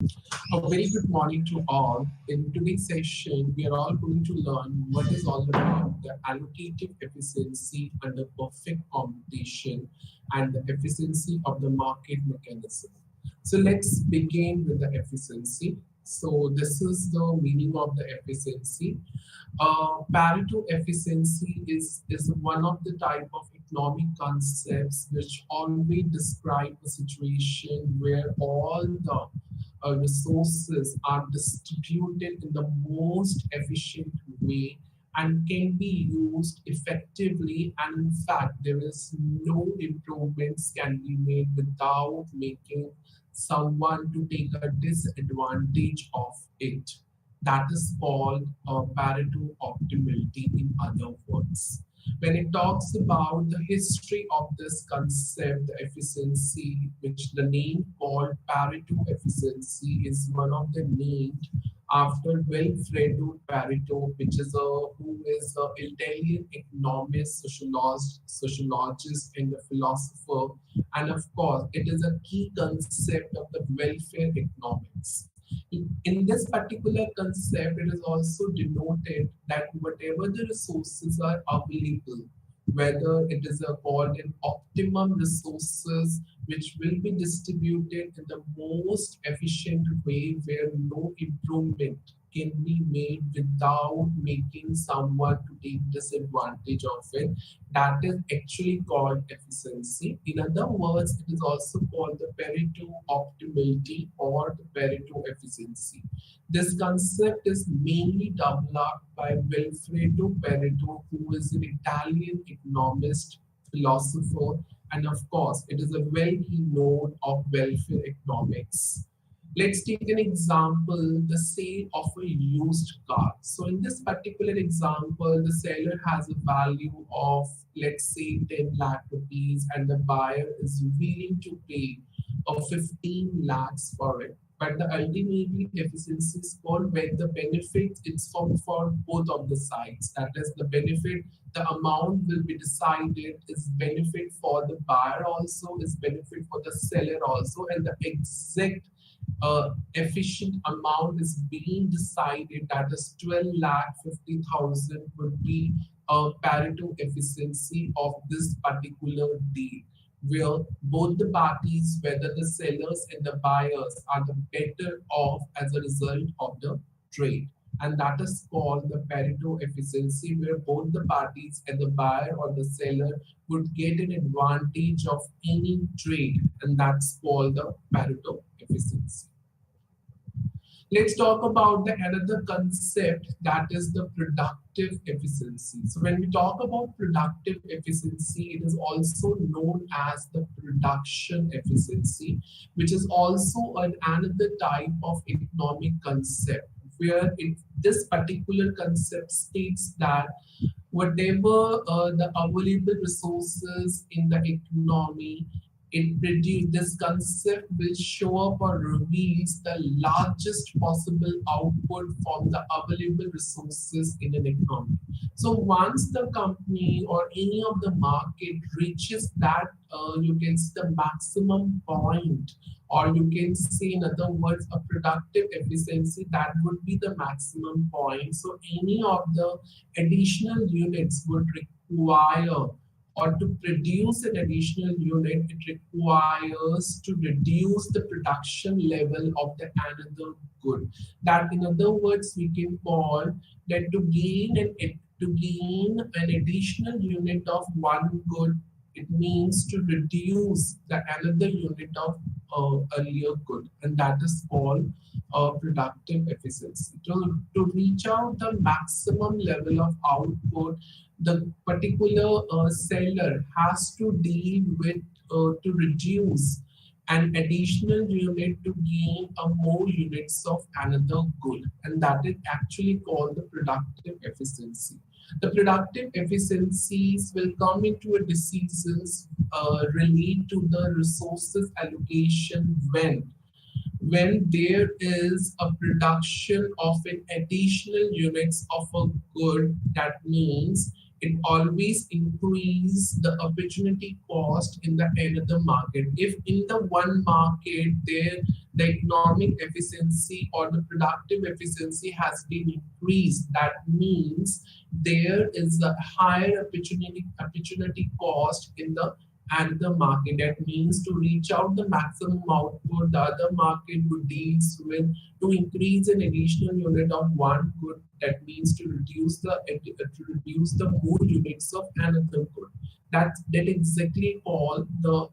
A very good morning to all. In today's session, we are all going to learn what is all about the allocative efficiency under perfect competition and the efficiency of the market mechanism. So let's begin with the efficiency. So this is the meaning of the efficiency. Pareto efficiency is one of the type of economic concepts which always describe a situation where all the resources are distributed in the most efficient way and can be used effectively, and in fact there is no improvements can be made without making someone to take a disadvantage of it. That is called Pareto optimality, in other words. When it talks about the history of this concept, the efficiency, which the name called Pareto efficiency is one of the named after Wilfredo Pareto, which is who is an Italian economist, sociologist, and a philosopher. And of course, it is a key concept of the welfare economics. In this particular concept, it is also denoted that whatever the resources are available, whether it is called an optimum resources, which will be distributed in the most efficient way where no improvement can be made without making someone to take disadvantage of it. That is actually called efficiency. In other words, it is also called the Pareto optimality or the Pareto efficiency. This concept is mainly developed by Wilfredo Pareto, who is an Italian economist, philosopher, and of course, it is a well-known of welfare economics. Let's take an example, the sale of a used car. So in this particular example, the seller has a value of, let's say, 10 lakh rupees, and the buyer is willing to pay a 15 lakhs for it. But the ultimately efficiency is called where the benefits it's for both of the sides. That is the benefit, the amount will be decided is benefit for the buyer also, is benefit for the seller also, and the exact efficient amount is being decided, that is 12 lakh 50,000 would be a Pareto efficiency of this particular deal, where both the parties, whether the sellers and the buyers, are the better off as a result of the trade. And that is called the Pareto efficiency, where both the parties and the buyer or the seller would get an advantage of any trade, and that's called the Pareto efficiency. Let's talk about the another concept, that is the productive efficiency. So when we talk about productive efficiency, it is also known as the production efficiency, which is also another type of economic concept, where this particular concept states that whatever the available resources in the economy, it produce, this concept will show up or reveals the largest possible output from the available resources in an economy. So once the company or any of the market reaches that, you can see the maximum point, or you can say in other words a productive efficiency, that would be the maximum point. So any of the additional units would require, or to produce an additional unit, it requires to reduce the production level of the another good. That, in other words, we can call that to gain an additional unit of one good, it means to reduce the another unit of earlier good, and that is called productive efficiency. To reach out the maximum level of output, the particular seller has to deal with to reduce an additional unit to gain a more units of another good, and that is actually called the productive efficiency. The productive efficiencies will come into a decisions relate to the resources allocation when there is a production of an additional units of a good. That means It always increase the opportunity cost in the another market. If in the one market there the economic efficiency or the productive efficiency has been increased, that means there is a higher opportunity cost in the another market. That means to reach out the maximum output, the other market would deals with to increase an additional unit of one good. That means to reduce the more units of another good. That exactly called the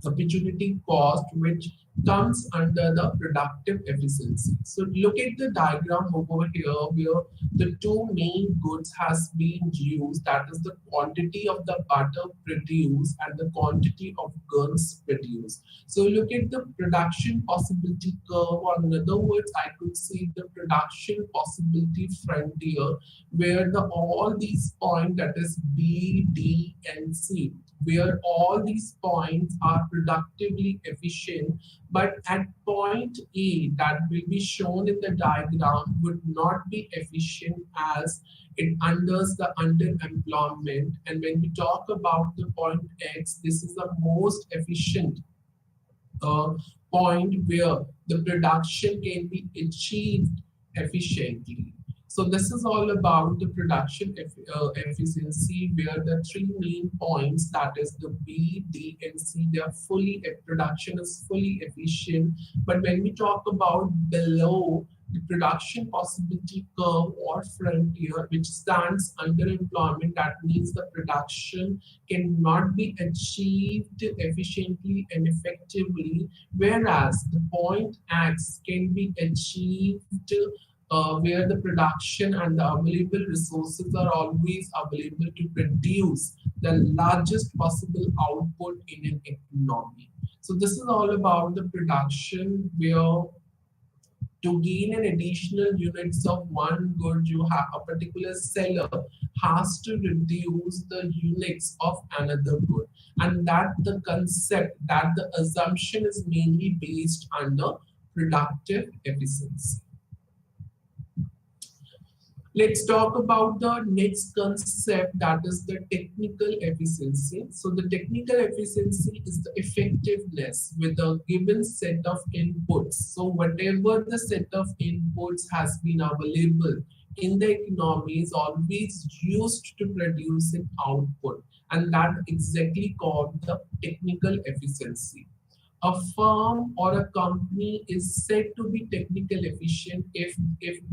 opportunity cost, which comes under the productive efficiency. So look at the diagram over here where the two main goods has been used, that is the quantity of the butter produced and the quantity of guns produced. So look at the production possibility curve, or in other words I could see the production possibility frontier where the all these points, that is B, D and C, where all these points are productively efficient, but at point A that will be shown in the diagram would not be efficient as it unders the underemployment. And when we talk about the point X, this is the most efficient uh, point where the production can be achieved efficiently. So this is all about the production efficiency, where the three main points, that is the B, D, and C, they are fully production is fully efficient. But when we talk about below the production possibility curve or frontier, which stands underemployment, that means the production cannot be achieved efficiently and effectively, whereas the point X can be achieved where the production and the available resources are always available to produce the largest possible output in an economy. So this is all about the production, where to gain an additional units of one good, you have a particular seller has to reduce the units of another good, and that the concept, that the assumption is mainly based under productive efficiency. Let's talk about the next concept, that is the technical efficiency. So the technical efficiency is the effectiveness with a given set of inputs. So whatever the set of inputs has been available in the economy is always used to produce an output, and that exactly called the technical efficiency. A firm or a company is said to be technical efficient if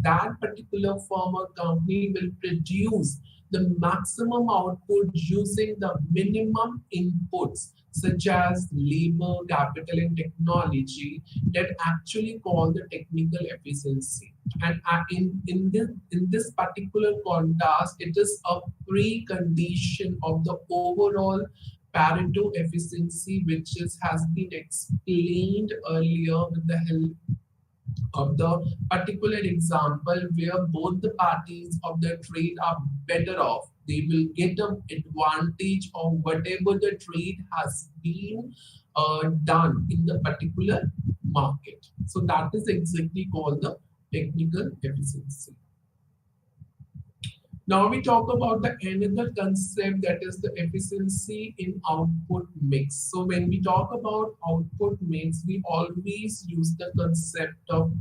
that particular firm or company will produce the maximum output using the minimum inputs such as labor, capital, and technology, that actually call the technical efficiency. And in this particular context, it is a precondition of the overall Pareto efficiency, which has been explained earlier with the help of the particular example where both the parties of the trade are better off. They will get an advantage of whatever the trade has been done in the particular market. So that is exactly called the technical efficiency. Now we talk about the another concept, that is the efficiency in output mix. So when we talk about output mix, we always use the concept of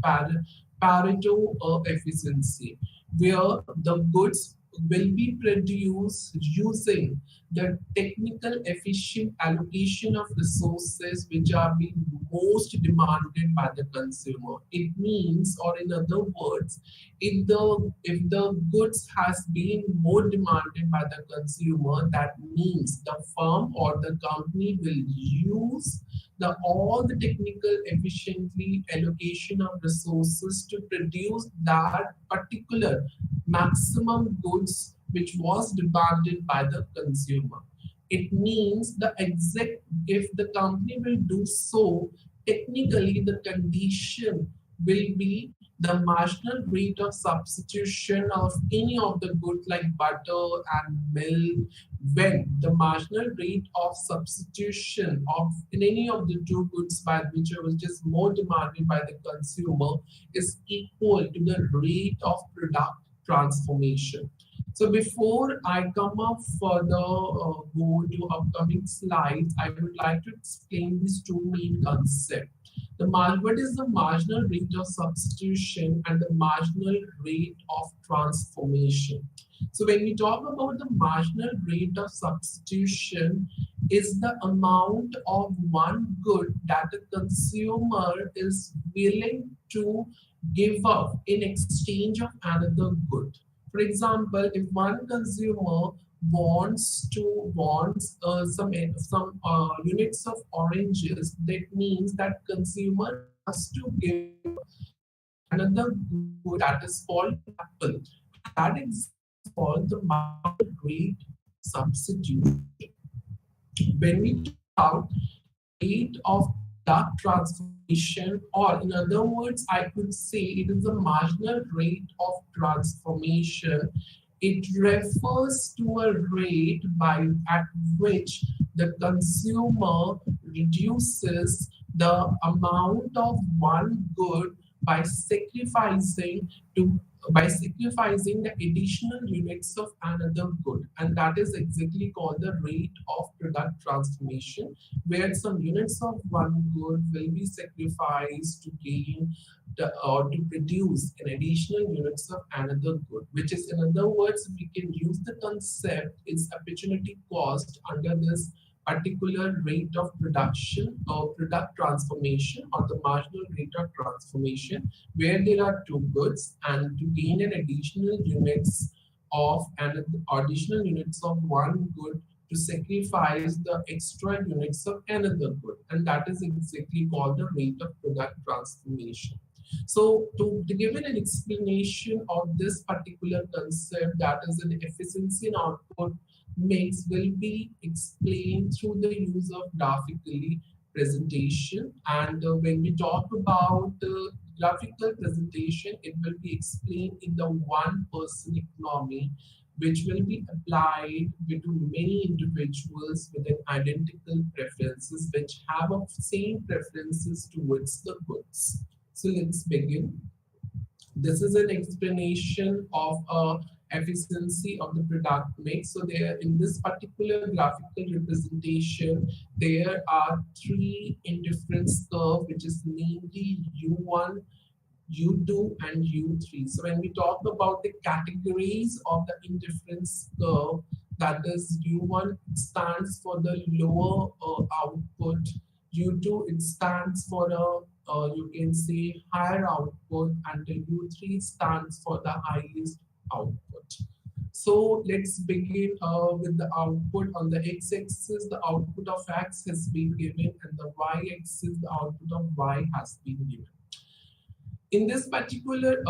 Pareto efficiency, where the goods will be produced using the technical efficient allocation of resources which are being most demanded by the consumer. It means, or in other words, if the goods has been more demanded by the consumer, that means the firm or the company will use the all the technical efficiently allocation of resources to produce that particular maximum goods which was demanded by the consumer. It means the exact, if the company will do so, technically the condition will be the marginal rate of substitution of any of the goods like butter and milk, when the marginal rate of substitution of in any of the two goods by which is more demanded by the consumer is equal to the rate of product transformation. So before I come up further, go to upcoming slides, I would like to explain these two main concepts. What is the marginal rate of substitution and the marginal rate of transformation? So when we talk about the marginal rate of substitution, is the amount of one good that a consumer is willing to give up in exchange of another good. For example, if one consumer wants some units of oranges, that means that consumer has to give another good that is called apple, and that is called the marginal rate substitution. When we talk about the rate of product transformation, or in other words, I could say it is the marginal rate of transformation. It refers to a rate by at which the consumer reduces the amount of one good by to sacrificing the additional units of another good, and that is exactly called the rate of product transformation, where some units of one good will be sacrificed to gain or to produce an additional units of another good, which is, in other words, we can use the concept is opportunity cost under this particular rate of production or product transformation, or the marginal rate of transformation, where there are two goods and to gain an additional units of one good to sacrifice the extra units of another good, and that is exactly called the rate of product transformation. So to give an explanation of this particular concept, that is an efficiency and output mix, will be explained through the use of graphically presentation. And when we talk about graphical presentation, it will be explained in the one person economy, which will be applied to many individuals with an identical preferences, which have a same preferences towards the goods. So let's begin. This is an explanation of efficiency of the product mix. So there, in this particular graphical representation, there are three indifference curve, which is namely U1, U2, and U3. So when we talk about the categories of the indifference curve, that is U1 stands for the lower output, U2 it stands for the you can say higher output, and the U3 stands for the highest output. So let's begin with the output. On the x-axis, the output of x has been given, and the y-axis, the output of y has been given. In this particular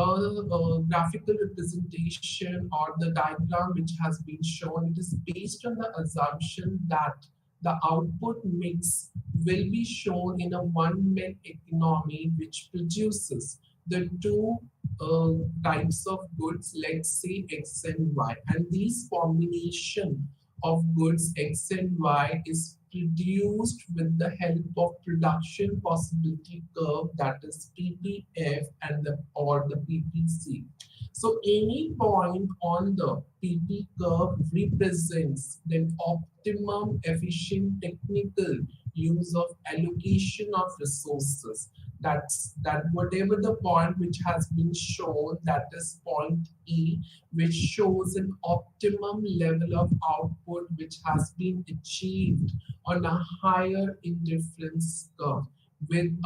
graphical representation or the diagram which has been shown, it is based on the assumption that the output mix will be shown in a one-man economy which produces the two uh, types of goods, let's say X and Y. And these combination of goods X and Y is produced with the help of production possibility curve, that is PPF and or the PPC. So any point on the PP curve represents the optimum efficient technical use of allocation of resources. That whatever the point which has been shown, that is point E, which shows an optimum level of output which has been achieved on a higher indifference curve with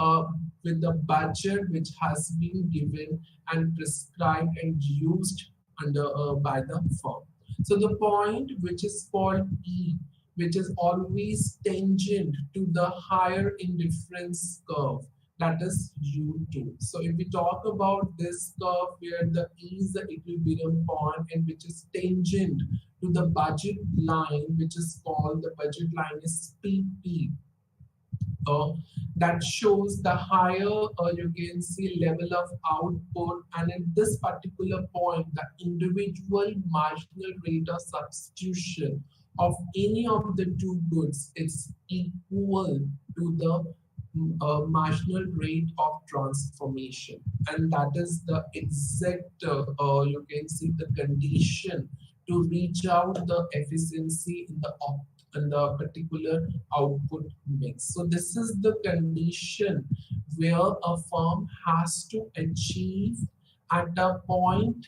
the budget which has been given and prescribed and used under by the firm. So the point which is called E, which is always tangent to the higher indifference curve, that is U2. So if we talk about this curve where the E is the equilibrium point and which is tangent to the budget line, which is called the budget line is PP, uh, that shows the higher you can see level of output, and at this particular point the individual marginal rate of substitution of any of the two goods is equal to the marginal rate of transformation, and that is the exact you can see the condition to reach out the efficiency in the particular output mix. So this is the condition where a firm has to achieve at a point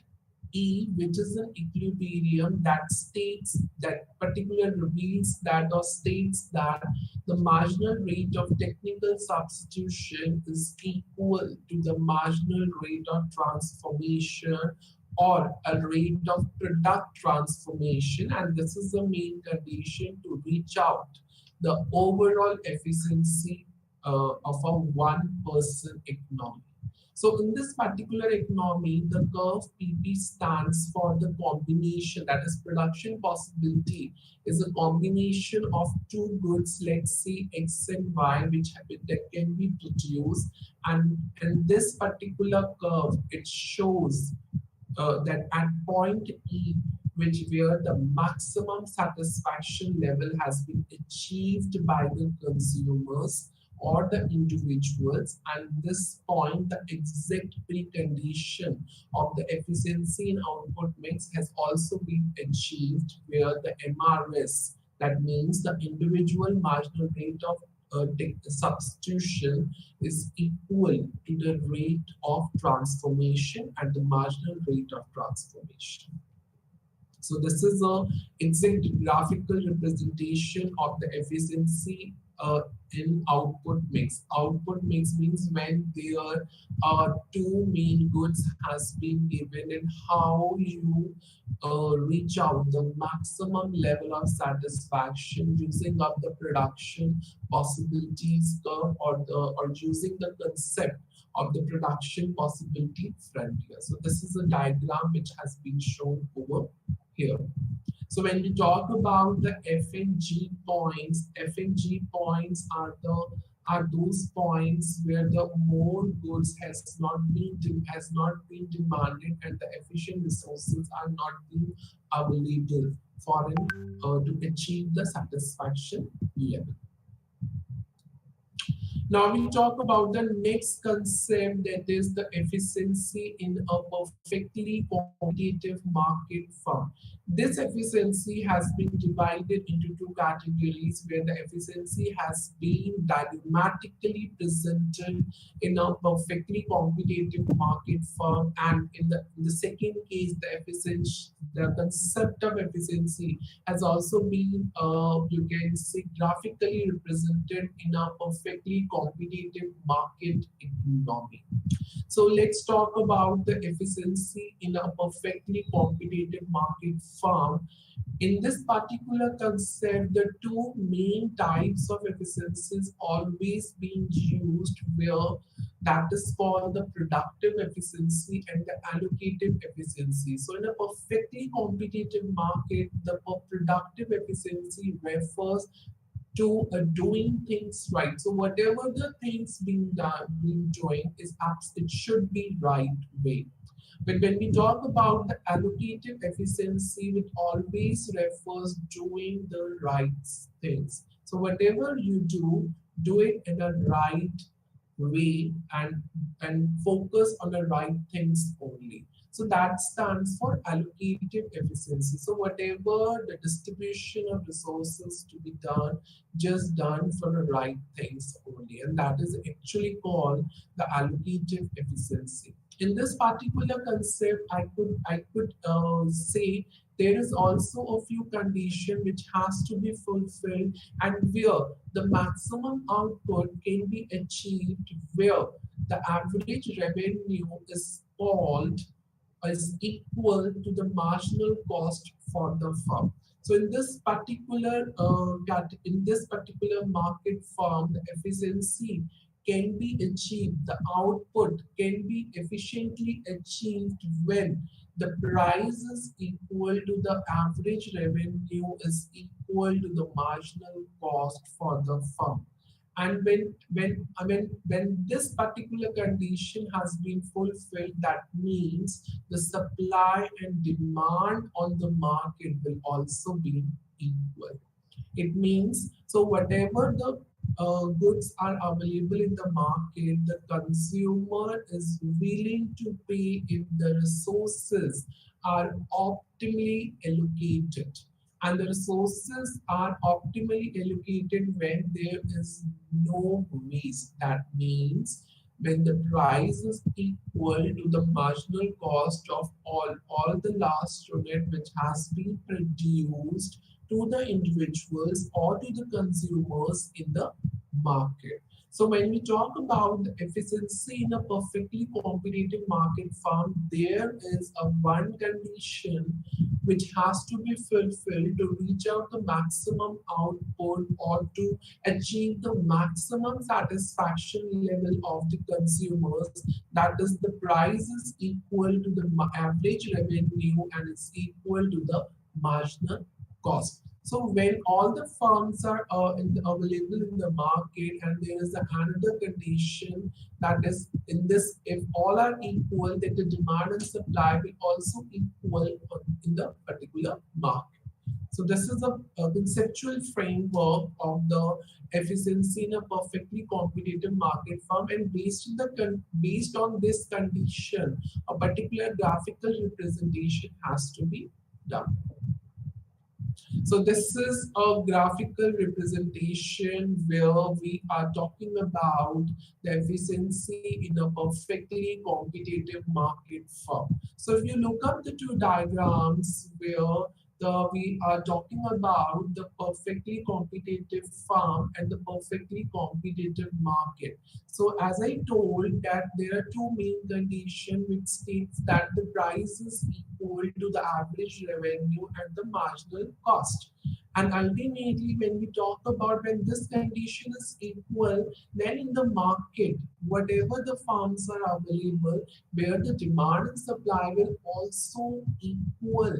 E, which is an equilibrium that states that particular reveals that or states that the marginal rate of technical substitution is equal to the marginal rate of transformation or a rate of product transformation, and this is the main condition to reach out the overall efficiency of a one person economy. So in this particular economy, the curve PP stands for the combination, that is production possibility is a combination of two goods, let's say X and Y, which that can be produced. And in this particular curve, it shows that at point E, which where the maximum satisfaction level has been achieved by the consumers or the individuals, and this point the exact precondition of the efficiency in output mix has also been achieved, where the MRS, that means the individual marginal rate of substitution, is equal to the rate of transformation and the marginal rate of transformation. So this is a exact graphical representation of the efficiency in output mix. Output mix means when there are two main goods has been given and how you reach out the maximum level of satisfaction using up the production possibilities curve, or using the concept of the production possibility frontier. So this is a diagram which has been shown over here. So when we talk about the F and G points are those points where the more goods has not been demanded and the efficient resources are not being available for to achieve the satisfaction level. Now we talk about the next concept, that is the efficiency in a perfectly competitive market firm. This efficiency has been divided into two categories, where the efficiency has been diagrammatically presented in a perfectly competitive market firm, and in the second case, the concept of efficiency has also been, you can say, graphically represented in a perfectly competitive market economy. So let's talk about the efficiency in a perfectly competitive market firm. In this particular concept, the two main types of efficiencies always being used, where that is called the productive efficiency and the allocative efficiency. So in a perfectly competitive market, the productive efficiency refers to doing things right. So whatever the things being done, being doing it should be right way. But when we talk about the allocative efficiency, it always refers doing the right things. So whatever you do it in a right way, and focus on the right things only. So that stands for allocative efficiency. So whatever the distribution of resources to be done, just done for the right things only, and that is actually called the allocative efficiency. In this particular concept, I could say there is also a few conditions which has to be fulfilled, and where the maximum output can be achieved, where the average revenue is equal to the marginal cost for the firm. So in this particular market firm, the efficiency can be achieved, the output can be efficiently achieved when the price is equal to the average revenue is equal to the marginal cost for the firm. And when this particular condition has been fulfilled, that means the supply and demand on the market will also be equal. It means, so whatever the goods are available in the market, the consumer is willing to pay if the resources are optimally allocated. And the resources are optimally allocated when there is no waste. That means when the price is equal to the marginal cost of all the last unit which has been produced to the individuals or to the consumers in the market. So when we talk about the efficiency in a perfectly competitive market farm, there is a one condition which has to be fulfilled to reach out the maximum output or to achieve the maximum satisfaction level of the consumers. That is, the price is equal to the average revenue and is equal to the marginal cost. So when all the firms are available in the market, and there is another condition, that is, in this, if all are equal, then the demand and supply will also equal in the particular market. So this is a conceptual framework of the efficiency in a perfectly competitive market firm, and based on this condition, a particular graphical representation has to be done. So this is a graphical representation where we are talking about the efficiency in a perfectly competitive market firm. So if you look up the two diagrams where we are talking about the perfectly competitive firm and the perfectly competitive market. So as I told that there are two main conditions which states that the price is equal to the average revenue and the marginal cost. And ultimately, when we talk about when this condition is equal, then in the market, whatever the farms are available, where the demand and supply will also equal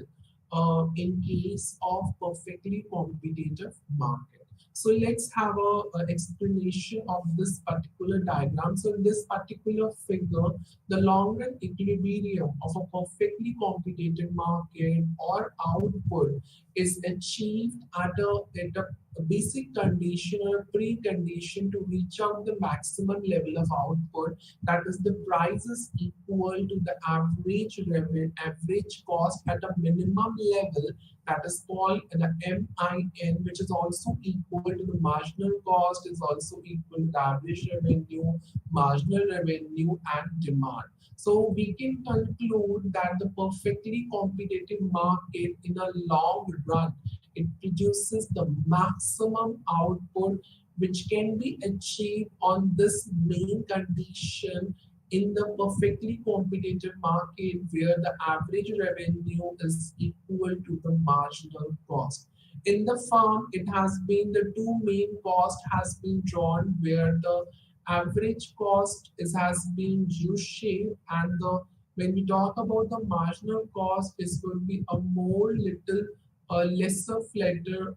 in case of perfectly competitive market. So let's have a explanation of this particular diagram. So in this particular figure, the long run equilibrium of a perfectly competitive market or output is achieved at a basic condition or a precondition to reach out the maximum level of output. That is, the price is equal to the average revenue, average cost at a minimum level, that is called the MIN, which is also equal to the marginal cost, is also equal to the average revenue, marginal revenue, and demand. So we can conclude that the perfectly competitive market in a long run, it produces the maximum output which can be achieved on this main condition in the perfectly competitive market where the average revenue is equal to the marginal cost. In the farm, it has been the two main cost has been drawn where the average cost has been U-shaped, and the when we talk about the marginal cost is going to be a more little lesser flatter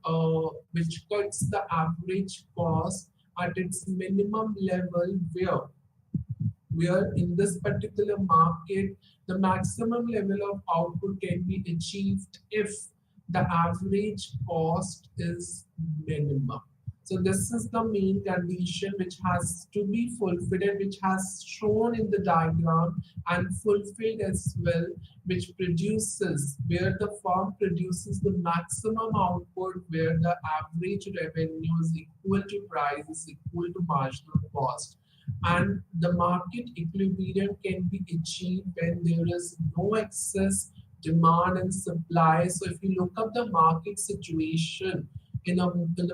which cuts the average cost at its minimum level where in this particular market, the maximum level of output can be achieved if the average cost is minimum. So this is the main condition which has to be fulfilled and which has shown in the diagram and fulfilled as well, which produces where the firm produces the maximum output where the average revenue is equal to price is equal to marginal cost, and the market equilibrium can be achieved when there is no excess demand and supply. So if you look up the market situation in a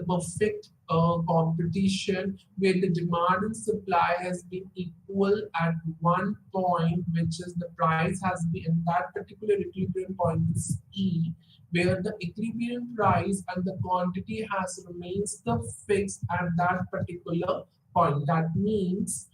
perfect competition where the demand and supply has been equal at one point, which is the price has been in that particular equilibrium point is E, where the equilibrium price and the quantity has remains the fixed at that particular point. That means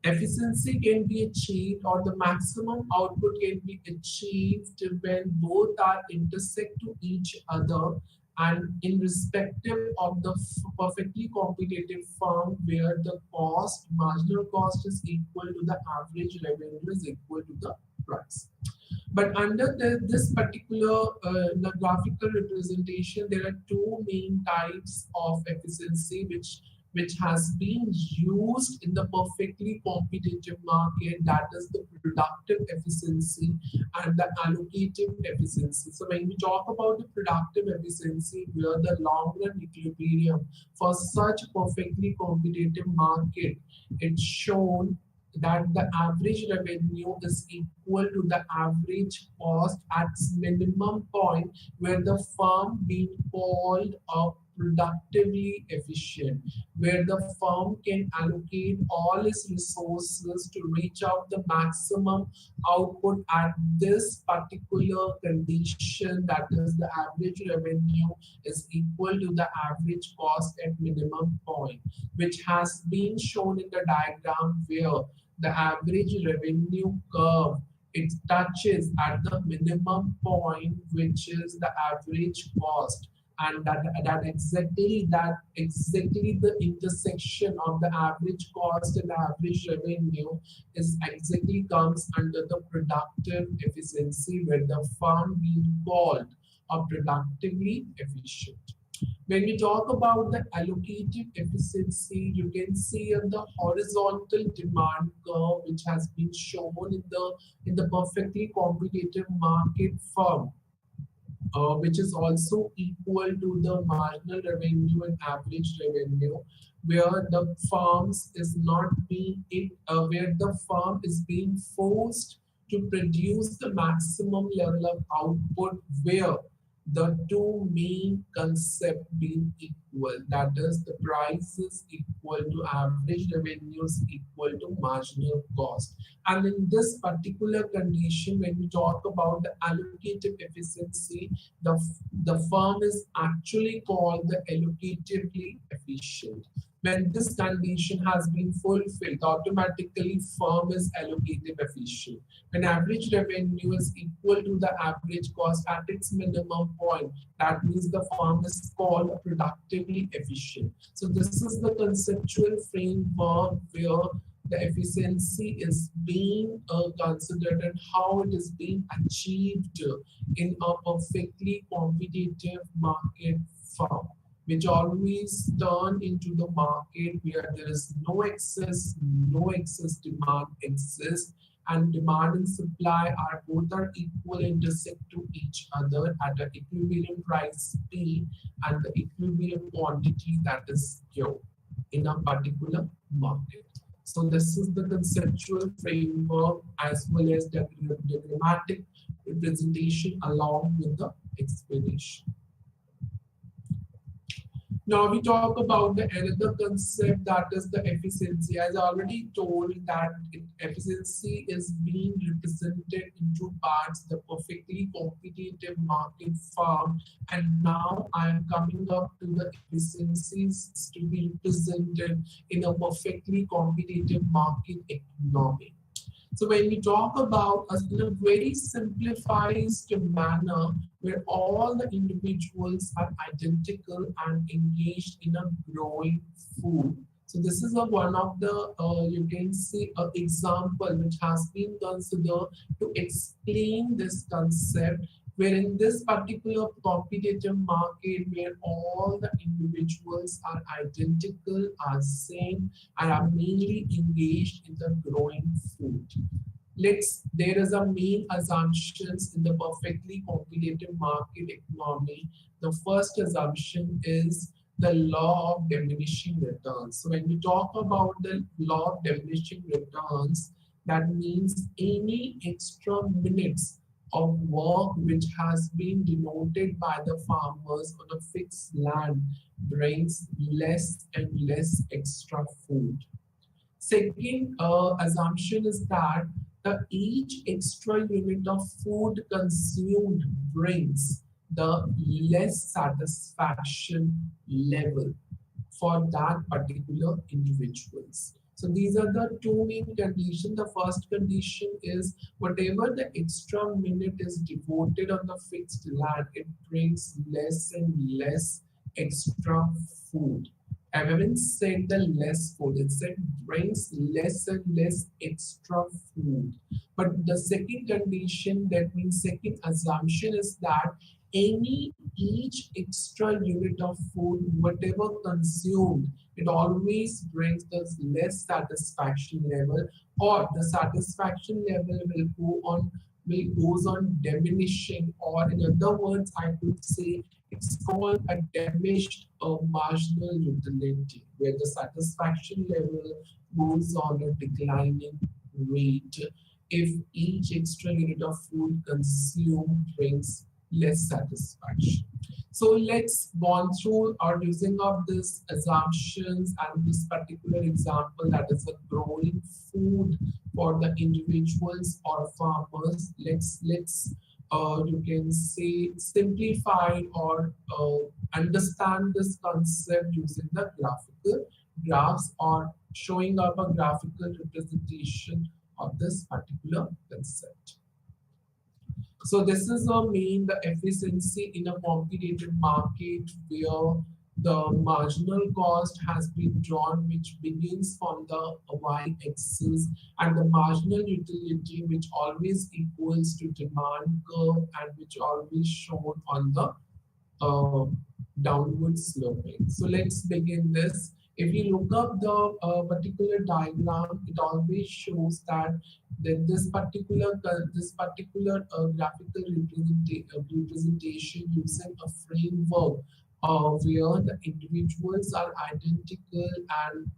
efficiency can be achieved or the maximum output can be achieved when both are intersect to each other and in respective of the perfectly competitive firm where the cost, marginal cost is equal to the average revenue is equal to the price. But under this particular graphical representation, there are two main types of efficiency which which has been used in the perfectly competitive market, that is the productive efficiency and the allocative efficiency. So when we talk about the productive efficiency, where the long run equilibrium for such perfectly competitive market, it's shown that the average revenue is equal to the average cost at minimum point where the firm being called a productively efficient, where the firm can allocate all its resources to reach out the maximum output at this particular condition, that is the average revenue is equal to the average cost at minimum point, which has been shown in the diagram where the average revenue curve, it touches at the minimum point, which is the average cost, and that exactly the intersection of the average cost and the average revenue is exactly comes under the productive efficiency, where the firm being called a productively efficient. When we talk about the allocative efficiency, you can see on the horizontal demand curve, which has been shown in the perfectly competitive market firm, which is also equal to the marginal revenue and average revenue, where the firms is not being where the firm is being forced to produce the maximum level of output, where the two main concept being equal, that is the price is equal to average revenues equal to marginal cost. And in this particular condition, when we talk about the allocative efficiency, the, the firm is actually called the allocatively efficient. When this condition has been fulfilled, automatically firm is allocative efficient. When average revenue is equal to the average cost at its minimum point, that means the firm is called productively efficient. So this is the conceptual framework where the efficiency is being considered and how it is being achieved in a perfectly competitive market firm, which always turn into the market where there is no excess demand exists, and demand and supply are both are equal, intersect to each other at an equilibrium price P and the equilibrium quantity, that is Q, in a particular market. So this is the conceptual framework as well as the diagrammatic representation along with the explanation. Now we talk about the another concept, that is the efficiency. As I already told that efficiency is being represented in two parts, the perfectly competitive market firm, and now I am coming up to the efficiencies to be represented in a perfectly competitive market economy. So when we talk about us in a very simplified manner, where all the individuals are identical and engaged in a growing food. So this is one of the you can see an example which has been considered to explain this concept, where in this particular competitive market where all the individuals are identical, are same, and are mainly engaged in the growing food. There is a main assumptions in the perfectly competitive market economy. The first assumption is the law of diminishing returns. So when we talk about the law of diminishing returns, that means any extra minutes of work which has been denoted by the farmers on a fixed land brings less and less extra food. Second assumption is that each extra unit of food consumed brings the less satisfaction level for that particular individuals. So these are the two main conditions. The first condition is whatever the extra minute is devoted on the fixed land, it brings less and less extra food. Everyone said the less food. It said brings less and less extra food. But the second condition, that means second assumption, is that any each extra unit of food, whatever consumed, it always brings us less satisfaction level, or the satisfaction level will goes on diminishing, or in other words, I could say it's called a damaged marginal utility, where the satisfaction level goes on a declining rate if each extra unit of food consumed brings less satisfaction. So let's go on through or using of these assumptions and this particular example, that is a growing food for the individuals or farmers. Let's you can say simplify or understand this concept using the graphical graphs or showing up a graphical representation of this particular concept. So this is a mean the efficiency in a competitive market where the marginal cost has been drawn, which begins from the y-axis, and the marginal utility, which always equals to demand curve and which always shown on the uh, downward sloping. So let's begin this. If you look up the particular diagram, it always shows that this particular graphical representation using a framework where the individuals are identical and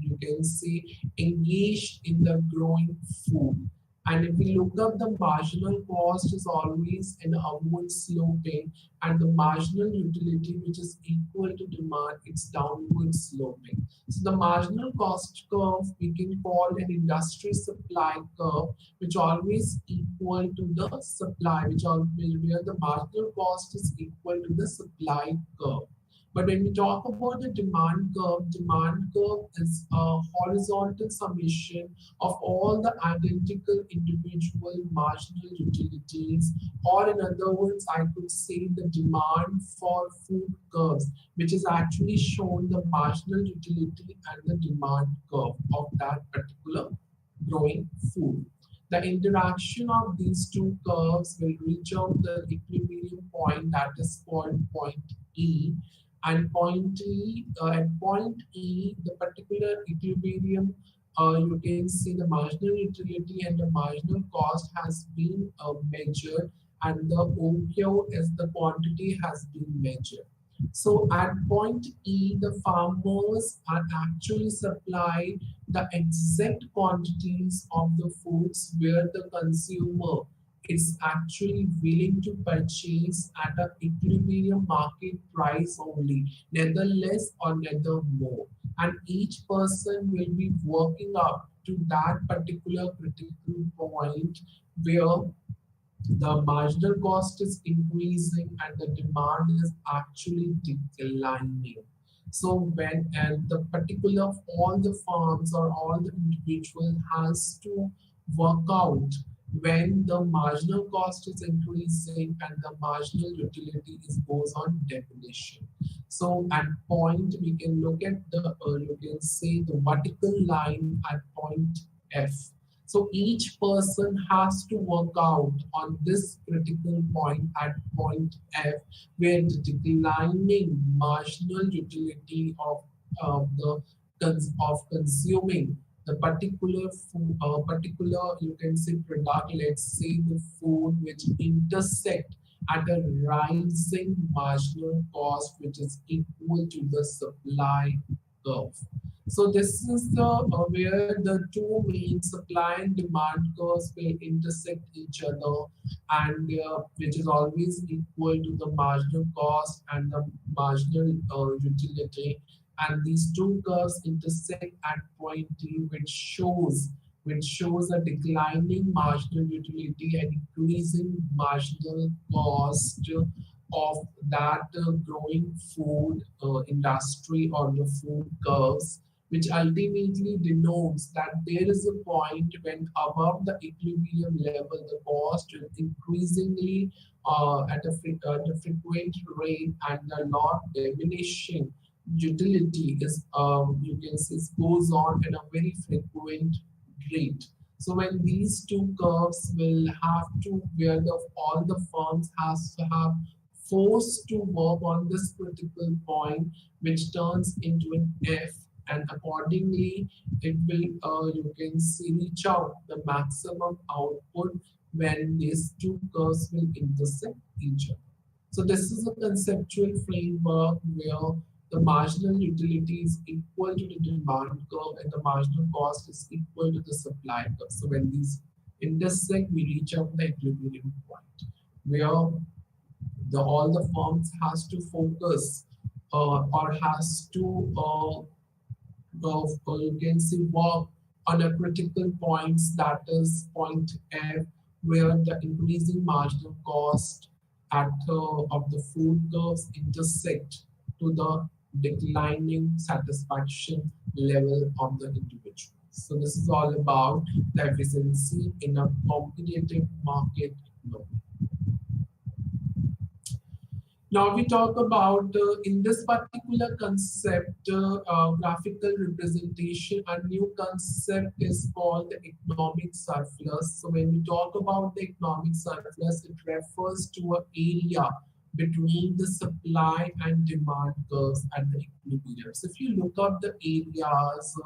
you can say engaged in the growing food. And if we look up, the marginal cost is always an upward sloping, and the marginal utility, which is equal to demand, it's downward sloping. So the marginal cost curve we can call an industry supply curve, which always equal to the supply, which always where the marginal cost is equal to the supply curve. But when we talk about the demand curve is a horizontal summation of all the identical individual marginal utilities, or in other words, I could say the demand for food curves, which is actually shown the marginal utility and the demand curve of that particular growing food. The interaction of these two curves will reach out the equilibrium point, that is called point E, and point E, the particular equilibrium, you can see the marginal utility and the marginal cost has been measured, and the OQ is the quantity has been measured. So at point E, the farmers are actually supplied the exact quantities of the foods where the consumer is actually willing to purchase at an equilibrium market price only, neither less or neither more. And each person will be working up to that particular critical point where the marginal cost is increasing and the demand is actually declining. So when and the particular all the farms or all the individual has to work out when the marginal cost is increasing and the marginal utility is goes on definition. So at point we can look at the you can say the vertical line at point F. So each person has to work out on this critical point at point F, where the declining marginal utility of consuming the particular food, particular you can say product, let's say the food which intersect at a rising marginal cost, which is equal to the supply curve. So this is the where the two main supply and demand curves will intersect each other, and which is always equal to the marginal cost and the marginal utility. And these two curves intersect at point T, which shows a declining marginal utility and increasing marginal cost of that growing food industry or the food curves, which ultimately denotes that there is a point when above the equilibrium level, the cost is increasingly at a frequent rate and are not diminishing utility is you can say goes on in a very frequent rate. So when these two curves will have to where the all the firms has to have forced to work on this critical point, which turns into an F, and accordingly it will you can see reach out the maximum output when these two curves will intersect each other. So this is a conceptual framework where the marginal utility is equal to the demand curve and the marginal cost is equal to the supply curve. So when these intersect, we reach out the equilibrium point where all the firms has to focus or has to you can see work on a critical points, that is point F, where the increasing marginal cost at of the food curves intersect to the declining satisfaction level of the individual. So this is all about the efficiency in a competitive market economy. Now we talk about in this particular concept, graphical representation, a new concept is called the economic surplus. So when we talk about the economic surplus, it refers to an area between the supply and demand curves at the equilibrium. So if you look up the areas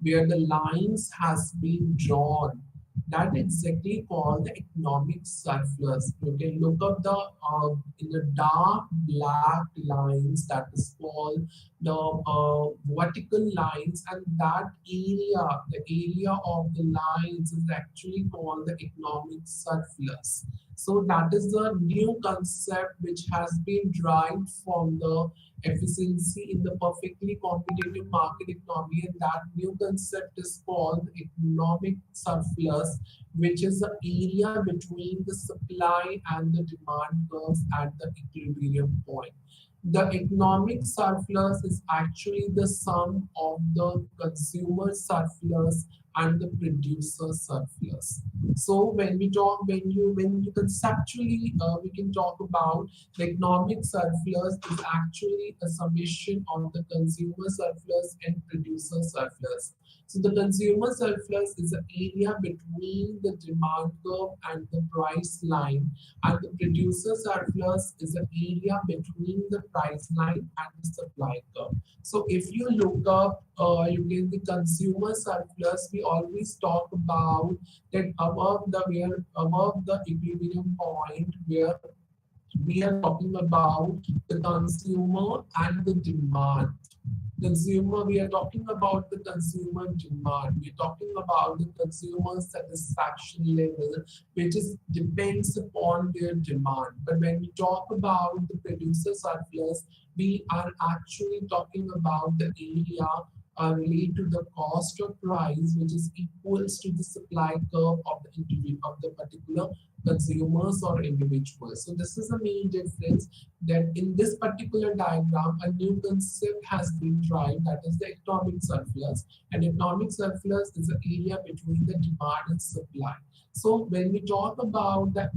where the lines has been drawn, that exactly called the economic surplus. You can look up the in the dark black lines, that is called the vertical lines, and that area, the area of the lines is actually called the economic surplus. So that is the new concept which has been derived from the efficiency in the perfectly competitive market economy, and that new concept is called economic surplus, which is the area between the supply and the demand curves at the equilibrium point. The economic surplus is actually the sum of the consumer surplus and the producer surplus. So when you conceptually we can talk about the economic surplus is actually a summation of the consumer surplus and producer surplus. So the consumer surplus is the area between the demand curve and the price line, and the producer surplus is the area between the price line and the supply curve. So if you look up, you get the consumer surplus. We always talk about that above the equilibrium point where we are talking about the consumer and the demand. Consumer, we are talking about the consumer demand. We're talking about the consumer satisfaction level, which is depends upon their demand. But when we talk about the producer surplus, we are actually talking about the area related to the cost of price, which is equals to the supply curve of the individual of the particular consumers or individuals. So this is the main difference, that in this particular diagram, a new concept has been tried, that is the economic surplus. And economic surplus is the area between the demand and supply. So when we talk about the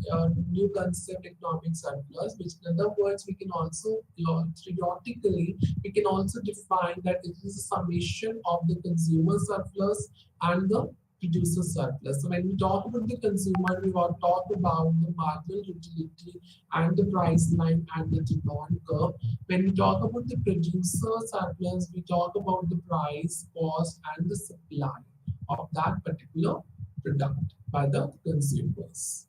new concept economic surplus, which in other words we can also theoretically we can also define that it is a summation of the consumer surplus and the producer surplus. So when we talk about the consumer, we will talk about the marginal utility and the price line and the demand curve. When we talk about the producer surplus, we talk about the price, cost, and the supply of that particular product by the consumers.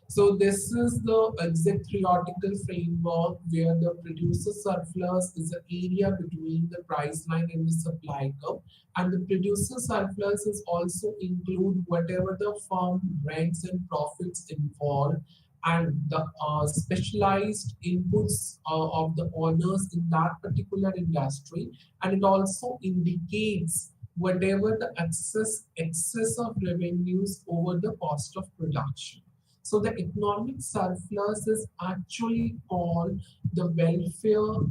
So this is the exact theoretical framework where the producer surplus is the area between the price line and the supply curve. And the producer surplus is also include whatever the firm rents and profits involved, and the specialized inputs of the owners in that particular industry. And it also indicates whatever the excess of revenues over the cost of production. So the economic surplus is actually called the welfare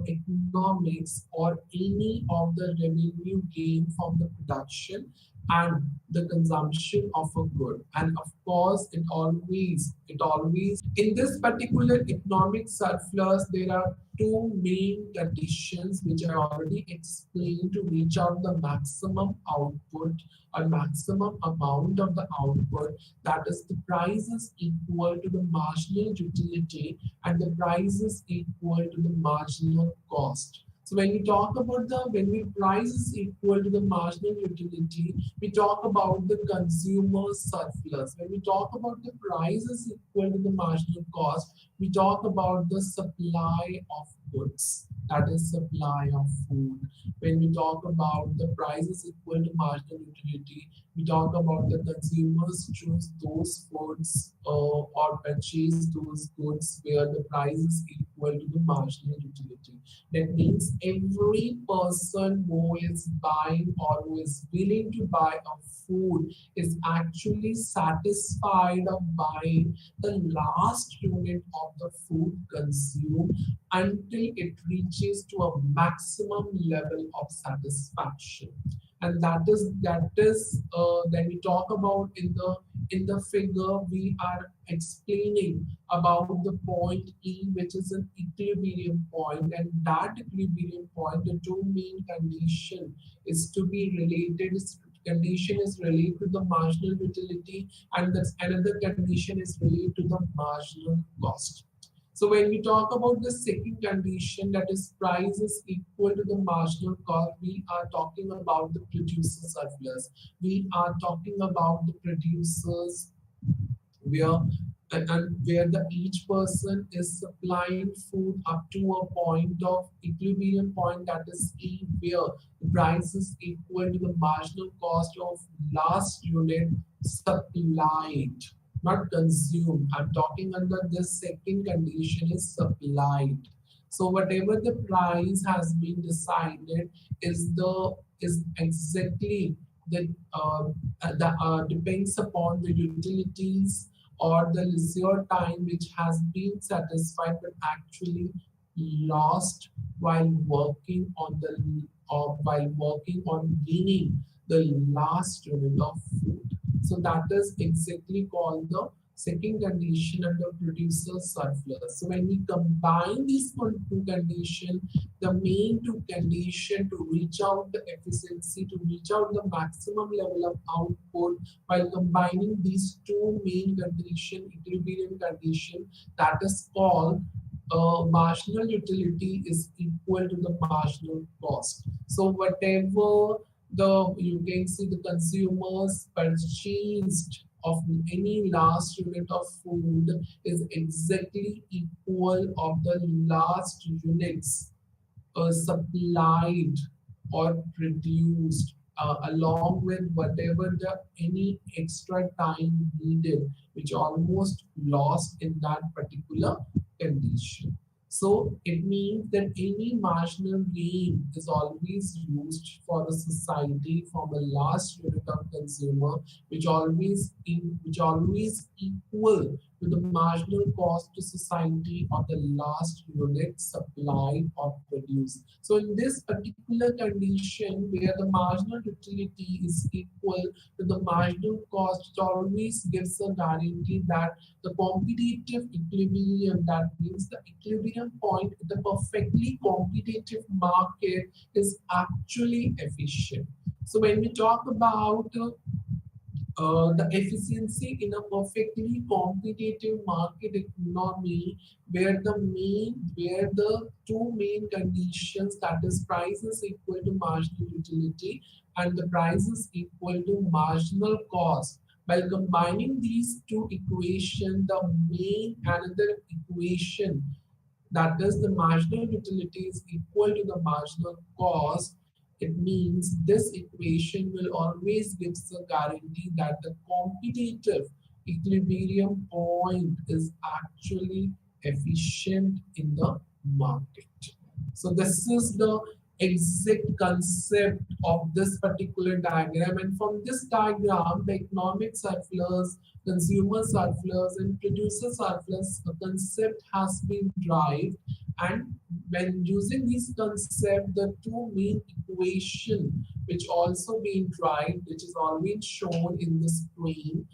economics, or any of the revenue gain from the production. and the consumption of a good. And of course, it always, in this particular economic surplus, there are two main conditions which I already explained to reach out the maximum output or maximum amount of the output. That is, the price is equal to the marginal utility and the price is equal to the marginal cost. So when we talk about when price is equal to the marginal utility, we talk about the consumer surplus. When we talk about the price is equal to the marginal cost, we talk about the supply of goods. That is supply of food. When we talk about the price is equal to marginal utility, we talk about the consumers choose those foods or purchase those goods where the price is equal to the marginal utility. That means every person who is buying or who is willing to buy a food is actually satisfied of buying the last unit of the food consumed until it reaches to a maximum level of satisfaction. And that is when we talk about in the figure we are explaining about the point E, which is an equilibrium point, and that equilibrium point, the two main condition is to be related. Condition is related to the marginal utility, and that's another condition is related to the marginal cost. So when we talk about the second condition, that is price is equal to the marginal cost, we are talking about the producer surplus. We are talking about the producers where and where the each person is supplying food up to a point of equilibrium point, that is E, where the price is equal to the marginal cost of last unit supplied, not consumed. I'm talking under this second condition is supplied. So whatever the price has been decided is exactly the depends upon the utilities or the leisure time which has been satisfied but actually lost while working on the or while working on gaining the last unit of food. So that is exactly called the second condition under producer surplus. So when we combine these two conditions, the main two condition to reach out the efficiency, to reach out the maximum level of output while combining these two main condition, equilibrium condition, that is called marginal utility is equal to the marginal cost. So whatever the you can see the consumers purchased of any last unit of food is exactly equal of the last units supplied or produced along with whatever the any extra time needed which almost lost in that particular condition. So it means that any marginal gain is always used for the society from the last unit of consumer, which always equal to the marginal cost to society of the last unit supplied or produced. So in this particular condition where the marginal utility is equal to the marginal cost, it always gives a guarantee that the competitive equilibrium, that means the equilibrium point, the perfectly competitive market is actually efficient. So when we talk about the efficiency in a perfectly competitive market economy where the two main conditions, that is price is equal to marginal utility and the price is equal to marginal cost. By combining these two equations, the main another equation, that is the marginal utility is equal to the marginal cost, it means this equation will always give the guarantee that the competitive equilibrium point is actually efficient in the market. So this is the exact concept of this particular diagram. And from this diagram, the economic surplus, consumer surplus, and producer surplus concept has been derived. And when using this concept, the two main equation which also being tried, which is always shown in the screen,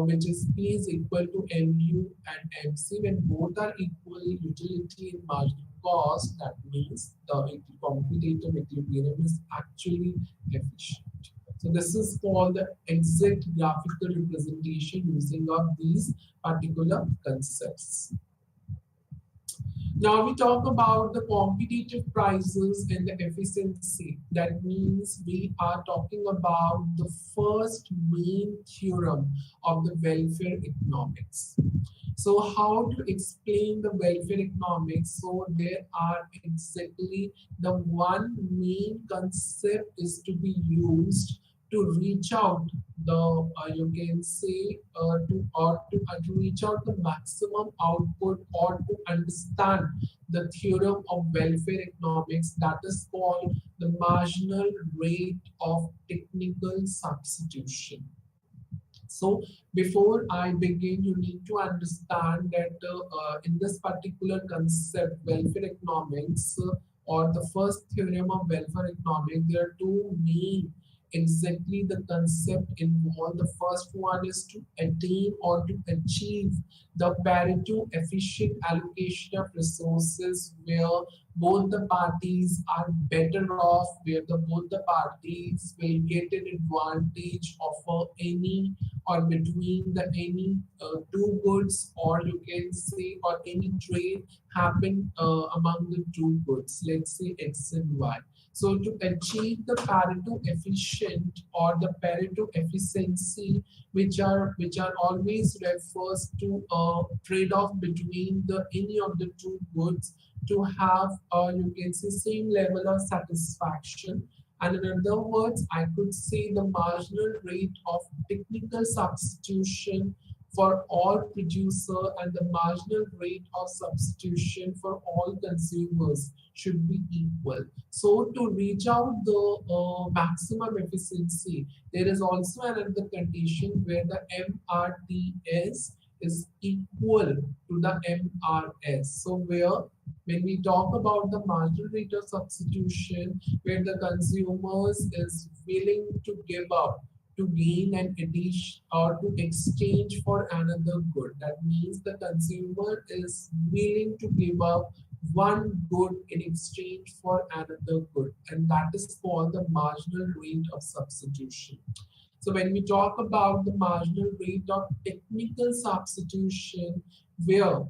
which is P is equal to MU and MC. When both are equal, utility and marginal cost, that means the competitive equilibrium is actually efficient. So this is called the exact graphical representation using of these particular concepts. Now we talk about the competitive prices and the efficiency. That means we are talking about the first main theorem of the welfare economics. So how to explain the welfare economics? So there are exactly the one main concept is to be used to reach out the you can say to reach out the maximum output or to understand the theorem of welfare economics, that is called the marginal rate of technical substitution. So before I begin, you need to understand that in this particular concept, welfare economics, or the first theorem of welfare economics, there are two main exactly the concept involved. The first one is to attain or to achieve the Pareto efficient allocation of resources, where both the parties are better off, where the both the parties will get an advantage of any or between the any two goods, or you can say or any trade happen among the two goods, let's say X and Y. So to achieve the Pareto efficient or the Pareto efficiency, which are always refers to a trade-off between the any of the two goods, to have you can say same level of satisfaction. And in other words, I could say the marginal rate of technical substitution for all producer and the marginal rate of substitution for all consumers should be equal. So to reach out the maximum efficiency, there is also another condition where the MRTS is equal to the MRS. So where when we talk about the marginal rate of substitution, where the consumers is willing to give up to gain an addition or to exchange for another good. That means the consumer is willing to give up one good in exchange for another good, and that is called the marginal rate of substitution. So when we talk about the marginal rate of technical substitution, where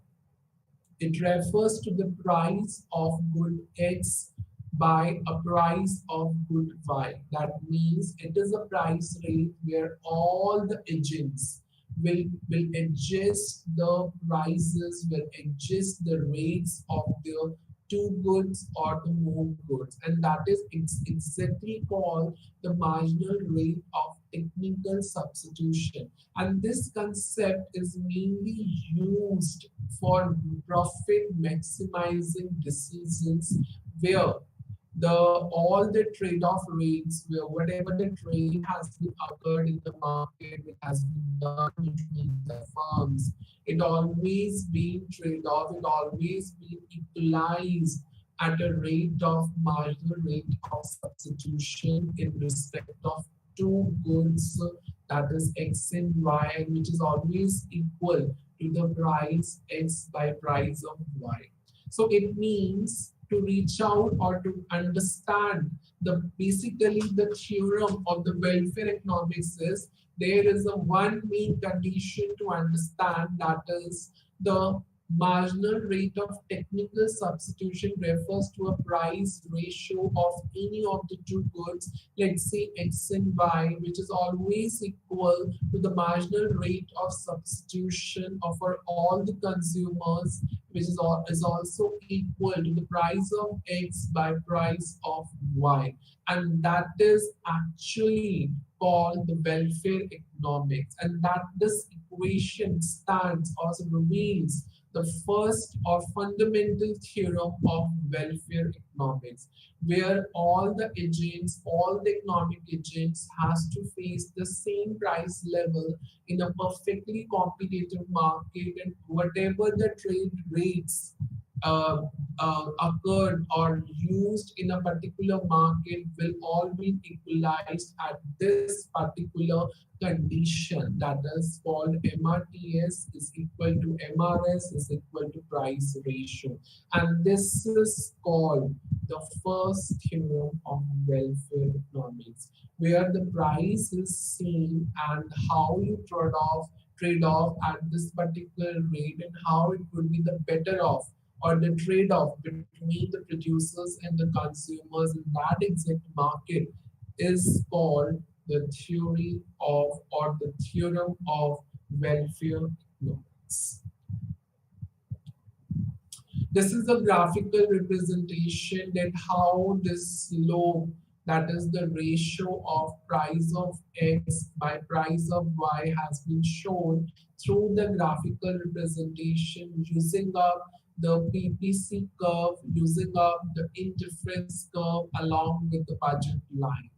it refers to the price of good X by a price of good Y. That means it is a price rate where all the agents will adjust the prices, will adjust the rates of the two goods or the more goods. And that is exactly called the marginal rate of technical substitution. And this concept is mainly used for profit maximizing decisions, where the all the trade-off rates, where whatever the trade has been occurred in the market, it has been done between the firms, it always been trade-off, it always been equalized at a rate of marginal rate of substitution in respect of two goods, that is X and Y, which is always equal to the price X by price of Y. So it means to reach out or to understand the basically the theorem of the welfare economics is there is a one main condition to understand, that is the marginal rate of technical substitution refers to a price ratio of any of the two goods, let's say X and Y, which is always equal to the marginal rate of substitution of for all the consumers, which is also equal to the price of X by price of Y. And that is actually called the welfare economics. And that this equation stands or reveals the first or fundamental theorem of welfare economics, where all the agents, all the economic agents has to face the same price level in a perfectly competitive market, and whatever the trade rates uh, occurred or used in a particular market will all be equalized at this particular condition, that is called MRTS is equal to MRS is equal to price ratio, and this is called the first theorem of welfare economics, where the price is seen and how you trade off at this particular rate and how it would be the better off or the trade-off between the producers and the consumers in that exact market is called the theory of or the theorem of welfare economics. This is a graphical representation that how this slope, that is the ratio of price of X by price of Y, has been shown through the graphical representation using up the PPC curve, using up the indifference curve along with the budget line.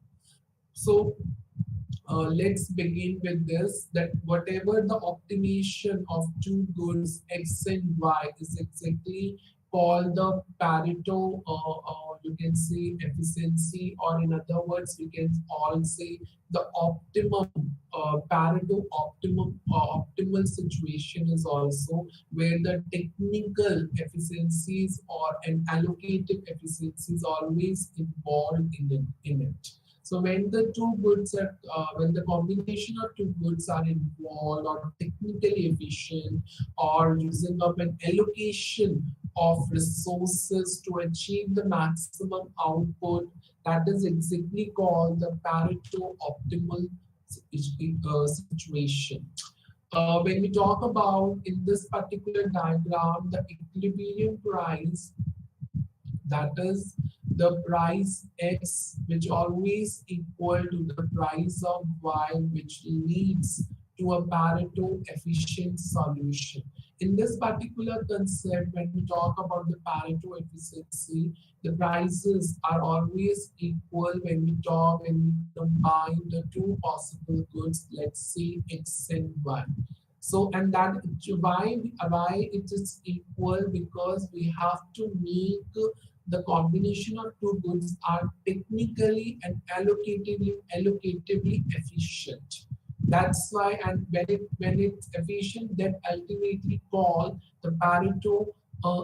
So let's begin with this, that whatever the optimization of two goods X and Y is exactly called the Pareto, you can say efficiency, or in other words we can all say the optimum Pareto optimal situation is also where the technical efficiencies or an allocative efficiencies always involved in it. So when the two goods are, when the combination of two goods are involved or technically efficient or using up an allocation of resources to achieve the maximum output, that is exactly called the Pareto optimal situation. When we talk about in this particular diagram, the equilibrium price, that is the price X which always equal to the price of Y, which leads to a Pareto efficient solution. In this particular concept, when we talk about the Pareto efficiency, the prices are always equal when we combine the two possible goods, let's say X and Y. So, and that why it is equal, because we have to make the combination of two goods are technically and allocatively efficient. That's why, and when it's efficient, then ultimately called the Pareto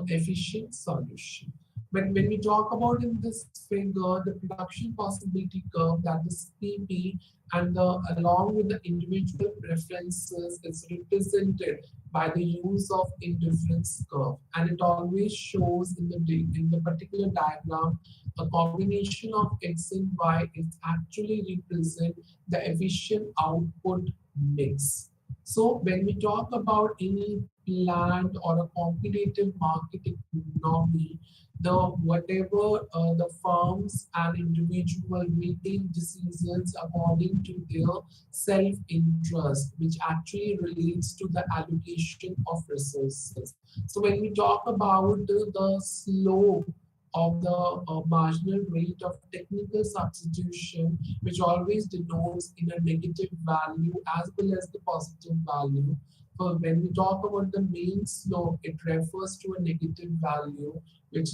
efficient solution. But when we talk about in this figure, the production possibility curve, that is PP, and along with the individual preferences is represented by the use of indifference curve, and it always shows in the particular diagram a combination of X and Y is actually represent the efficient output mix. So when we talk about any planned or a competitive market economy, the whatever the firms and individual will take decisions according to their self-interest, which actually relates to the allocation of resources. So when we talk about the slope of the marginal rate of technical substitution, which always denotes in a negative value as well as the positive value. So when we talk about the main slope, it refers to a negative value, which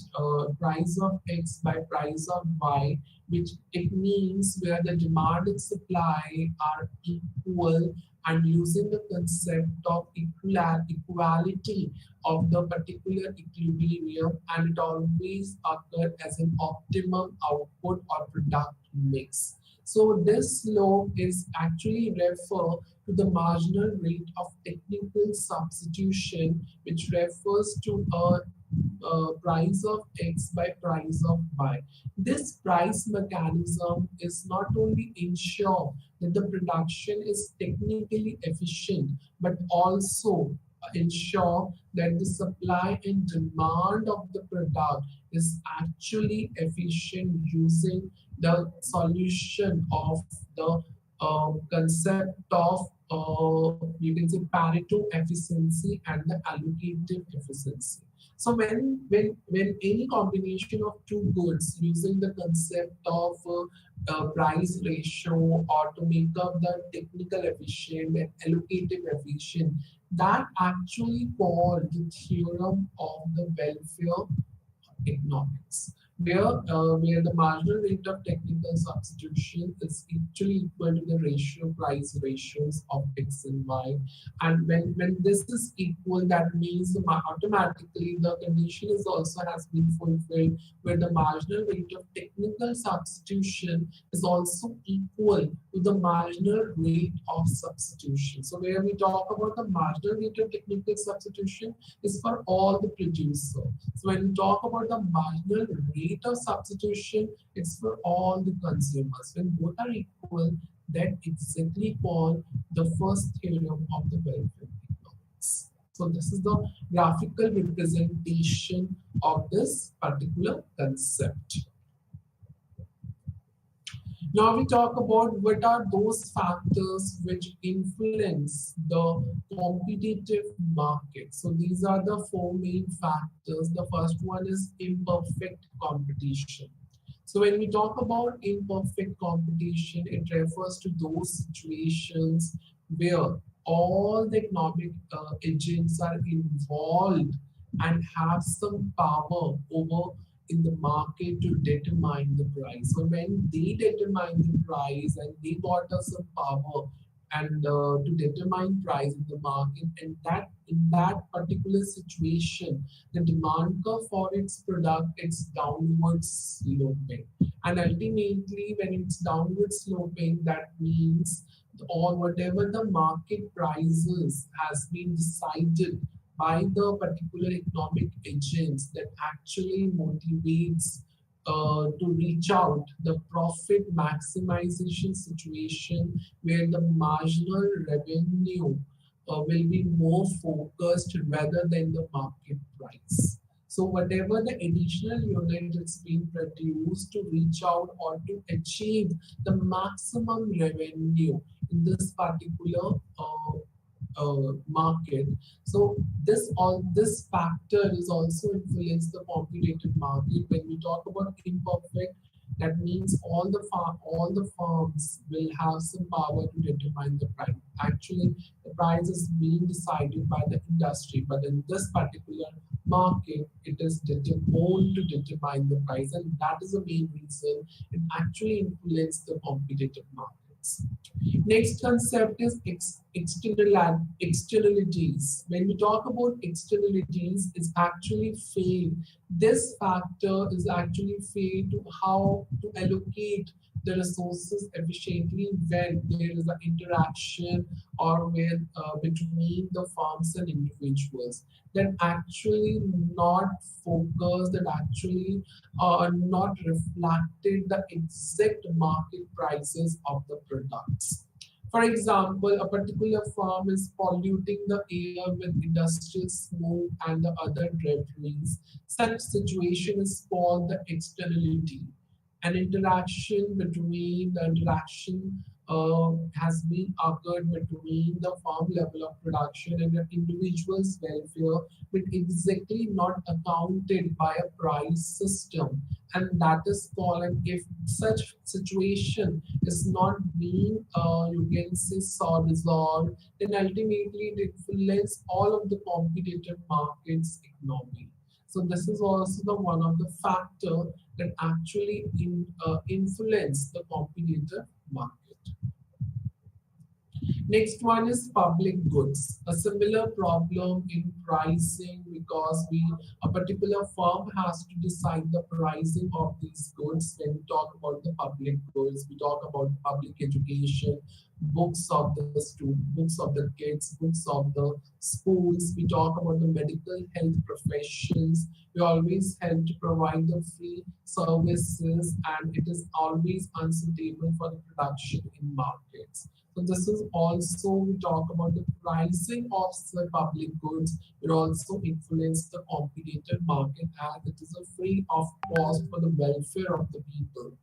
price of X by price of Y, which it means where the demand and supply are equal, and using the concept of equality of the particular equilibrium, and it always occurs as an optimum output or product mix. So this slope is actually refer to the marginal rate of technical substitution, which refers to a price of X by price of Y. This price mechanism is not only ensure that the production is technically efficient, but also ensure that the supply and demand of the product is actually efficient using the solution of the concept of you can say Pareto efficiency and the allocative efficiency. So when any combination of two goods using the concept of price ratio or to make up the technical efficient and allocative efficient, that actually called the theorem of the welfare economics, where the marginal rate of technical substitution is actually equal to the ratio price ratios of x and y, and when this is equal, that means automatically the condition is also has been fulfilled, where the marginal rate of technical substitution is also equal to the marginal rate of substitution. So where we talk about the marginal rate of technical substitution is for all the producer. So when we talk about the marginal rate of substitution, it's for all the consumers. When both are equal, that exactly called the first theorem of the welfare economics. So this is the graphical representation of this particular concept. Now we talk about what are those factors which influence the competitive market. So these are the four main factors. The first one is imperfect competition. So when we talk about imperfect competition, it refers to those situations where all the economic agents are involved and have some power over in the market to determine the price. So when they determine the price and they got us some power and to determine price in the market, and that in that particular situation, the demand curve for its product is downwards sloping, and ultimately when it's downward sloping, that means or whatever the market prices has been decided by the particular economic agents that actually motivates to reach out the profit maximization situation where the marginal revenue will be more focused rather than the market price. So whatever the additional unit is being produced to reach out or to achieve the maximum revenue in this particular market. So this factor is also influence the competitive market. When we talk about imperfect, that means all the firms will have some power to determine the price. Actually, the price is being decided by the industry, but in this particular market, it is owned to determine the price, and that is the main reason it actually influences the competitive markets. Next concept is externalities. When we talk about externalities, it's actually fail. This factor is actually fail to how to allocate the resources efficiently when there is an interaction or between the farms and individuals that actually not focused, that actually not reflected the exact market prices of the products. For example, a particular farm is polluting the air with industrial smoke and the other debris. Such situation is called the externality. An interaction between the interaction has been occurred between the farm level of production and the individual's welfare, but exactly not accounted by a price system, and that is called, and if such situation is not being you can say resolved, then ultimately it influences all of the competitive markets economy. So this is also the one of the factor that actually influence the competitive market. Next one is public goods. A similar problem in pricing, because a particular firm has to decide the pricing of these goods. When we talk about the public goods, we talk about public education, books of the students, books of the kids, books of the schools. We talk about the medical health professions. We always help to provide the free services, and it is always unsuitable for the production in markets. So this is also, we talk about the pricing of the public goods. It also influence the competitive market, as it is a free of cost for the welfare of the people.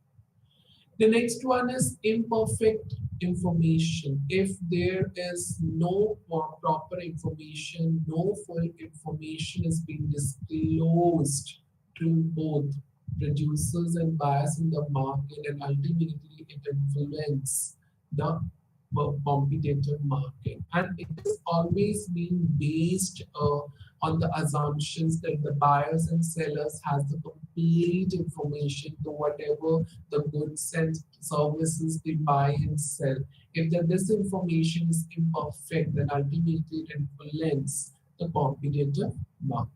The next one is imperfect information. If there is no proper information, no full information is being disclosed to both producers and buyers in the market, and ultimately it influences the competitive market. And it is always being based on the assumptions that the buyers and sellers has the complete information to whatever the goods and services they buy and sell. If this information is imperfect, then ultimately it influences the competitive market.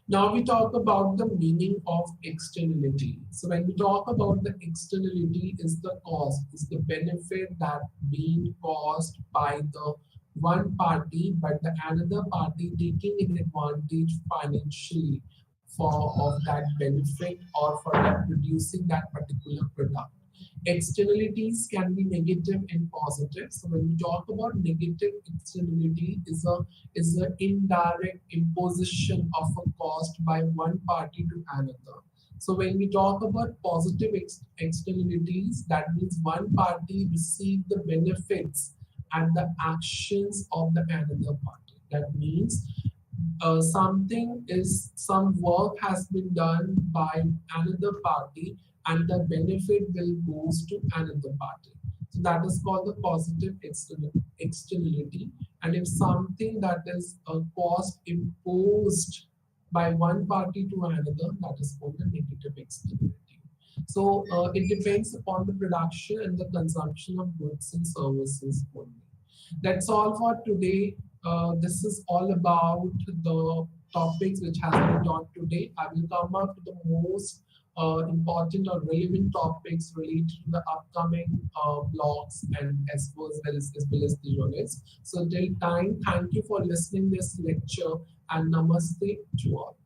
Now we talk about the meaning of externality. So when we talk about the externality is the cost, is the benefit that being caused by the one party, but the another party taking an advantage financially for of that benefit or for that producing that particular product. Externalities can be negative and positive. So when we talk about negative externality is an indirect imposition of a cost by one party to another. So when we talk about positive externalities, that means one party receive the benefits and the actions of the another party. That means some work has been done by another party and the benefit will goes to another party. So that is called the positive externality. And if something that is a cost imposed by one party to another, that is called the negative externality. So it depends upon the production and the consumption of goods and services only. That's all for today. This is all about the topics which has been taught today. I will come up with the most important or relevant topics related to the upcoming blogs and as well as the units. So till time, thank you for listening this lecture and namaste to all.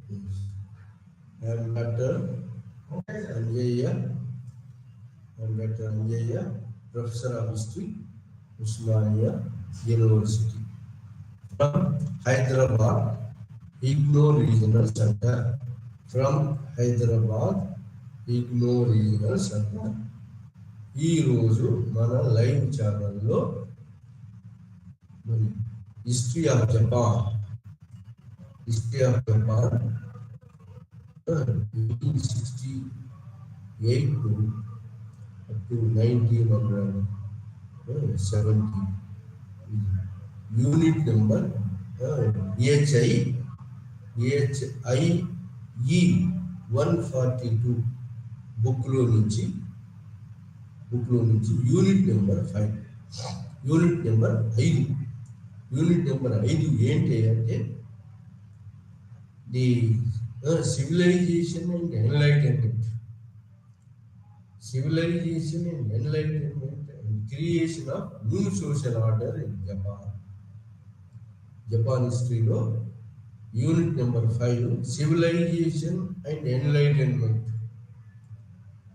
I am Dr. Anjaya. I am Dr. Anjaya, Professor of History, Usmania University. From Hyderabad, IGNOU Regional Center. From Hyderabad, IGNOU Regional Center. ఈరోజు మన live ఛానల్లో మరి history of Japan eighteen 68 to 1970. Unit number EHIE 142 బుక్లో నుంచి unit number 5. Unit number 5 ఏంటి అంటే the civilisation and enlightenment and creation of new social order in Japan హిస్టరీలో unit number 5 civilisation and enlightenment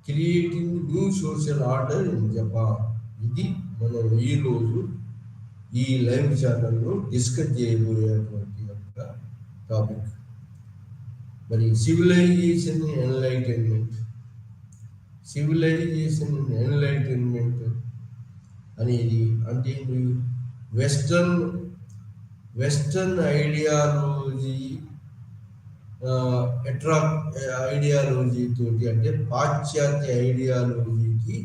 creating new social order in Japan. ఇది మనం ఈరోజు ఈ live ఛానల్లో డిస్కస్ చేయబోయేటువంటి యొక్క టాపిక్. మరి సివిలైజేషన్ ఎన్లైటన్మెంట్ అనేది అంటే వెస్టర్న్ ఐడియాలజీ తోటి, అంటే పాశ్చాత్య ఐడియాలజీకి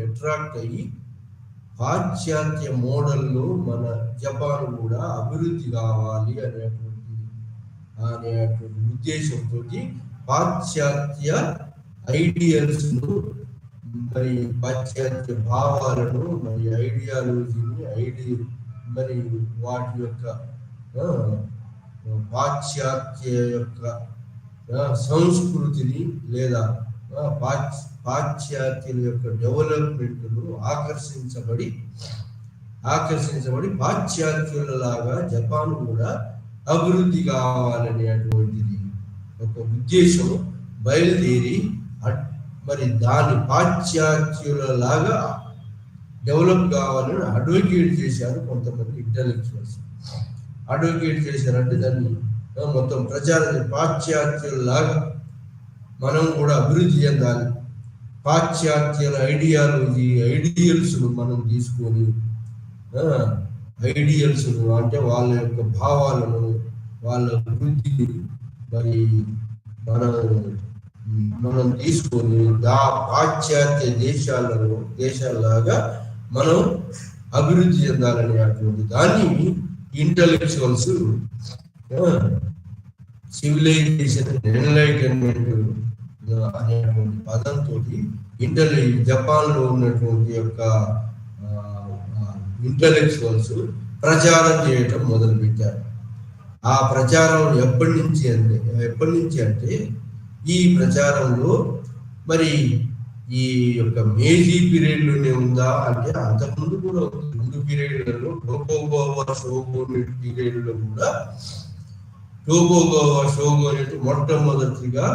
అట్రాక్ట్ అయ్యి పాశ్చాత్య మోడల్లో మన జపాన్ కూడా అభివృద్ధి కావాలి అనేటువంటి ఉద్దేశంతో పాశ్చాత్య ఐడియల్స్ను, మరి పాశ్చాత్య భావాలను, మరి ఐడియాలజీని మరి వాటి యొక్క పాశ్చాత్య యొక్క సంస్కృతిని లేదా పాశ్చాత్యుల యొక్క డెవలప్మెంట్ను ఆకర్షించబడి పాశ్చాత్యులలాగా జపాన్ కూడా అభివృద్ధి కావాలనేటువంటిది ఒక ఉద్దేశం బయలుదేరి, మరి దాన్ని పాశ్చాత్యులలాగా డెవలప్ కావాలని అడ్వకేట్ చేశారు కొంతమంది ఇంటలెక్చువల్స్. అడ్వకేట్ చేశారంటే దాన్ని మొత్తం ప్రచారం, పాశ్చాత్యులలాగా మనం కూడా అభివృద్ధి చెందాలి, పాశ్చాత్యుల ఐడియల్స్ను మనం తీసుకొని అంటే వాళ్ళ యొక్క భావాలను, వాళ్ళ వృద్ధిని మరి మనం తీసుకొని పాశ్చాత్య దేశాలలాగా మనం అభివృద్ధి చెందాలని అటువంటి దాన్ని ఇంటలెక్చువల్స్ సివిలైజేషన్ ఎన్లైటన్మెంట్ అనేటువంటి పదంతో జపాన్లో ఉన్నటువంటి యొక్క ఇంటలెక్చువల్స్ ప్రచారం చేయటం మొదలుపెట్టారు. ఆ ప్రచారం ఎప్పటి నుంచి అంటే ఈ ప్రచారంలో మరి ఈ యొక్క మేజీ పీరియడ్లోనే ఉందా అంటే అంతకుముందు కూడా 2 పీరియడ్లలో టోకుగవా షోగున్ పీరియడ్లో కూడా టోకుగవా షోగున్ మొట్టమొదటిగా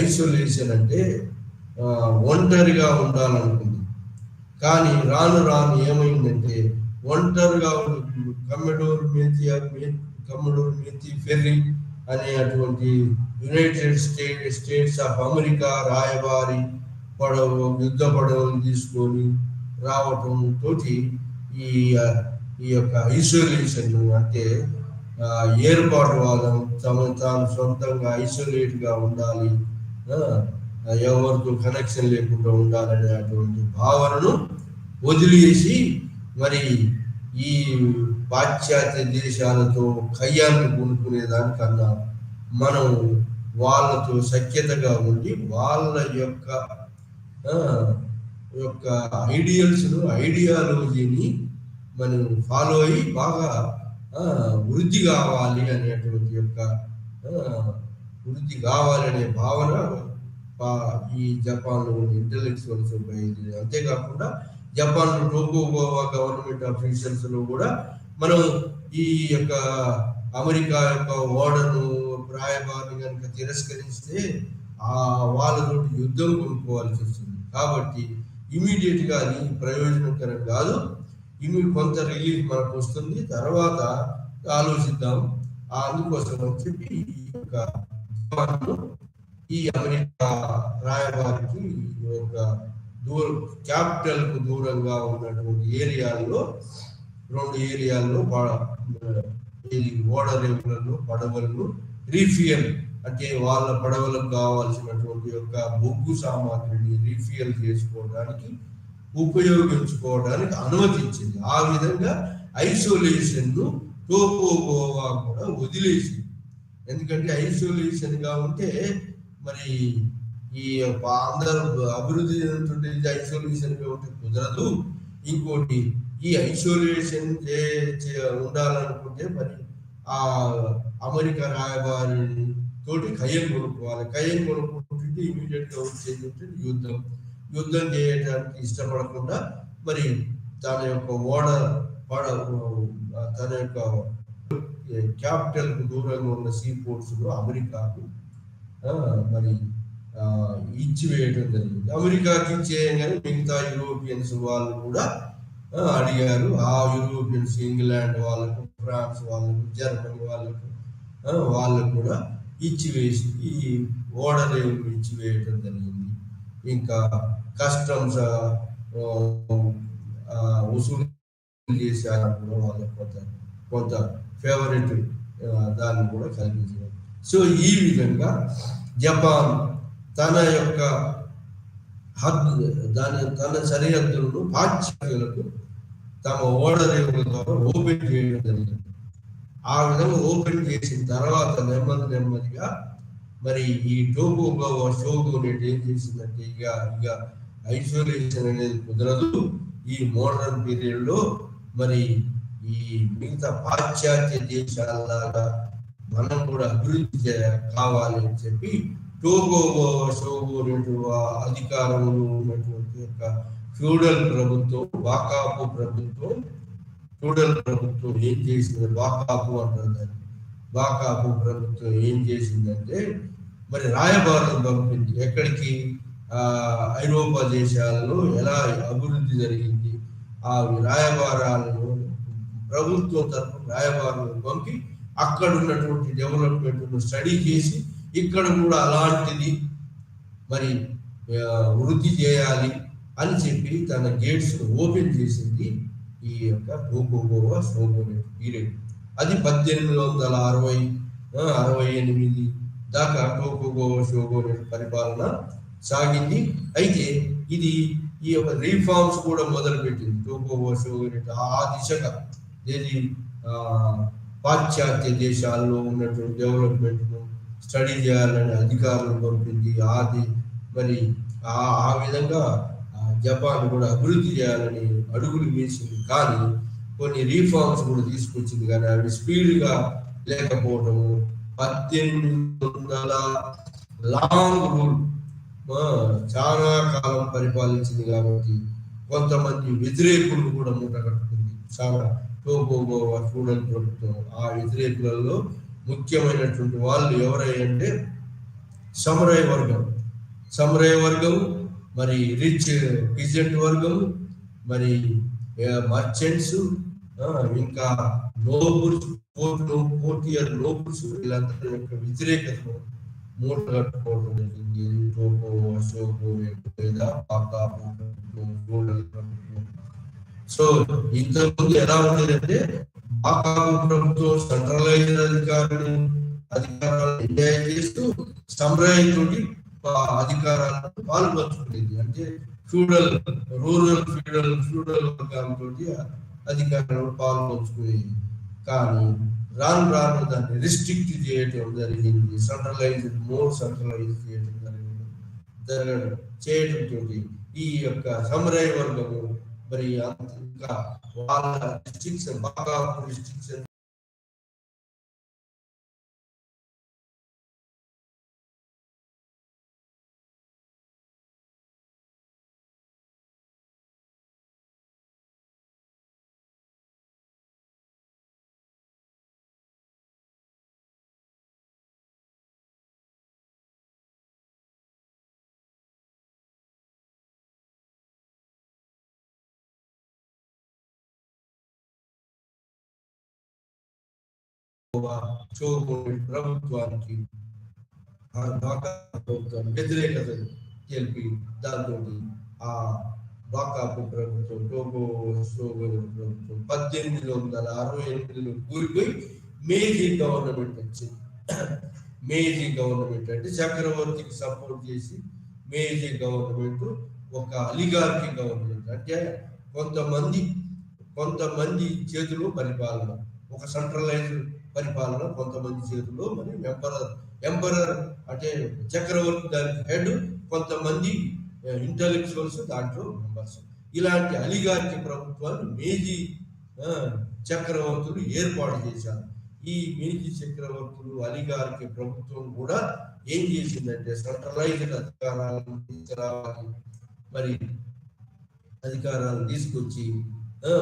ఐసోలేషన్ అంటే ఒంటరిగా ఉండాలనుకుంది. కానీ రాను ఏమైందంటే ఒంటరిగా కమ్మడోర్ మేతి ఫెర్రీ అనేటువంటి యునైటెడ్ స్టేట్స్ ఆఫ్ అమెరికా రాయబారి యుద్ధ పడవలు తీసుకొని రావటం తోటి ఈ యొక్క ఐసోలేషన్ అంటే ఏర్పాటువాదం, తాను సొంతంగా ఐసోలేట్గా ఉండాలి, ఎవరితో కనెక్షన్ లేకుండా ఉండాలనేటువంటి భావనను వదిలేసి మరి ఈ పాశ్చాత్య దేశాలతో కయ్యాన్ని కొనుక్కునే దానికన్నా మనం వాళ్ళతో సఖ్యతగా ఉండి వాళ్ళ యొక్క ఐడియాలజీని మనం ఫాలో అయ్యి బాగా వృద్ధి కావాలి అనేటువంటి యొక్క వృద్ధి కావాలనే భావన ఈ జపాన్లో ఇంటలెక్చువల్స్. అంతేకాకుండా జపాన్లో టోకుగవా గవర్నమెంట్ అఫీషియల్స్లో కూడా మనం ఈ యొక్క అమెరికా యొక్క ఓడను రాయబారిని కనుక తిరస్కరిస్తే ఆ వాళ్ళతో యుద్ధం కొనుక్కోవాల్సి వస్తుంది. కాబట్టి ఇమీడియట్ గా అది ప్రయోజనకరం కాదు. ఇవి కొంత రిలీఫ్ మనకు వస్తుంది, తర్వాత ఆలోచిద్దాం. అందుకోసం అని చెప్పి ఈ యొక్క జపాన్ను ఈ అమెరికా రాయబారికి ఈ యొక్క దూర క్యాపిటల్ కు దూరంగా ఉన్నటువంటి ఏరియాల్లో, 2 ఏరియాల్లో ఈ ఓడరేవులను పడవలను రీఫియల్, అంటే వాళ్ళ పడవలకు కావాల్సినటువంటి యొక్క బొగ్గు సామాగ్రిని రీఫియల్ చేసుకోవడానికి ఉపయోగించుకోవడానికి అనుమతించింది. ఆ విధంగా ఐసోలేషన్ ను టోకోగోవా కూడా వదిలేసింది. ఎందుకంటే ఐసోలేషన్ గా ఉంటే మరి ఈ అందరూ అభివృద్ధి చెందుతుంటే ఐసోలేషన్ గా ఉంటే కుదరదు. ఇంకోటి, ఈ ఐసోలేషన్ ఉండాలనుకుంటే మరి ఆ అమెరికా రాయబారి తోటి కయ్యం కొనుక్కోవాలి. కయ్యం కొనుక్కుంటుంటే ఇమీడియట్ గా వచ్చేది యుద్ధం చేయడానికి ఇష్టపడకుండా మరి తన యొక్క తన యొక్క క్యాపిటల్ కు దూరంగా ఉన్న సీ పోర్ట్స్ లో అమెరికాకు మరి ఇచ్చివేయడం జరిగింది. అమెరికాకి ఇచ్చేయగానే మిగతా యూరోపియన్స్ వాళ్ళు కూడా అడిగారు. ఆ యూరోపియన్స్ ఇంగ్లాండ్ వాళ్ళకు, ఫ్రాన్స్ వాళ్ళకు, జర్మనీ వాళ్ళకు కూడా ఇచ్చివేసి ఈ ఓడరేవులు ఇచ్చివేయడం జరిగింది. ఇంకా కస్టమ్స్ వసూలు చేశారు కూడా వాళ్ళకు కొంత ఫేవరెట్ దాన్ని కూడా కల్పించారు. సో ఈ విధంగా జపాన్ తన యొక్క తన సరిహద్దులను పాశ్చాత్యులకు తమ ఓడరేవుల ద్వారా ఓపెన్ చేయడం జరిగింది. ఆ విధంగా ఓపెన్ చేసిన తర్వాత నెమ్మదిగా మరి ఈ టోకుగవా షోగునేట్ ఏం చేసిందంటే ఇక ఐసోలేషన్ అనేది కుదరదు. ఈ మోడర్న్ పీరియడ్ లో మరి ఈ మిగతా పాశ్చాత్య దేశాలలాగా మనం కూడా అభివృద్ధి కావాలి అని చెప్పి టోకుగవా షోగునేట్ అధికారంలో ఉన్నటువంటి యొక్క ఫ్యూడల్ ప్రభుత్వం, ఫ్యూడల్ ప్రభుత్వం ఏం చేసింది, వాకాపు అంటారు దాన్ని. వాకాపు ప్రభుత్వం ఏం చేసిందంటే మరి రాయబారం పంపింది. ఎక్కడికి? ఐరోపా దేశాలలో ఎలా అభివృద్ధి జరిగింది ఆ రాయబారాలను ప్రభుత్వం తరఫున రాయబారాలను పంపి అక్కడ ఉన్నటువంటి డెవలప్మెంట్ స్టడీ చేసి ఇక్కడ కూడా అలాంటిది మరి వృద్ధి చేయాలి అని చెప్పి తన గేట్స్ ఓపెన్ చేసింది ఈ యొక్క టోకుగవా షోగునేట్ పీరియడ్. అది 1868 దాకా టోకుగవా షోగునేట్ పరిపాలన సాగింది. అయితే ఇది ఈ యొక్క రీఫార్మ్స్ కూడా మొదలుపెట్టింది టోకుగవా షోగునేట్ ఆ దిశగా. ఏది పాశ్చాత్య దేశాల్లో ఉన్నటువంటి డెవలప్మెంట్ స్టడీ చేయాలని అధికారులు పంపింది. మరి ఆ విధంగా జపాన్ కూడా అభివృద్ధి చేయాలని అడుగులు వేసింది. కానీ కొన్ని రీఫార్మ్స్ కూడా తీసుకొచ్చింది, కానీ అవి స్పీడ్గా లేకపోవడము. 1800 లాంగ్ రూల్ చాలా కాలం పరిపాలించింది కాబట్టి కొంతమంది వ్యతిరేకులు కూడా మూట కట్టుకుంది చాలా టోకుగవా ఫ్యూడల్ ప్రభుత్వం. ఆ వ్యతిరేకులలో ముఖ్యమైనటువంటి వాళ్ళు ఎవరంటే సమురాయ్ వర్గం, మరి రిచ్ పీజెంట్ వర్గం, మరి మర్చెంట్స్, ఇంకా నోబుల్స్, కోర్టియర్ నోబుల్స్, వీళ్ళందరి యొక్క వ్యతిరేకతను మూట కట్టుకోవడం జరిగింది. టోకుగవా షోగునేట్ లేదా వాకాపు ప్రభుత్వం. సో ఇంతకుముందు ఎలా ఉండేదంటే వాకాపు ప్రభుత్వం సెంట్రలైజ్డ్ అధికారాలను ఎంజాయ్ చేస్తూ సమురాయ్ తోటి అధికారాలను పాల్పంచుకునేది. అంటే ఫ్యూడల్ వర్గాలతో అధికారాలను పాల్పంచుకునేది. కానీ రాను దాన్ని రిస్ట్రిక్ట్ చేయడం జరిగింది. మోర్ సెంట్రలైజ్ చేయడంతో ఈ యొక్క సమురాయ్ వర్గము మరి ఇంకా వాళ్ళ రిస్ట్రిక్షన్ షోగున్ ప్రభుత్వానికి ప్రభుత్వం వ్యతిరేకత తెలిపి దాంతో ఆ వాకాపు ప్రభుత్వం టోగో షోగున్ ప్రభుత్వం 1868లో కూలిపోయి మేజీ గవర్నమెంట్ వచ్చింది. మేజీ గవర్నమెంట్ అంటే చక్రవర్తికి సపోర్ట్ చేసి మేజీ గవర్నమెంట్ ఒక అలిగార్కీ గవర్నమెంట్, అంటే కొంతమంది చేతిలో పరిపాలన, ఒక సెంట్రలైజ్డ్ పరిపాలన కొంతమంది చేతిలో. మరి ఎంపరర్ అంటే చక్రవర్తి దానికి హెడ్, కొంతమంది ఇంటలెక్చువల్స్ దాంట్లో మెంబర్స్. ఇలాంటి అలిగార్కీ ప్రభుత్వాలు మేజీ చక్రవర్తులు ఏర్పాటు చేశారు. ఈ మేజీ చక్రవర్తులు అలిగార్కీ ప్రభుత్వం కూడా ఏం చేసిందంటే సెంట్రలైజ్డ్ అధికారాలను తీసుకురావాలి. మరి అధికారాలు తీసుకొచ్చి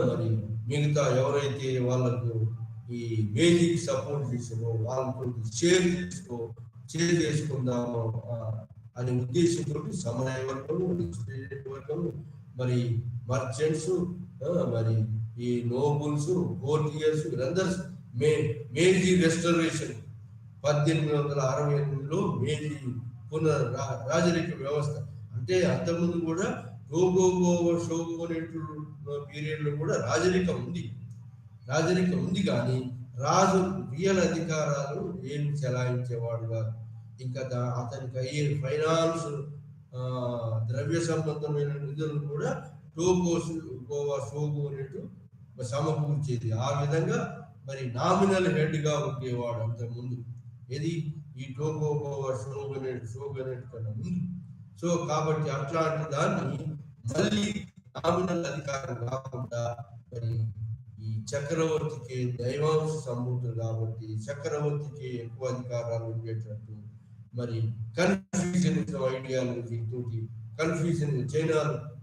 మరి మిగతా ఎవరైతే వాళ్ళకు ఈ మేజీకి సపోర్ట్ చేసారో వాళ్ళతో షేర్ చేసుకుందామో అనే ఉద్దేశంతో సమన్వయ వర్గము, వర్గం, మరి మర్చెంట్స్, మరి ఈ నోబుల్స్, కోర్టియర్స్, వీరందరూ మేజీ రెస్టరేషన్ 1868లో మేజీ రాజరిక వ్యవస్థ. అంటే అంతకుముందు కూడా పీరియడ్ లో కూడా రాజరికం ఉంది కానీ రాజు రియల్ అధికారాలు ఏమి చెలాయించేవాడు కాదు. ఇంకా అతనికి అయ్యే ఫైనాన్స్, ద్రవ్య సంబంధమైన నిధులు కూడా షోగునేటు సమకూర్చేది. ఆ విధంగా మరి నామినల్ హెడ్ గా ఉండేవాడు అంతకుముందు. ఇది ఈ టోగోగోవా షోగునేట్ కన్నా ముందు. సో కాబట్టి అట్లాంటి దాన్ని మళ్ళీ నామినల్ అధికారం కాకుండా మరి ఈ చక్రవర్తికి దైవాంశ సంభూతులు కాబట్టి చక్రవర్తికి ఎక్కువ అధికారాలు ఉండేటట్టు మరి కన్ఫ్యూజన్ ఐడియాలజీ తోటి కన్ఫ్యూజన్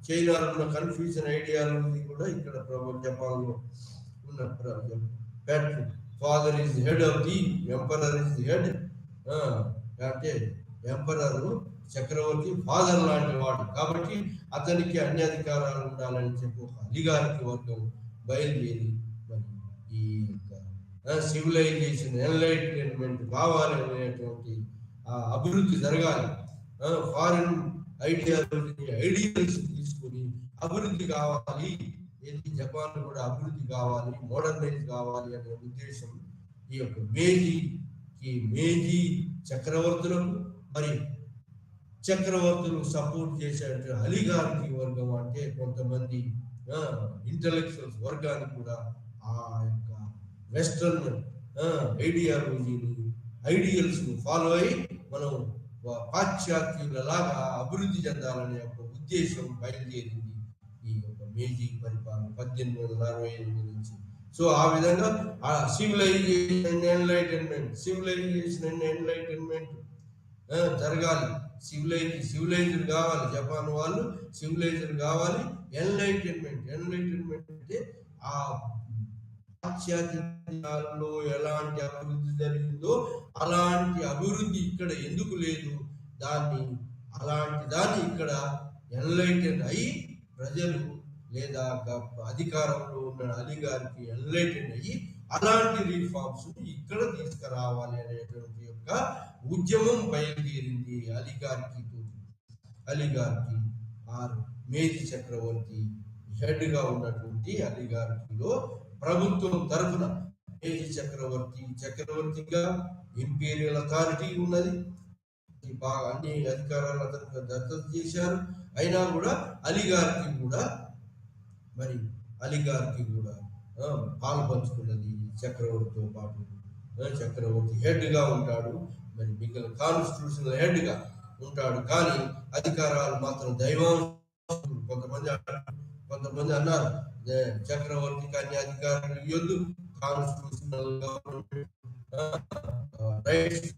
చైనాలో ఉన్న కన్ఫ్యూజన్ ఐడియాలజీ కూడా ఇక్కడ జపాన్ లో ఉన్న father is head of the emperor is the head. అంటే ఎంపరర్ చక్రవర్తి ఫాదర్ లాంటి వాడు కాబట్టి అతనికి అన్ని అధికారాలు ఉండాలని చెప్పి ఒక అలిగార్కీ వర్గం బయలుదేరి మరి ఈ యొక్క సివిలైజేషన్ ఎన్లైట్మెంట్ కావాలి అనేటువంటి అభివృద్ధి జరగాలి. ఫారిన్ ఐడియల్స్ తీసుకుని అభివృద్ధి కావాలి, జపాన్ కూడా అభివృద్ధి కావాలి, మోడర్నైజ్ కావాలి అనే ఉద్దేశం ఈ యొక్క మేజీ చక్రవర్తులకు మరి చక్రవర్తులు సపోర్ట్ చేసే అలిగార్కీ వర్గం అంటే కొంతమంది ఇంటలెక్చువల్స్ వర్గానికి కూడా ఆ యొక్క వెస్టర్న్ ఐడియల్స్ ఫాలో అయ్యి మనం పాశ్చాత్యులలాగా అభివృద్ధి చెందాలనే ఒక ఉద్దేశం బయలుదేరింది ఈ యొక్క మేజీ పరిపాలన 1868 నుంచి. సో ఆ విధంగా ఆ సివిలైజేషన్ ఎన్లైటన్మెంట్ జరగాలి. సివిలైజ్డ్ కావాలి, జపాన్ వాళ్ళు సివిలైజ్డ్ కావాలి. ఎన్లైటన్మెంట్ అంటే ఆ పాశ్చాత్యాలలో ఎలాంటి అభివృద్ధి జరిగిందో అలాంటి అభివృద్ధి ఇక్కడ ఎందుకు లేదు, అలాంటి దాన్ని ఇక్కడ ఎన్లైటన్ అయ్యి ప్రజలు లేదా అధికారంలో ఉన్న అలిగార్కీ ఎన్లైటన్ అయ్యి అలాంటి రిఫార్మ్స్ ఇక్కడ తీసుకురావాలి అనేటువంటి యొక్క ఉద్యమం బయలుదేరింది అలిగార్కీ మేజీ చక్రవర్తి హెడ్ గా ఉన్నటువంటి అలిగార్కీలో ప్రభుత్వం తరఫున మేజీ చక్రవర్తిగా ఇంపీరియల్ అథారిటీ ఉన్నది, బాగా అన్ని అధికారాలు అతనికి దత్తత చేశారు. అయినా కూడా అలిగార్కీ కూడా పాలు పంచుకున్నది చక్రవర్తితో పాటు. చక్రవర్తి హెడ్ గా ఉంటాడు, మరి మిగిలిన కాన్స్టిట్యూషనల్ హెడ్ గా ఉంటాడు. కానీ అధికారాలు మాత్రం దైవాంశం. కొంతమంది అన్నారు చక్రవర్తికి అన్ని అధికారాలు ఇవ్వద్దు, constitutional government rights,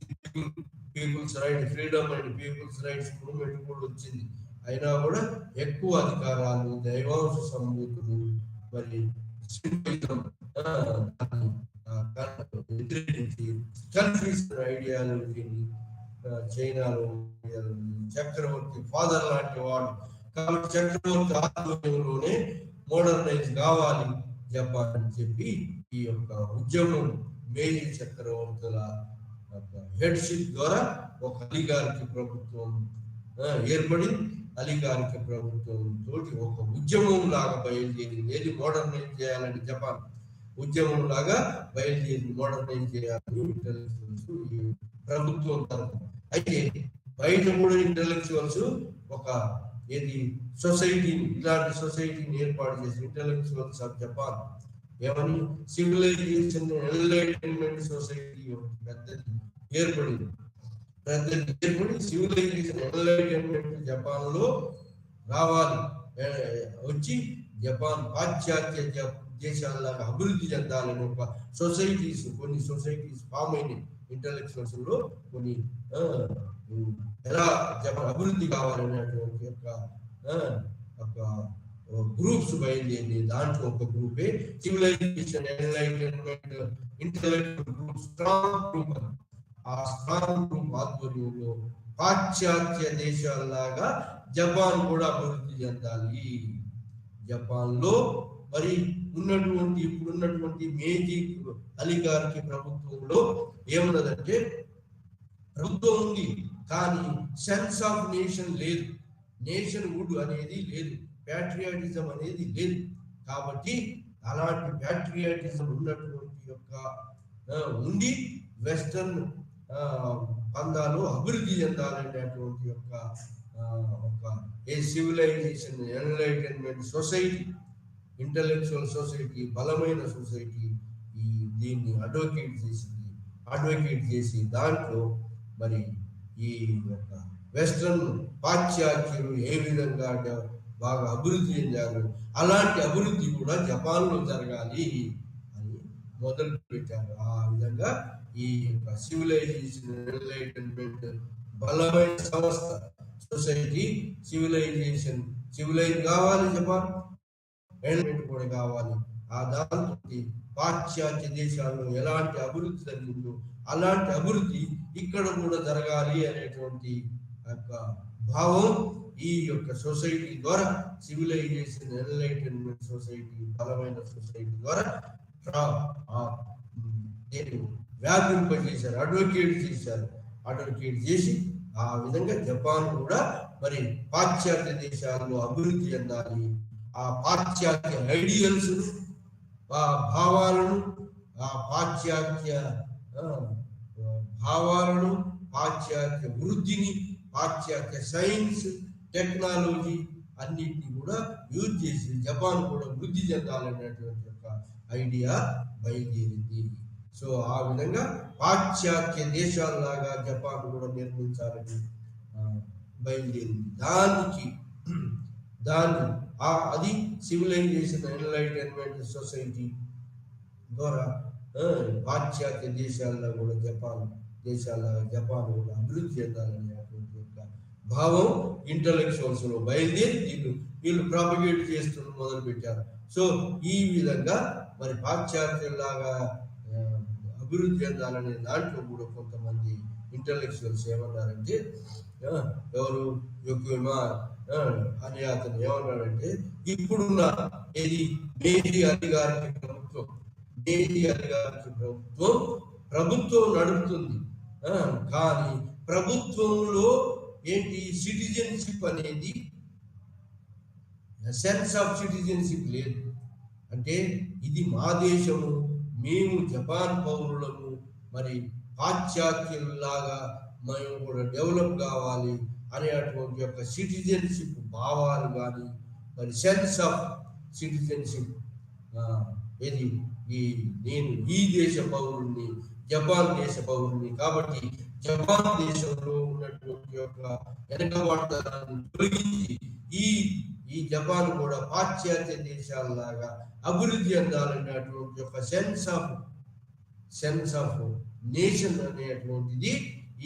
people's right, freedom and people's rights movement కూడా వచ్చింది. అయినా కూడా ఎక్కువ అధికారాలు దైవాంశ సంభూతులు మరి కన్ఫ్యూజన్ ఐడియాలజీని చైనాలో చక్రవర్తి ఫాదర్ లాంటి వాడు కాబట్టి చక్రవర్తి ఆధ్వర్యంలోనే మోడర్నైజ్ కావాలి జపాన్ అని చెప్పి ఈ యొక్క ఉద్యమం మేజీ చక్రవర్తుల హెడ్షిప్ ద్వారా ఒక అలిగారికి ప్రభుత్వం ఏర్పడి అలిగారికి ప్రభుత్వం తోటి ఒక ఉద్యమం లాగా బయలుదేరింది. ఏది మోడర్నైజ్ చేయాలని జపాన్ ఉద్యమం లాగా బయలుదేరి మోడర్నైజ్ చేయాలని ఇంటెలెక్చువల్స్ ఈ ప్రభుత్వం తరఫు. అయితే బయట కూడా ఇంటెలెక్చువల్స్ ఒక ఏది సొసైటీని ఇలాంటి సొసైటీని ఏర్పాటు చేసి ఇంటెలెక్చువల్స్ ఆఫ్ జపాన్ ఏమని సివిలైజేషన్ ఎన్లైటన్మెంట్ సొసైటీ పెద్దది ఏర్పడి సివిలైజేషన్ ఎన్లైటన్మెంట్ జపాన్ లో రావాలి, వచ్చి జపాన్ పాశ్చాత్య దేశాలలాగా అభివృద్ధి చెందాలని ఒక సొసైటీస్ కొన్ని సొసైటీస్ ఫామ్ అయినాయి. ఇంటెలెక్చువల్స్ లో కొన్ని ఎలా జపాన్ అభివృద్ధి కావాలనేటువంటి ఒక గ్రూప్స్ బయలుదేరి దాంట్లో ఒక గ్రూపే civilisation enlightenment intellectual group, strong group. ఆ స్ట్రాంగ్ గ్రూప్ ఆధ్వర్యంలో పాశ్చాత్య దేశాలలాగా జపాన్ కూడా అభివృద్ధి చెందాలి. జపాన్ లో మరి ఇప్పుడున్నటువంటి మేజీ అలిగారికి ప్రభుత్వంలో ఏమున్నదంటే ప్రభుత్వం ఉంది కానీ సెన్స్ ఆఫ్ నేషన్ లేదు, నేషన్ వుడ్ అనేది లేదు, ప్యాట్రియాటిజం అనేది లేదు. కాబట్టి అలాంటి ప్యాట్రియాటిజం ఉన్నటువంటి యొక్క ఉండి వెస్టర్న్ పందాలు అభివృద్ధి చెందాలనేటువంటి ఒక a civilisation enlightenment society, intellectual society, బలమైన సొసైటీ దీన్ని అడ్వకేట్ చేసి దాంట్లో మరి ఈ యొక్క వెస్టర్న్ పాశ్చాత్యులు ఏ విధంగా బాగా అభివృద్ధి చెందారు అలాంటి అభివృద్ధి కూడా జపాన్లో జరగాలి అని మొదలు పెట్టారు. ఆ విధంగా ఈ యొక్క సివిలైజేషన్ ఎన్లైటన్మెంట్ బలమైన సంస్థ సొసైటీ సివిలైజ్ కావాలి, జపాన్ ఎన్లైటన్మెంట్ కూడా కావాలి. ఆ దాంతో పాశ్చాత్య దేశాల్లో ఎలాంటి అభివృద్ధి జరిగిందో అలాంటి అభివృద్ధి ఇక్కడ కూడా జరగాలి అనేటువంటి యొక్క భావం ఈ యొక్క సొసైటీ ద్వారా సివిలైజేషన్ ఎన్లైటన్మెంట్ సొసైటీ బలమైన సొసైటీ ద్వారా వ్యాపింపజేశారు, అడ్వకేట్ చేసి ఆ విధంగా జపాన్ కూడా మరి పాశ్చాత్య దేశాల్లో అభివృద్ధి చెందాలి. ఆ పాశ్చాత్య ఐడియల్స్ భావాలను పాశ్చాత్య వృద్ధిని పాశ్చాత్య సైన్స్ టెక్నాలజీ అన్నిటిని కూడా యూజ్ చేసి జపాన్ కూడా వృద్ధి చెందాలనేటువంటి ఒక ఐడియా బయలుదేరింది. సో ఆ విధంగా పాశ్చాత్య దేశాలలాగా జపాన్ కూడా నిర్మించాలని బయలుదేరింది. అది సివిలైజేషన్ ఎన్లైటన్మెంట్ సొసైటీ ద్వారా పాశ్చాత్య దేశాల్లో కూడా జపాన్ కూడా అభివృద్ధి చెందాలనేటువంటి యొక్క భావం ఇంటలెక్చువల్స్ లో బయలుదేరి వీళ్ళు ప్రాపగేట్ చేస్తూ మొదలు పెట్టారు. సో ఈ విధంగా మరి పాశ్చాత్యులాగా అభివృద్ధి చెందాలనే దాంట్లో కూడా కొంతమంది ఇంటలెక్చువల్స్ ఏమన్నారంటే ఎవరు యొకోయమా అని అతను ఏమన్నాడంటే ఇప్పుడున్న ఏది మేజీ అలిగారికి ప్రభుత్వం నడుపుతుంది కానీ ప్రభుత్వంలో ఏంటి సిటిజన్షిప్ అనేది సెన్స్ ఆఫ్ సిటిజన్షిప్ లేదు. అంటే ఇది మా దేశము, మేము జపాన్ పౌరులము, మరి పాశ్చాత్యులాగా మేము కూడా డెవలప్ కావాలి అనేటువంటి యొక్క సిటిజన్షిప్ భావాలు కానీ మరి సెన్స్ ఆఫ్ సిటిజన్షిప్ ఏది నేను ఈ దేశ పౌరుణ్ణి, జపాన్ దేశ పౌరుణ్ణి కాబట్టి జపాన్ దేశంలో ఉన్నటువంటి యొక్క వెనకబడ్డాన్ని తొలగించి ఈ జపాన్ కూడా పాశ్చాత్య దేశాలలాగా అభివృద్ధి చెందాలనేటువంటి ఒక సెన్స్ ఆఫ్ నేషన్ అనేటువంటిది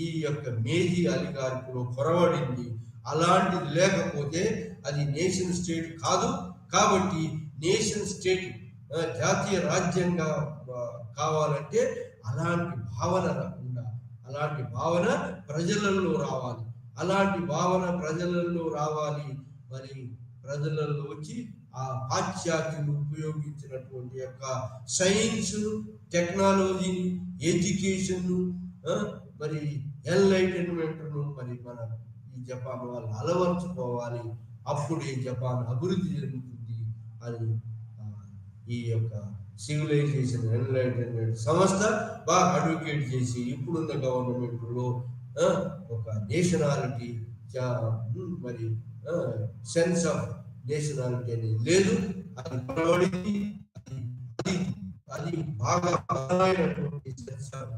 ఈ యొక్క మేజీ అలిగారిలో కొరవడింది. అలాంటిది లేకపోతే అది నేషన్ స్టేట్ కాదు. కాబట్టి నేషన్ స్టేట్ జాతీయ రాజ్యంగా కావాలంటే అలాంటి భావన ఉండాలి, అలాంటి భావన ప్రజలలో రావాలి, మరి ప్రజలలో వచ్చి ఆ పాశ్చాత్యులు ఉపయోగించినటువంటి యొక్క సైన్స్, టెక్నాలజీని, ఎడ్యుకేషన్, మరి ఎన్లైటన్మెంట్ను మరి మన ఈ జపాన్ వాళ్ళు అలవర్చుకోవాలి. అప్పుడే జపాన్ అభివృద్ధి జరుగుతుంది అని ఈ యొక్క సివిలైజేషన్ ఎన్లైటన్మెంట్ సంస్థ బాగా అడ్వకేట్ చేసి ఇప్పుడున్న గవర్నమెంట్లో ఒక నేషనాలిటీ మరి సెన్స్ ఆఫ్ నేషనాలిటీ అనేది లేదు. అది పడబడింది. అది బాగా బలమైనటువంటి సెన్స్ ఆఫ్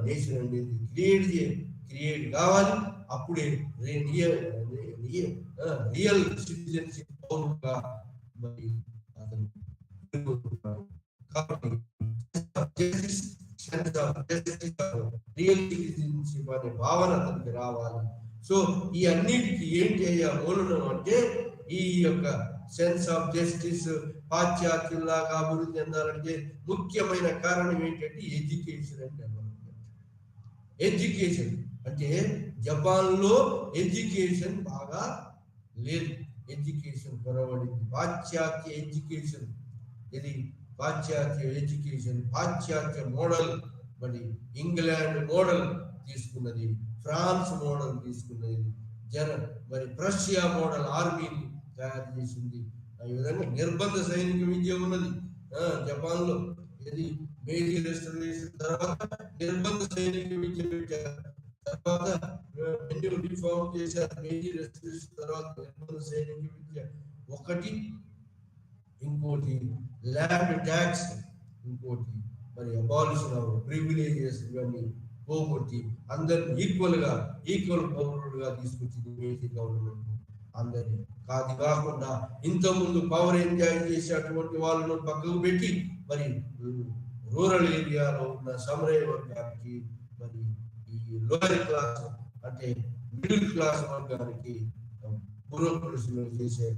నేషన్ అనేది క్రియేట్ కావాలి. అప్పుడే రియల్ సిటిజన్షిప్ పౌరుగా మరి అతను కాబట్టి రియల్ సిటిజన్షిప్ అనే భావన అతనికి రావాలి. సో ఈ అన్నిటికీ ఏం చేయాలి మూలనం అంటే ఈ యొక్క సెన్స్ ఆఫ్ జస్టిస్ పాశ్చాత్యుల్లాగా అభివృద్ధి చెందాలంటే ముఖ్యమైన కారణం ఏంటంటే ఎడ్యుకేషన్ అండ్ డెవలప్మెంట్. ఎడ్యుకేషన్ అంటే జపాన్లో ఎడ్యుకేషన్ బాగా లేదు. ఎడ్యుకేషన్ కొరవడింది. పాశ్చాత్య ఎడ్యుకేషన్, ఇది పాశ్చాత్య ఎడ్యుకేషన్, పాశ్చాత్య మోడల్, మరి ఇంగ్లాండ్ మోడల్ తీసుకున్నది, ఫ్రాన్స్ మోడల్ తీసుకున్నది, మరి రష్యా మోడల్ ఆర్మీని తయారు చేసింది. ఈ విధంగా నిర్బంధ సైనిక విద్య ఉన్నది జపాన్ లో. ఇది మేజీ రెస్టరేషన్ తర్వాత నిర్బంధ సైనిక విద్య పెట్టారు. తర్వాత రిఫార్మ్ చేశారు. మేజీ రెస్టరేషన్ తర్వాత నిర్బంధ సైనిక విద్య ఒకటి. ఇంకోటి ల్యాండ్ ట్యాక్స్, ఇంకోటి మరి అబాలిషన్ ఆఫ్ ప్రివిలేజెస్ ఇవన్నీ పోగొట్టి అందరిని ఈక్వల్ పౌరులుగా తీసుకొచ్చింది మేజీ గవర్నమెంట్ అందరినీ. కాదు కాకుండా ఇంతకుముందు పవర్ ఎంజాయ్ చేసేటువంటి వాళ్ళను పక్కకు పెట్టి మరి రూరల్ ఏరియాలో ఉన్న సమరయ వర్గానికి, మరి ఈ లోయర్ క్లాస్ అంటే మిడిల్ క్లాస్ వర్గానికి బ్యూరోక్రసీలో చేసే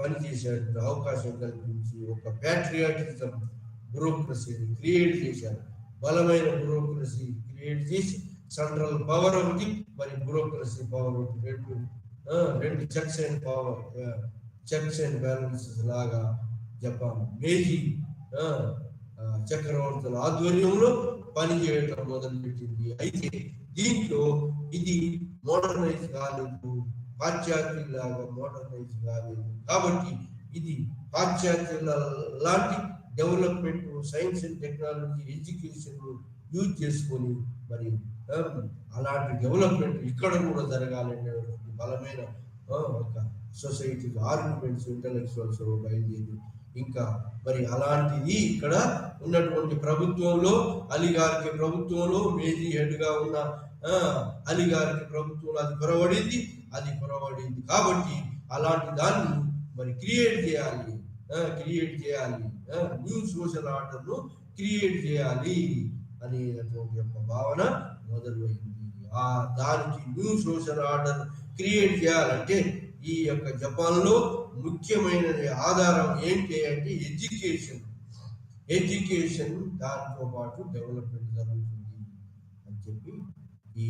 పని చేసే అవకాశం కల్పించి ఒక ప్యాట్రియాటిజం బ్యూరోక్రసీని క్రియేట్ చేశారు. బలమైన బ్యూరోక్రసీ క్రియేట్ చేసి సెంట్రల్ పవర్ ఒకటి, మరి బ్యూరోక్రసీ పవర్ ఒకటి, రెండు చెక్స్ అండ్ బ్యాలెన్సెస్ లాగా జపాన్ మేజీ చక్రవర్తుల ఆధ్వర్యంలో పనిచేయటం మొదలుపెట్టింది. అయితే దీంట్లో ఇది మోడర్నైజ్ కాలేదు, పాశ్చాత్యులాగా మోడర్నైజ్ కాలేదు. కాబట్టి ఇది పాశ్చాత్యుల లాంటి development, science and technology, education use చేసుకొని మరి అలాంటి డెవలప్మెంట్ ఇక్కడ కూడా జరగాలనే బలమైన ఒక సొసైటీ ఆర్గ్యుమెంట్స్ ఇంటలెక్చువల్స్ బయలుదేరి ఇంకా మరి అలాంటిది ఇక్కడ ఉన్నటువంటి ప్రభుత్వంలో, అలీగారికి ప్రభుత్వంలో మేజీ హెడ్ గా ఉన్న అలీగారికి ప్రభుత్వంలో అది కొరవడింది. కాబట్టి అలాంటి దాన్ని మరి క్రియేట్ చేయాలి, న్యూ సోషల్ ఆర్డర్ ను క్రియేట్ చేయాలి అనేటువంటి యొక్క భావన మొదలైంది. దానికి న్యూ సోషల్ ఆర్డర్ క్రియేట్ చేయాలంటే ఈ యొక్క జపాన్ లో ముఖ్యమైన ఆధారం ఏంటి అంటే ఎడ్యుకేషన్ దాంతో పాటు డెవలప్మెంట్ జరుగుతుంది అని చెప్పి ఈ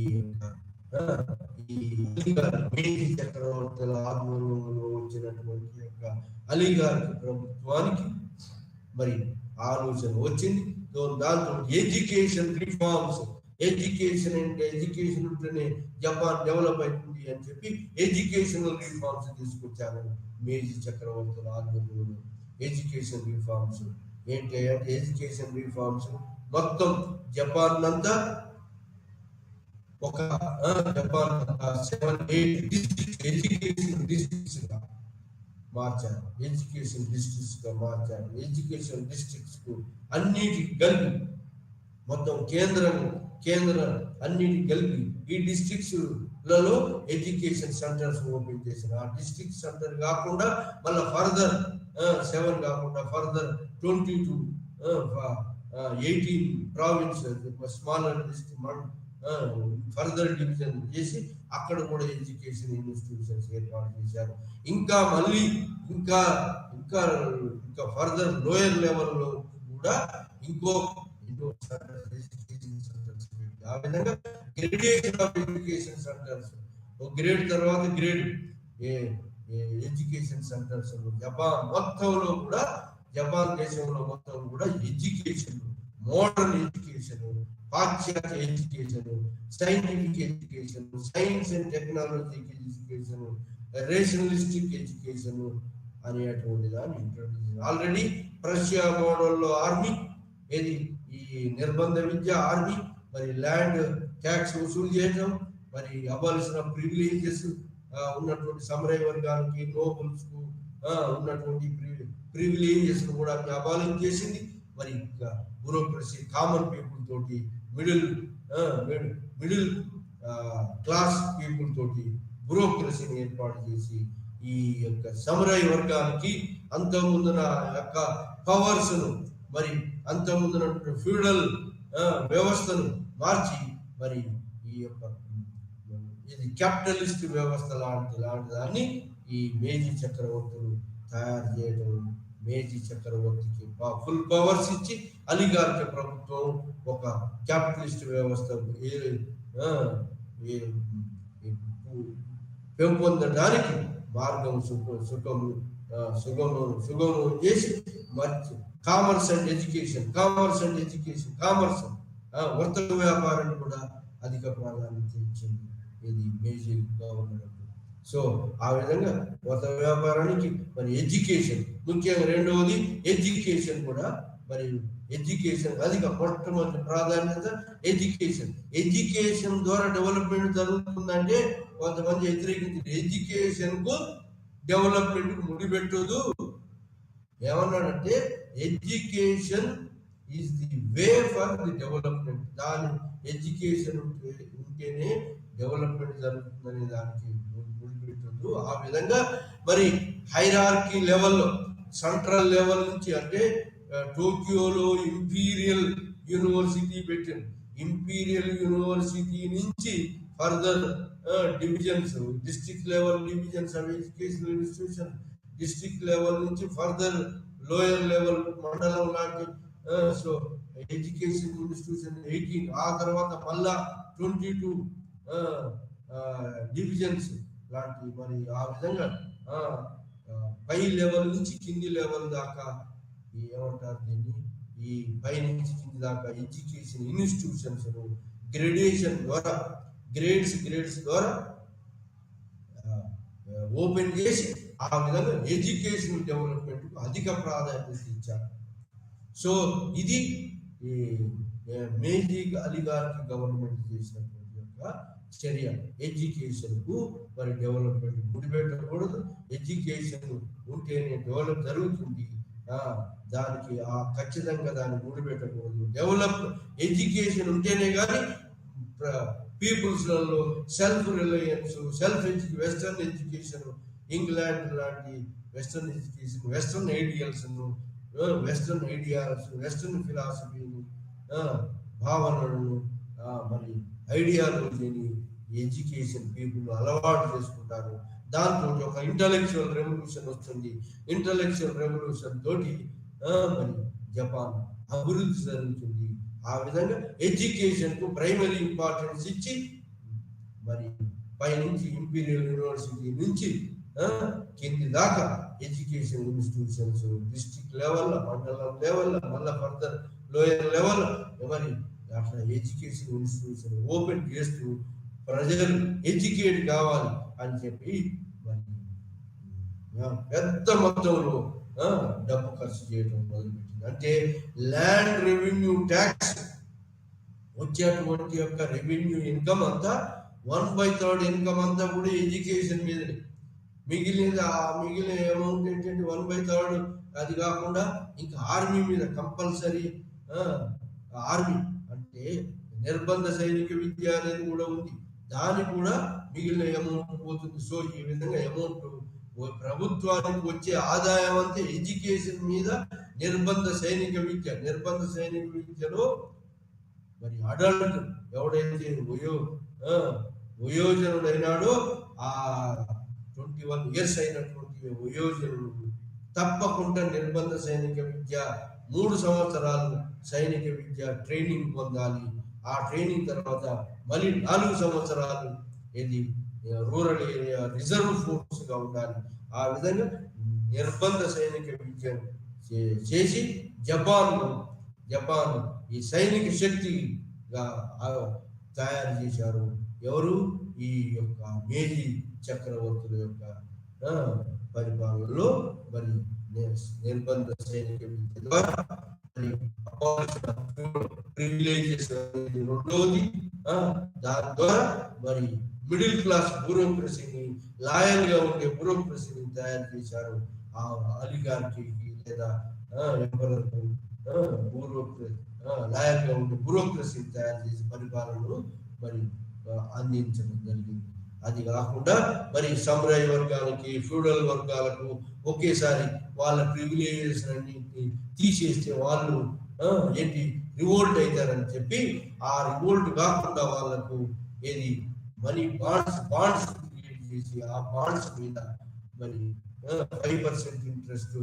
మేజీ చక్రవర్తుల ఆధ్వర్యంలో వచ్చినటువంటి యొక్క అలీగారికి ప్రభుత్వానికి మరి ఆలోచన వచ్చింది. దాంతో ఎడ్యుకేషన్ రిఫార్మ్స్, ఎడ్యుకేషన్ ఉంటేనే జపాన్ డెవలప్ అవుతుంది అని చెప్పి ఎడ్యుకేషనల్ రిఫార్మ్స్ తీసుకొచ్చారు మేజీ చక్రవర్తుల ఆధ్వర్యంలో. ఎడ్యుకేషన్ రిఫార్మ్స్ ఏంటి అంటే ఎడ్యుకేషన్ రిఫార్మ్స్ మొత్తం జపాన్ అంతా ఒక 7-8 ఎడ్యుకేషన్ డిస్ట్రిక్ట్స్ గా మార్చారు. ఎడ్యుకేషన్ డిస్ట్రిక్ట్స్ కు అన్నిటికి కలిపి మొత్తం కేంద్ర అన్నిటికి కలిపి ఈ డిస్ట్రిక్ట్స్ లలో ఎడ్యుకేషన్ సెంటర్స్ ఓపెన్ చేశారు. ఆ డిస్ట్రిక్ట్ సెంటర్ కాకుండా మళ్ళీ ఫర్దర్ 7 కాకుండా further 22 18 province smaller district further division చేసి అక్కడ కూడా ఎడ్యుకేషన్ ఇన్స్టిట్యూషన్స్ ఏర్పాటు చేశారు. ఇంకా మళ్ళీ ఇంకా ఫర్దర్ లోయర్ లెవెల్లో కూడా ఇంకో ఆ విధంగా గ్రేడేషన్ ఆఫ్ ఎడ్యుకేషన్ సెంటర్స్, ఒక గ్రేడ్ తర్వాత గ్రేడ్ ఎడ్యుకేషన్ సెంటర్స్ జపాన్ మొత్తంలో కూడా, జపాన్ దేశంలో మొత్తం కూడా ఎడ్యుకేషన్, మోడర్న్ ఎడ్యుకేషన్, పాశ్చాత్య education, scientific education, science and technology education, rationalistic education అనేటువంటి దాన్ని ఇంట్రొడ్యూస్. ఆల్రెడీ రష్యా మోడల్లో ఆర్మీ, ఏది ఈ నిర్బంధ విద్య ఆర్మీ, మరి ల్యాండ్ ట్యాక్స్ వసూలు చేయడం, మరి అబాలిషన్ ఆఫ్ ప్రివిలేజెస్ ఉన్నటువంటి సమరయ వర్గానికి, నోబుల్స్ కు ఉన్నటువంటి ప్రివిలేజెస్ కూడా అబాలిష్ చేసింది. మరి బ్యూరోక్రసీ కామన్ పీపుల్ తోటి, మిడిల్ క్లాస్ పీపుల్ తోటి బ్యూరోక్రసీని ఏర్పాటు చేసి ఈ యొక్క సమరయ వర్గానికి అంతకుముందున యొక్క పవర్స్ ను, మరి అంతకుముందున ఫ్యూడల్ వ్యవస్థను మార్చి, మరి ఈ యొక్క ఇది క్యాపిటలిస్ట్ వ్యవస్థ లాంటి దాన్ని ఈ మేజీ చక్రవర్తులు తయారు చేయడం, మేజీ చక్రవర్తికి ఫుల్ పవర్స్ ఇచ్చి అలిగార్కి ప్రభుత్వం ఒక క్యాపిటలిస్ట్ వ్యవస్థ పెంపొందడానికి మార్గం సుగమం చేసి, మరి కామర్స్ అండ్ ఎడ్యుకేషన్, కామర్స్ వర్తక వ్యాపారాన్ని కూడా అధిక ప్రాధాన్యత ఇచ్చింది ఇది మేజీ గవర్నమెంట్. సో ఆ విధంగా వర్తక వ్యాపారానికి, మరి ఎడ్యుకేషన్ ముఖ్యంగా రెండవది ఎడ్యుకేషన్ కూడా, మరి ఎడ్యుకేషన్ అధిక మొట్టమొదటి ప్రాధాన్యత ఎడ్యుకేషన్ ద్వారా డెవలప్మెంట్ జరుగుతుందంటే కొంతమంది వ్యతిరేకించారు. ఎడ్యుకేషన్ కు డెవలప్మెంట్ కు ముడిపెట్టదు. ఏమన్నాడంటే education is the way for the development. దాని ఎడ్యుకేషన్ ఉంటేనే డెవలప్మెంట్ జరుగుతుందనే దానికి ముడిపెట్టదు. ఆ విధంగా మరి హైరార్కీ లెవెల్లో, సెంట్రల్ లెవెల్ నుంచి, అంటే టోక్యోలో ఇంపీరియల్ యూనివర్సిటీ పెట్టింది. ఇంపీరియల్ యూనివర్సిటీ నుంచి further divisions, district level divisions of educational institution, district level నుంచి ఫర్దర్ లోయర్ లెవెల్ మండలం లాంటి సో ఎడ్యుకేషన్ ఇన్స్టిట్యూషన్ 18, ఆ తర్వాత మళ్ళా 22 డివిజన్స్ లాంటి, మరి ఆ విధంగా పై లెవెల్ నుంచి కింది లెవెల్ దాకా ఏమంటారు దీన్ని, ఈ పై నుంచి కింది దాకా ఎడ్యుకేషన్ ఇన్స్టిట్యూషన్స్ గ్రేడేషన్ ద్వారా, గ్రేడ్స్ ద్వారా ఓపెన్ చేసి ఆ విధంగా ఎడ్యుకేషన్ డెవలప్మెంట్ కు అధిక ప్రాధాన్యత ఇచ్చారు. సో ఇది మేజీ అలిగార్కి గవర్నమెంట్ చేసినటువంటి యొక్క చర్య. ఎడ్యుకేషన్ కు మరి డెవలప్మెంట్ ముడిపెట్టకూడదు. ఎడ్యుకేషన్ ఉంటేనే డెవలప్ జరుగుతుంది. దానికి ఖచ్చితంగా దాన్ని ముడిపెట్టకూడదు. ఎడ్యుకేషన్ ఉంటేనే కానీ పీపుల్స్ లలో self reliance, western education, England లాంటి western education, western ideals, western ఫిలాసఫీని, భావనలను, మరి ఐడియాలజీని ఎడ్యుకేషన్ పీపుల్ అలవాటు చేసుకుంటారు. దాంతో ఒక ఇంటలెక్చువల్ రెవల్యూషన్ వస్తుంది. ఇంటలెక్చువల్ రెవల్యూషన్ తోటి మరి జపాన్ అభివృద్ధి జరుగుతుంది. ఆ విధంగా ఎడ్యుకేషన్ కు ప్రైమరీ ఇంపార్టెన్స్ ఇచ్చి, మరి పైనుంచి ఇంపీరియల్ యూనివర్సిటీ నుంచి కింది దాకా ఎడ్యుకేషన్ ఇన్స్టిట్యూషన్స్, డిస్ట్రిక్ట్ లెవెల్, మండలం లెవెల్, మళ్ళీ ఫర్దర్ లోయర్ లెవెల్, మరి అట్లా ఎడ్యుకేషన్ ఇన్స్టిట్యూషన్ ఓపెన్ చేస్తూ ప్రజలు ఎడ్యుకేట్ కావాలి అని చెప్పి మరి పెద్ద మొత్తంలో డబ్బు ఖర్చు చేయడం మొదలుపెట్టింది. అంటే ల్యాండ్ రెవెన్యూ ట్యాక్స్ వచ్చేటువంటి యొక్క రెవెన్యూ ఇన్కమ్ అంతా 1/3 ఇన్కమ్ అంతా కూడా ఎడ్యుకేషన్ మీదనే. మిగిలిన అమౌంట్ ఏంటంటే 1/3 అది కాకుండా ఇంకా ఆర్మీ మీద కంపల్సరీ, ఆర్మీ అంటే నిర్బంధ సైనిక విద్య అనేది కూడా ఉంది, దానికి కూడా మిగిలిన అమౌంట్ పోతుంది. సో ఈ విధంగా అమౌంట్ ప్రభుత్వానికి వచ్చే ఆదాయం అంతా ఎడ్యుకేషన్ మీద, నిర్బంధ సైనిక విద్యలో మరి అడల్ట్ ఎవడైతే వయోజనుడైనాడో ఆ 21 years అయినటువంటి వయోజనుడు తప్పకుండా నిర్బంధ సైనిక విద్య 3 సంవత్సరాలు సైనిక విద్య ట్రైనింగ్ పొందాలి. ఆ ట్రైనింగ్ తర్వాత మళ్ళీ 4 సంవత్సరాలు రూరల్ ఏరియా రిజర్వ్ ఫోర్స్ గా ఉండాలి. ఆ విధంగా నిర్బంధ సైనిక విద్యను చేసి జపాన్ ఈ సైనిక శక్తిగా తయారు చేశారు. ఎవరు? ఈ యొక్క మేజీ చక్రవర్తుల యొక్క పరిపాలనలో మరి నిర్బంధ సైనిక విద్య ద్వారా ప్రివిలేజెస్ రెండోది. దాని ద్వారా మరి మిడిల్ క్లాస్ బ్యూరోక్రసీని, లాయల్ గా ఉండే బ్యూరోక్రసీని తయారు చేశారు. ఆ అలిగార్కి లేదా ఎంపరర్ లాయల్ గా ఉండే బ్యూరోక్రసీని తయారు చేసి పరిపాలనను మరి అందించడం జరిగింది. అది కాకుండా మరి సమురాయ్ వర్గాలకి, ఫ్యూడల్ వర్గాలకు ఒకేసారి వాళ్ళ ప్రివిలేజెస్ అన్నింటినీ తీసేస్తే వాళ్ళు ఏంటి రివోల్ట్ అవుతారని చెప్పి ఆ రివోల్ట్ కాకుండా వాళ్ళకు ఏది మనీ బాండ్స్ క్రియేట్ చేసి ఆ బాండ్స్ మీద మరి 5% ఇంట్రెస్ట్,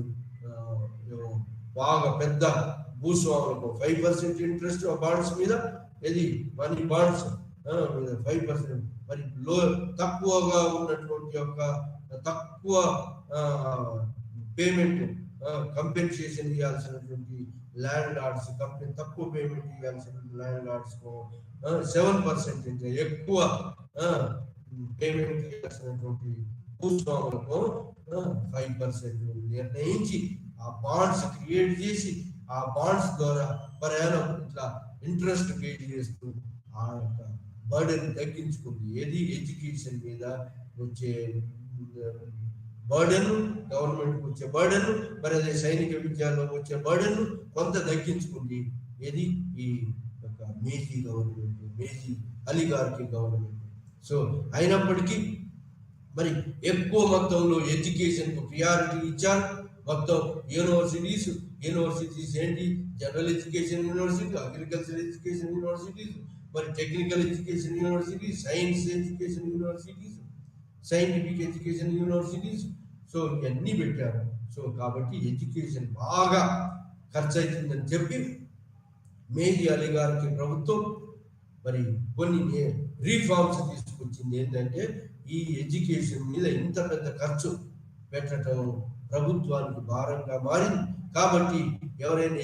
బాగా పెద్ద భూస్వాములకు 5% ఇంట్రెస్ట్ ఆ బాండ్స్ మీద, ఏది మనీ బాండ్స్ 5%, మరి తక్కువగా ఉన్నటువంటి యొక్క తక్కువ పేమెంట్ కంపెన్సేషన్ ఇవ్వాల్సినటువంటి ల్యాండ్ లార్డ్స్, కంపెనీ తక్కువ పేమెంట్ ఇవ్వాల్సినటువంటి ల్యాండ్ లార్డ్స్ 7% ఎక్కువ పేమెంట్ ఇవ్వాల్సినటువంటి భూస్వాములకు 5% నిర్ణయించి ఆ బాండ్స్ క్రియేట్ చేసి ఆ బాండ్స్ ద్వారా ప్రయాణం ఇట్లా ఇంట్రెస్ట్ పే చేస్తూ ఆ యొక్క బర్డెన్ తగ్గించుకుంది. ఏది ఎడ్యుకేషన్ మీద వచ్చే బర్డెన్, గవర్నమెంట్ వచ్చే బర్డెన్, మరి అదే సైనిక విద్యలో వచ్చే బర్డెన్ కొంత తగ్గించుకుంది. ఏది ఈ యొక్క మేజీ గవర్నమెంట్, మేజీ అలిగార్కి గవర్నమెంట్. సో అయినప్పటికీ మరి ఎక్కువ మొత్తంలో ఎడ్యుకేషన్ కు ప్రియారిటీ ఇచ్చారు. మొత్తం యూనివర్సిటీస్ ఏంటి? General education university, agriculture education universities, మరి technical education universities, science education universities, scientific education universities. So ఇవన్నీ పెట్టారు. సో కాబట్టి ఎడ్యుకేషన్ బాగా ఖర్చు అవుతుందని చెప్పి మేజీ అలీగారికి ప్రభుత్వం మరి కొన్ని రీఫార్మ్స్ తీసుకొచ్చింది. ఏంటంటే ఈ ఎడ్యుకేషన్ మీద ఇంత పెద్ద ఖర్చు పెట్టడం ప్రభుత్వానికి భారంగా మారింది. కాబట్టి ఎవరైనా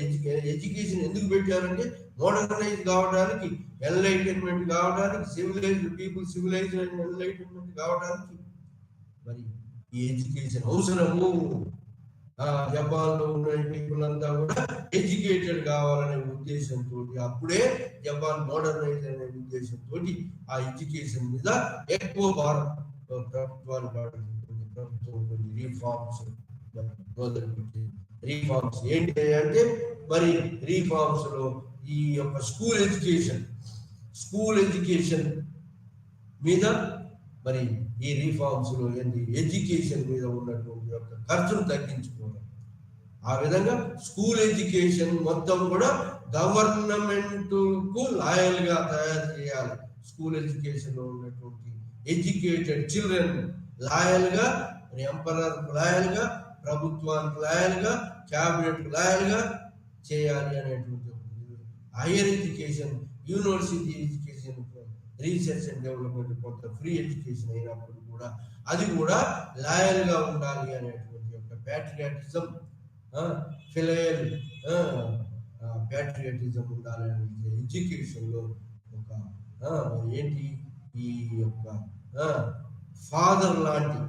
ఎడ్యుకేషన్ ఎందుకు పెట్టారంటే మోడర్నైజ్ కావడానికి, ఎన్లైటన్మెంట్ కావడానికి, civilized people civilized and enlightenment కావడానికి మరి ఈ ఎడ్యుకేషన్ అవసరము. జపాన్ లో ఉన్న పీపుల్ అంతా కూడా ఎడ్యుకేటెడ్ కావాలనే ఉద్దేశంతో, అప్పుడే జపాన్ మోడర్నైజ్ అనే ఉద్దేశంతో ఆ ఎడ్యుకేషన్ మీద ఎక్కువ భారం ప్రభుత్వాలు పడుతుంది. ప్రభుత్వం కొన్ని రీఫార్మ్స్ మొదలుపెట్టింది. రీఫార్మ్స్ ఏంటి అంటే మరి రీఫార్మ్స్ లో ఈ యొక్క స్కూల్ ఎడ్యుకేషన్ మీద మరి ఈ రీఫార్మ్స్ లో ఏంటి ఎడ్యుకేషన్ మీద ఉన్నటువంటి యొక్క ఖర్చును తగ్గించుకోవడం. ఆ విధంగా స్కూల్ ఎడ్యుకేషన్ మొత్తం కూడా గవర్నమెంట్ కు లాయల్ గా తయారు చేయాలి. స్కూల్ ఎడ్యుకేషన్ లో ఉన్నటువంటి ఎడ్యుకేటెడ్ చిల్డ్రన్ లాయల్ గా, ఎంపరర్ లాయల్ గా, ప్రభుత్వానికి లాయల్ గా, క్యాబినెట్ లాయల్ గా చేయాలి అనేటువంటి higher education, university education, research and development కొంత ఫ్రీ ఎడ్యుకేషన్ అయినప్పుడు కూడా అది కూడా లాయల్ గా ఉండాలి అనేటువంటి యొక్క ప్యాట్రియాటిజం, ఫిలయల్ ప్యాట్రియాటిజం ఉండాలి అనే ఎడ్యుకేషన్ లో ఒక ఏంటి ఈ యొక్క ఫాదర్ లాంటి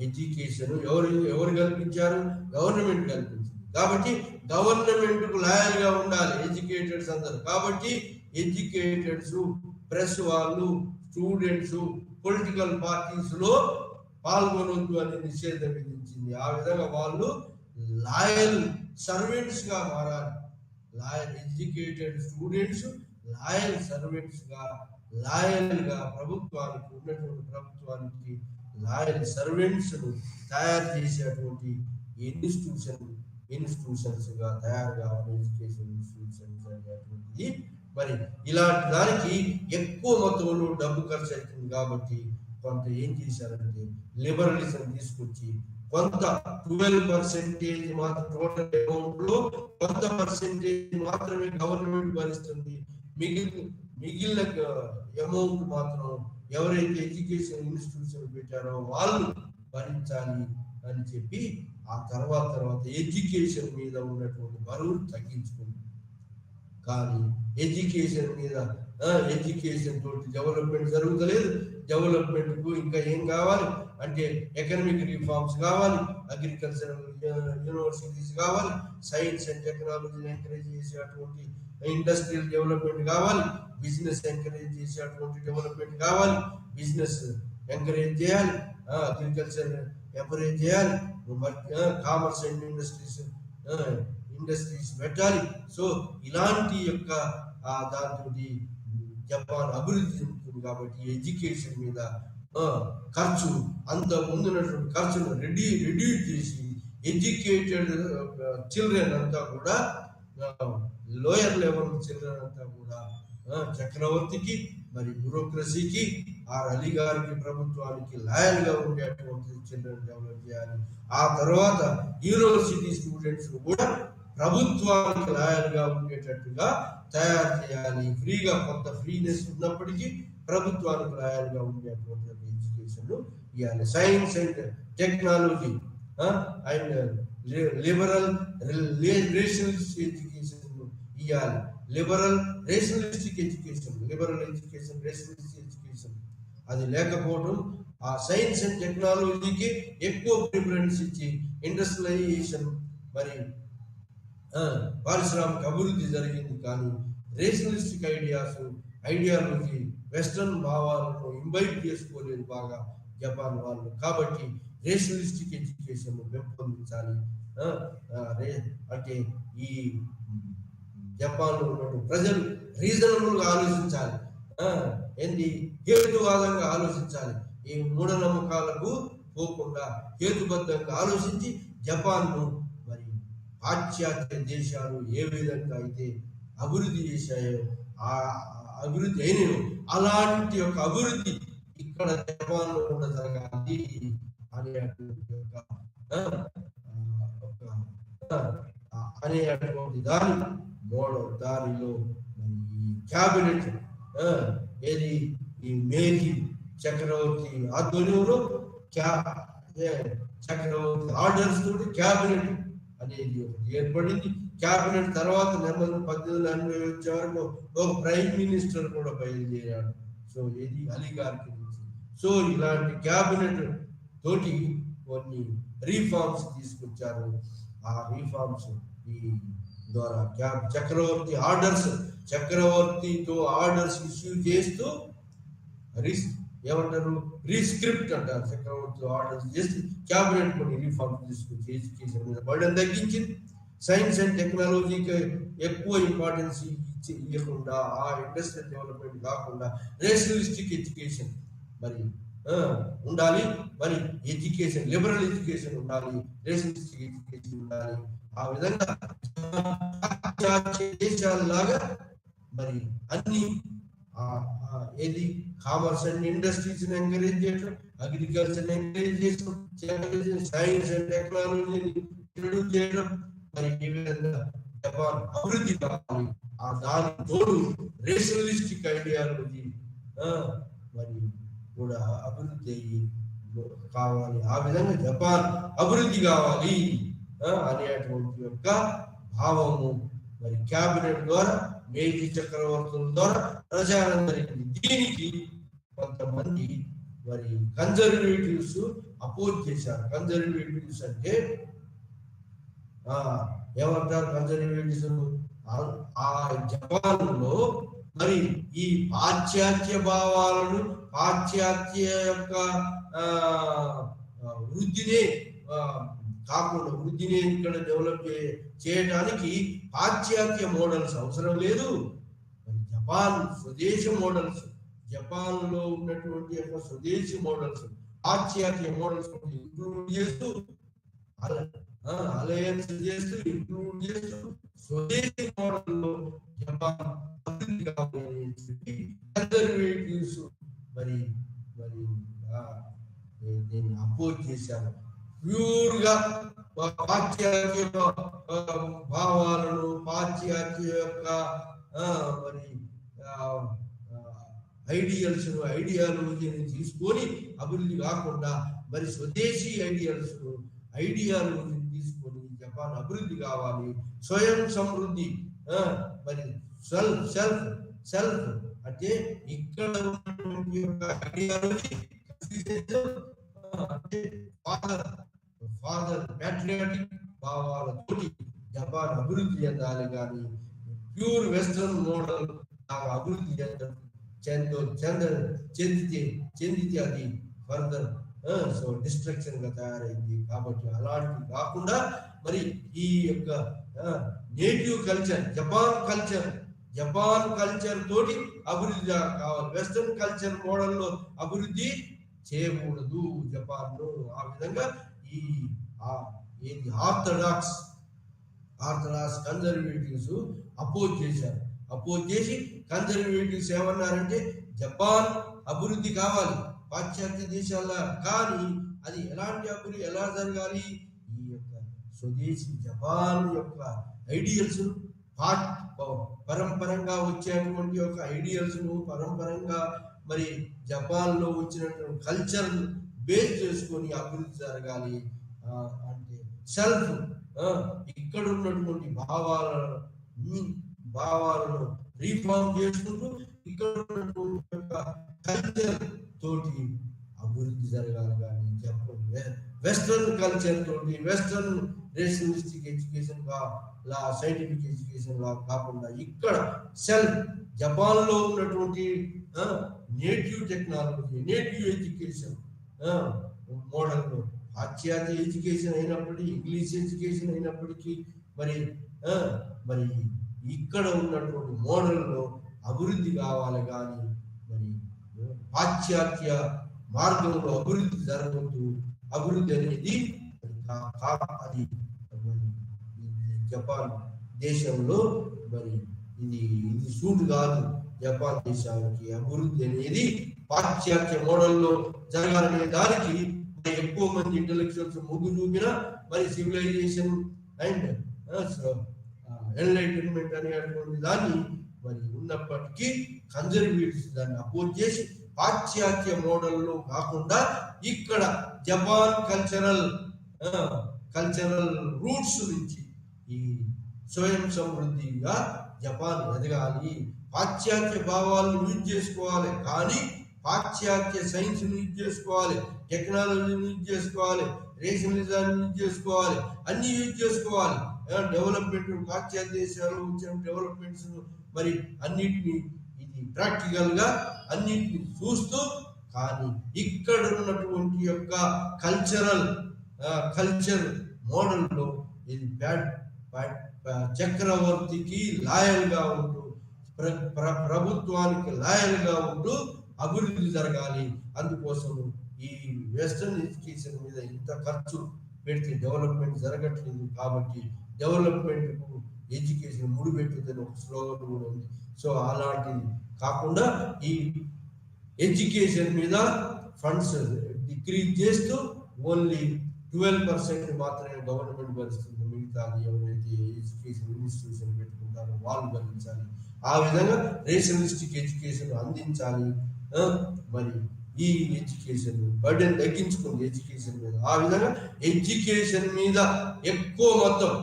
ఎడ్యుకేషన్ ఎవరు కల్పించారు? గవర్నమెంట్ కల్పించింది. కాబట్టి గవర్నమెంట్ కు లాయల్ గా ఉండాలి ఎడ్యుకేటెడ్స్ అందరు. కాబట్టి ఎడ్యుకేటెడ్స్, ప్రెస్ వాళ్ళు, స్టూడెంట్స్ పొలిటికల్ పార్టీస్ లో పాల్గొనొద్దు అని నిషేధం విధించింది. ఆ విధంగా వాళ్ళు లాయల్ సర్వెంట్స్ గా మారాలి. Loyal educated students loyal servants గా, లాయల్ గా ప్రభుత్వానికి ఉన్నటువంటి ప్రభుత్వానికి లాయల్ సర్వెంట్స్ ను తయారు చేసేటువంటి ఇన్స్టిట్యూషన్స్ గా తయారు కావాలి. ఎడ్యుకేషన్ ఇన్స్టిట్యూషన్స్ అనేటువంటిది మరి ఇలాంటి దానికి ఎక్కువ మొత్తంలో డబ్బు ఖర్చు అవుతుంది. కాబట్టి కొంత ఏం చేశారంటే లిబరలిజం తీసుకొచ్చి కొంత 12% మాత్రం టోటల్ అమౌంట్ లో కొంత పర్సెంటేజ్ మాత్రమే గవర్నమెంట్ భరిస్తుంది. మిగిలిన అమౌంట్ మాత్రం ఎవరైతే ఎడ్యుకేషన్ ఇన్స్టిట్యూషన్ పెట్టారో వాళ్ళు భరించాలి అని చెప్పి ఆ తర్వాత ఎడ్యుకేషన్ మీద ఉన్నటువంటి బరువు తగ్గించుకుంది. కానీ ఎడ్యుకేషన్ మీద ఎడ్యుకేషన్ తోటి డెవలప్మెంట్ జరుగుతలేదు. డెవలప్మెంట్ కు ఇంకా ఏం కావాలి అంటే ఎకనామిక్ రిఫార్మ్స్ కావాలి, అగ్రికల్చరల్ యూనివర్సిటీస్ కావాలి, సైన్స్ అండ్ టెక్నాలజీని ఎంకరేజ్ చేసేటువంటి ఇండస్ట్రియల్ డెవలప్మెంట్ కావాలి, బిజినెస్ ఎంకరేజ్ చేసేటువంటి డెవలప్మెంట్ కావాలి, బిజినెస్ ఎంకరేజ్ చేయాలి, అగ్రికల్చర్ ఎంకరేజ్ చేయాలి, కామర్స్ అండ్ ఇండస్ట్రీస్ పెట్టాలి. సో ఇలాంటి యొక్క దాంతో జపాన్ అభివృద్ధి చెందుతుంది. కాబట్టి ఎడ్యుకేషన్ మీద ఖర్చు అంత ముందున్నటువంటి ఖర్చును రెడ్యూస్ చేసి ఎడ్యుకేటెడ్ చిల్డ్రన్ అంతా కూడా లోయర్ లెవెల్ చిల్డ్రన్ అంతా కూడా చక్రవర్తికి మరి బ్యూరోక్రసీకి అలీ గారికి ప్రభుత్వానికి లాయల్ గా ఉండేటువంటి చిల్డ్రన్ డెవలప్ చేయాలి. ఆ తర్వాత యూనివర్సిటీ స్టూడెంట్స్ కూడా ప్రభుత్వానికి లాయల్ గా ఉండేటట్టుగా తయారు చేయాలి. ఫ్రీగా కొంత ఫ్రీనెస్ ఉన్నప్పటికీ ప్రభుత్వానికి లాయల్ గా ఉండేటువంటి ఎడ్యుకేషన్ ఇవ్వాలి. Science and technology and liberal rationalist education ఇవ్వాలి. Liberal rationalistic education, liberal education, rationalistic education అది లేకపోవడం, ఆ సైన్స్ అండ్ టెక్నాలజీకి ఎక్కువ ప్రిఫరెన్స్ ఇచ్చి ఇండస్ట్రియలైజేషన్ మరి పారిశ్రామిక అభివృద్ధి జరిగింది. కానీ రేషనలిస్టిక్ ఐడియాలజీ వెస్టర్న్ భావాలను ఇంబైబ్ చేసుకోలేదు బాగా జపాన్ వాళ్ళు. కాబట్టి రేషనలిస్టిక్ ఎడ్యుకేషన్ పెంపొందించాలి. అంటే ఈ జపాన్ లో ఉన్న ప్రజలు రీజనబుల్ గా ఆలోచించాలి, హేతువాదంగా ఆలోచించాలి. ఈ మూఢనమ్మకాలకు పోకుండా హేతుబద్ధంగా ఆలోచించి జపాన్ ను మరి పాశ్చాత్య దేశాలు ఏ విధంగా అయితే అభివృద్ధి చేశాయో ఆ అభివృద్ధి అయినయో అలాంటి యొక్క అభివృద్ధి ఇక్కడ జపాన్ లో కూడా జరగాలి అనేటువంటి దారిలో ఈ క్యాబినెట్ ఏది ఈ మేజీ చక్రవర్తి ఆధ్వర్యంలో చక్రవర్తి ఆర్డర్స్ తోటి క్యాబినెట్ అనేది ఏర్పడింది. క్యాబినెట్ తర్వాత నెమ్మది 1880 వచ్చే వరకు ఒక ప్రైమ్ మినిస్టర్ కూడా బయలుదేరాడు. సో ఇది అలీ గారికి. సో ఇలాంటి క్యాబినెట్ తోటి కొన్ని రీఫార్మ్స్ తీసుకొచ్చారు. ఆ రీఫార్మ్స్ ఈ ద్వారా చక్రవర్తితో ఆర్డర్స్ ఇష్యూ చేస్తూ ఏమంటారు రీస్క్రిప్ట్ అంటారు. చక్రవర్తి ఆర్డర్స్ చేసి క్యాబినెట్ కొన్ని రిఫార్మ్స్ తీసుకొచ్చి ఎడ్యుకేషన్ మీద బర్డెన్ తగ్గించింది. సైన్స్ అండ్ టెక్నాలజీకి ఎక్కువ ఇంపార్టెన్స్ ఇవ్వకుండా ఆ ఇండస్ట్రియల్ డెవలప్మెంట్ కాకుండా రేషనలిస్టిక్ ఎడ్యుకేషన్ మరి ఉండాలి. మరి ఎడ్యుకేషన్ లిబరల్ ఎడ్యుకేషన్ ఉండాలి, రేషనలిస్టిక్ ఎడ్యుకేషన్ ఉండాలి. ఆ విధంగా దేశాలలాగా మరి అన్ని ఏది కామర్స్ అండ్ ఇండస్ట్రీస్ ఎంకరేజ్ చేయడం, అగ్రికల్చర్ ఎంకరేజ్ చేయడం, సైన్స్ అండ్ టెక్నాలజీని ఇంట్రడ్యూస్ చేయడం, మరి ఈ విధంగా జపాన్ అభివృద్ధి కావాలి. ఆ దాని తోడు రేషనలిస్టిక్ ఐడియాలజీ మరి కూడా అభివృద్ధి కావాలి. ఆ విధంగా జపాన్ అభివృద్ధి కావాలి అనేటువంటి యొక్క భావము మరి క్యాబినెట్ ద్వారా మేజీ చక్రవర్తుల ద్వారా ప్రచారం జరిగింది. దీనికి కొంతమంది మరి కన్జర్వేటివ్స్ అపోజ్ చేశారు. కన్జర్వేటివ్స్ అంటే ఏమంటారు? కన్జర్వేటివ్స్ ఆ జపాన్ లో మరి ఈ పాశ్చాత్య భావాలను, పాశ్చాత్య యొక్క వృద్ధిని కాకుండా వృద్ధిని ఇక్కడ డెవలప్ చేయడానికి పాశ్చాత్య మోడల్స్ అవసరం లేదు. జపాన్ స్వదేశీ మోడల్స్, జపాన్ లో ఉన్నటువంటి యొక్క స్వదేశీ మోడల్స్, పాశ్చాత్య మోడల్స్ ఇంక్లూడ్ చేస్తూ అలయన్స్ చేస్తూ ఇంక్లూడ్ చేస్తూ స్వదేశీ మోడల్ లో జపాన్ అభివృద్ధి కావాలని చెప్పి కన్జర్వేటివ్స్ మరి మరి దీన్ని అపోజ్ చేశారు. ప్యూర్ గా పాశ్చాత్య భావాలను, పాశ్చాత్య యొక్క మరి ఐడియాలజీని తీసుకొని అభివృద్ధి కాకుండా మరి స్వదేశీ ఐడియాలజీని తీసుకొని జపాన్ అభివృద్ధి కావాలి. స్వయం సమృద్ధి, మరి సెల్ఫ్ అంటే ఇక్కడ ఉన్నటువంటి యొక్క ఐడియాలజీ ఫాదర్ ప్యాట్రియాటిక్ భావాలతోటి జపాన్ అభివృద్ధి చెందాలి. కానీ ప్యూర్ వెస్టర్న్ మోడల్ అభివృద్ధి చెందితే అది ఫర్దర్ డిస్ట్రక్షన్ గా తయారైంది. కాబట్టి అలాంటివి కాకుండా మరి ఈ యొక్క నేటివ్ కల్చర్ జపాన్ కల్చర్ తోటి అభివృద్ధి కావాలి. వెస్టర్న్ కల్చర్ మోడల్లో అభివృద్ధి చేయకూడదు జపాన్ లో. ఆ విధంగా ఆర్థడాక్స్ కన్జర్వేటివ్స్ అపోజ్ చేసి కన్జర్వేటివ్స్ ఏమన్నారంటే జపాన్ అభివృద్ధి కావాలి పాశ్చాత్య దేశాల, కానీ అది ఎలాంటి అభివృద్ధి ఎలా జరగాలి? ఈ యొక్క స్వదేశీ జపాన్ యొక్క ఐడియల్స్ పరంపరంగా వచ్చేటువంటి యొక్క ఐడియల్స్ ను పరంపరంగా మరి జపాన్ లో వచ్చినటువంటి కల్చర్ బేస్ చేసుకొని అభివృద్ధి జరగాలి. అంటే సెల్ఫ్ ఇక్కడ ఉన్నటువంటి భావాలను రీఫార్మ్ చేసుకుంటూ ఇక్కడ ఉన్నటువంటి కల్చర్ తోటి అభివృద్ధి జరగాలి. కానీ వెస్టర్న్ కల్చర్ తోటి western rationalistic education scientific education కాకుండా ఇక్కడ జపాన్ లో ఉన్నటువంటి native technology, native education model పాశ్చాత్య ఎడ్యుకేషన్ అయినప్పటికీ, ఇంగ్లీష్ ఎడ్యుకేషన్ అయినప్పటికీ మరి ఇక్కడ ఉన్నటువంటి మోడల్లో అభివృద్ధి కావాలి. కానీ మరి పాశ్చాత్య మార్గంలో అభివృద్ధి జరగదు. అభివృద్ధి అనేది అది జపాన్ దేశంలో మరి ఇది సూట్ కాదు. జపాన్ దేశానికి అభివృద్ధి అనేది పాశ్చాత్య మోడల్లో జరగాలనే దానికి ఎక్కువ మంది ఇంటెలెక్చువల్స్ మొగ్గు చూపిన మరి సివిలైజేషన్ అండ్ ఎన్లైటన్మెంట్ అనేటువంటి దాన్ని మరి ఉన్నప్పటికీ కన్జర్వేటివ్స్ దాన్ని అపోజ్ చేసి పాశ్చాత్య మోడల్లో కాకుండా ఇక్కడ జపాన్ కల్చరల్ రూట్స్ నుంచి ఈ స్వయం సమృద్ధిగా జపాన్ ఎదగాలి. పాశ్చాత్య భావాలను యూజ్ చేసుకోవాలి, కానీ పాశ్చాత్య సైన్స్ యూజ్ చేసుకోవాలి, టెక్నాలజీని యూజ్ చేసుకోవాలి, రేషనలిజాన్ని యూజ్ చేసుకోవాలి, అన్ని యూజ్ చేసుకోవాలి. డెవలప్మెంట్ పాశ్చాత్య దేశాలు వచ్చిన డెవలప్మెంట్స్ మరి అన్నిటిని ఇది ప్రాక్టికల్ గా అన్నిటిని చూస్తూ, కానీ ఇక్కడ ఉన్నటువంటి యొక్క కల్చర్ మోడల్లో ఇది చక్రవర్తికి లాయల్ గా ఉంటూ ప్రభుత్వానికి లాయల్ గా ఉంటూ అభివృద్ధి జరగాలి. అందుకోసం ఈ వెస్టర్న్ ఎడ్యుకేషన్ మీద ఇంత ఖర్చు పెడితే డెవలప్మెంట్ జరగట్లేదు. కాబట్టి డెవలప్మెంట్ కు ఎడ్యుకేషన్ ముడిపెట్టుదని ఒక స్లోగన్ కూడా ఉంది. సో అలాంటిది కాకుండా ఈ ఎడ్యుకేషన్ మీద ఫండ్స్ డిక్రీజ్ చేస్తూ ఓన్లీ 12% మాత్రమే గవర్నమెంట్ భరిస్తుంది. మిగతాది ఎవరైతే ఎడ్యుకేషన్ ఇన్స్టిట్యూషన్ పెట్టుకుంటారో వాళ్ళు భరించాలి. ఆ విధంగా రేషనలిస్టిక్ ఎడ్యుకేషన్ అందించాలి. మరి ఈ ఎడ్యుకేషన్ బర్డెన్ తగ్గించుకుంది ఎడ్యుకేషన్ మీద. ఆ విధంగా ఎడ్యుకేషన్ మీద ఎక్కువ మొత్తం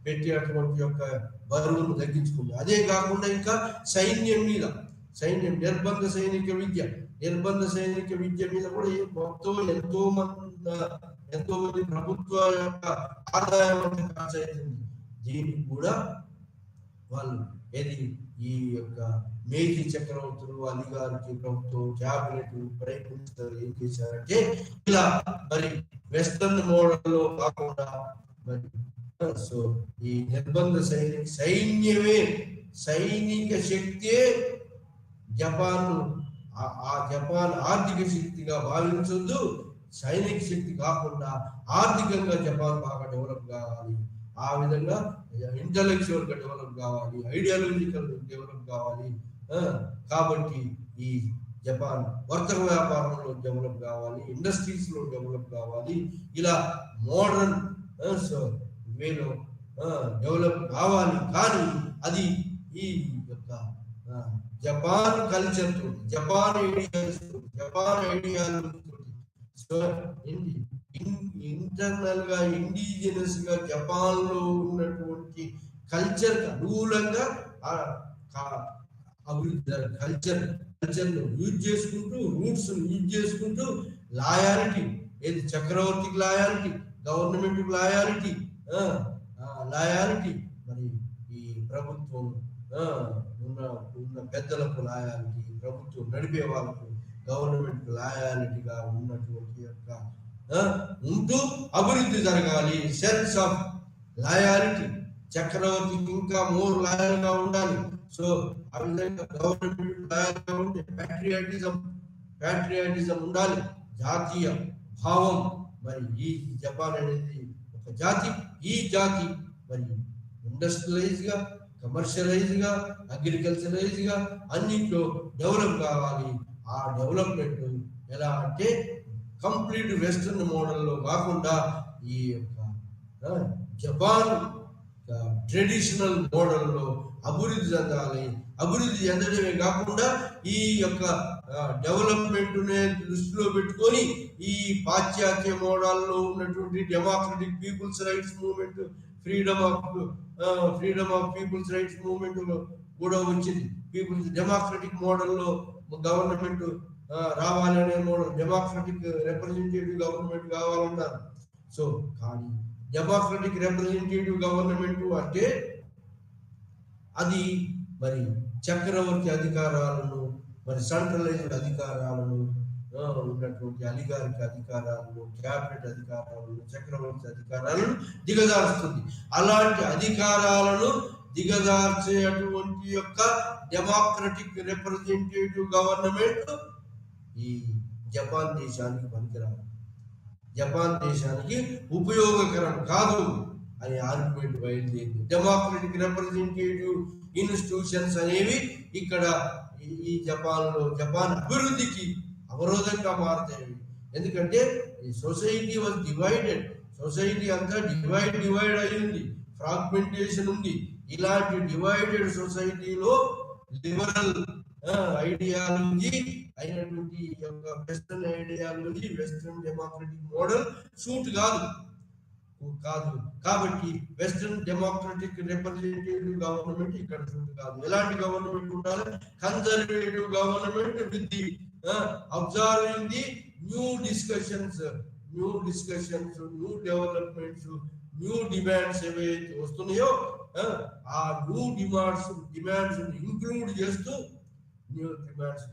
పెట్టేటువంటి యొక్క బరువును తగ్గించుకుంది. అదే కాకుండా ఇంకా సైన్యం నిర్బంధ సైనిక విద్య మీద కూడా మొత్తం ఎంతో మంది ప్రభుత్వ యొక్క ఆదాయం ఖర్చు అవుతుంది. దీనికి కూడా వాళ్ళు ఈ యొక్క మేజీ చక్రవర్తులు, అధికారికి ప్రభుత్వం, క్యాబినెట్, ప్రైమ్ మినిస్టర్ ఏం చేశారంటే ఇలా మరి వెస్టర్న్ మోడల్లో కాకుండా మరి సో ఈ నిర్బంధ సైనిక శక్తే జపాన్ ఆర్థిక శక్తిగా భావించొద్దు. సైనిక శక్తి కాకుండా ఆర్థికంగా జపాన్ బాగా డెవలప్ కావాలి. ఆ విధంగా ఇంటలెక్చువల్ గా డెవలప్ కావాలి, ఐడియాలజికల్ డెవలప్ కావాలి. కాబట్టి ఈ జపాన్ వర్తక వ్యాపారంలో డెవలప్ కావాలి, ఇండస్ట్రీస్ లో డెవలప్ కావాలి. ఇలా మోడర్న్ వేలో డెవలప్ కావాలి. కానీ అది ఈ యొక్క జపాన్ కల్చర్ తోటి, జపాన్ ఐడియాస్ తోటి, జపాన్ ఐడియాలజీ తోటి, సో ఇంటర్నల్ గా ఇండిజినస్ గా జపాన్ లో ఉన్నటువంటి కల్చర్ అనుకూలంగా అభివృద్ధి కల్చర్ యూజ్ చేసుకుంటూ, రూట్స్ యూజ్ చేసుకుంటూ, లాయాలిటీ, ఏది చక్రవర్తికి లాయాలిటీ, గవర్నమెంట్ లాయాలిటీ, లాయాలిటీ, మరి ఈ ప్రభుత్వం ఉన్న పెద్దలకు లాయాలిటీ, ప్రభుత్వం నడిపే వాళ్ళకు గవర్నమెంట్ లాయాలిటీగా ఉన్నటువంటి యొక్క ఉంటూ అభివృద్ధి జరగాలి. సెన్స్ ఆఫ్ లాయాలిటీ, చక్రవర్తికి ఇంకా మోర్ లాయల్ గా ఉండాలి. సో ఆ విధంగా గవర్నమెంట్ లాయల్ గా ఉంటే ప్యాట్రియాటిజం ఉండాలి, జాతీయ భావం. మరి ఈ జపాన్ అనేది ఒక జాతి, ఈ జాతి మరి ఇండస్ట్రియలైజ్ గా, కమర్షియలైజ్ గా, అగ్రికల్చరైజ్ గా అన్నింటిలో డెవలప్ కావాలి. ఆ డెవలప్మెంట్ ఎలా అంటే కంప్లీట్ వెస్టర్న్ మోడల్లో కాకుండా ఈ యొక్క జపాన్ ట్రెడిషనల్ మోడల్లో అభివృద్ధి చెందాలి. అభివృద్ధి చెందడమే కాకుండా ఈ యొక్క డెవలప్మెంట్ దృష్టిలో పెట్టుకొని ఈ పాశ్చాత్య మోడల్లో ఉన్నటువంటి democratic people's rights movement, freedom of people's rights movement కూడా వచ్చింది. పీపుల్స్ డెమోక్రటిక్ మోడల్లో గవర్నమెంట్ రావాలనే మోడల్, డెమోక్రటిక్ రిప్రజెంటేటివ్ గవర్నమెంట్ కావాలన్నారు. సో కానీ డెమోక్రటిక్ రిప్రజెంటేటివ్ గవర్నమెంట్ అంటే అది మరి చక్రవర్తి అధికారాలను, మరి సెంట్రలైజ్డ్ అధికారాలను, ఉన్నటువంటి అలిగారిక అధికారాలను, క్యాబినెట్ అధికారాలను, చక్రవర్తి అధికారాలను దిగజారుస్తుంది. అలాంటి అధికారాలను దిగజార్చేటువంటి యొక్క డెమోక్రటిక్ రిప్రజెంటేటివ్ గవర్నమెంట్ ఈ జపాన్ దేశానికి పనికిరాదు, జపాన్ దేశానికి ఉపయోగకరం కాదు అని ఆర్గ్యుమెంట్ బయలుదేరింది. డెమోక్రటిక్ రిప్రజెంటేటివ్ ఇన్స్టిట్యూషన్స్ అనేవి ఇక్కడ ఈ జపాన్ అభివృద్ధికి అవరోధంగా మారుతాయి. ఎందుకంటే ఈ సొసైటీ వాజ్ డివైడెడ్, సొసైటీ అంతా డివైడ్ అయ్యింది, ఫ్రాగ్మెంటేషన్ ఉంది. ఇలాంటి డివైడెడ్ సొసైటీలో లిబరల్ ఐడియాలజీ అయినటువంటి western ideology, western democratic model suit కాదు. కాబట్టి వెస్టర్న్ డెమోక్రటిక్ రిప్రజెంటేటివ్ గవర్నమెంట్ ఇక్కడ సూట్ కాదు. ఎలాంటి గవర్నమెంట్ ఉండాలి? Conservative government with the observing the new discussions, new developments, new demands ఏవైతే వస్తున్నాయో ఆ న్యూ డిమాండ్స్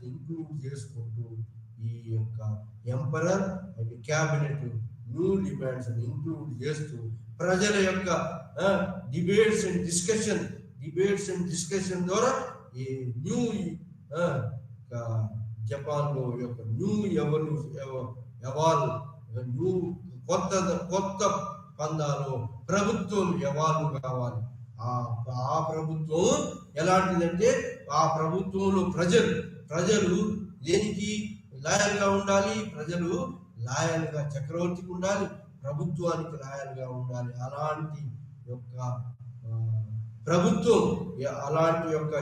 ఇంక్లూడ్ చేసుకుంటూ ఈ యొక్క emperor and cabinet new demands include చేస్తూ ప్రజల యొక్క డిబేట్స్ అండ్ డిస్కషన్ ద్వారా ఈ న్యూ జపాన్ లో యొక్క న్యూ కొత్త పందాలో ప్రభుత్వం ఎవాల్వ్ కావాలి. ఆ ప్రభుత్వం ఎలాంటిదంటే ఆ ప్రభుత్వంలో ప్రజలు దేనికి లాయల్ గా ఉండాలి? ప్రజలు లాయల్ గా చక్రవర్తికి ఉండాలి, ప్రభుత్వానికి లాయల్ గా ఉండాలి. అలాంటి యొక్క ప్రభుత్వం, అలాంటి యొక్క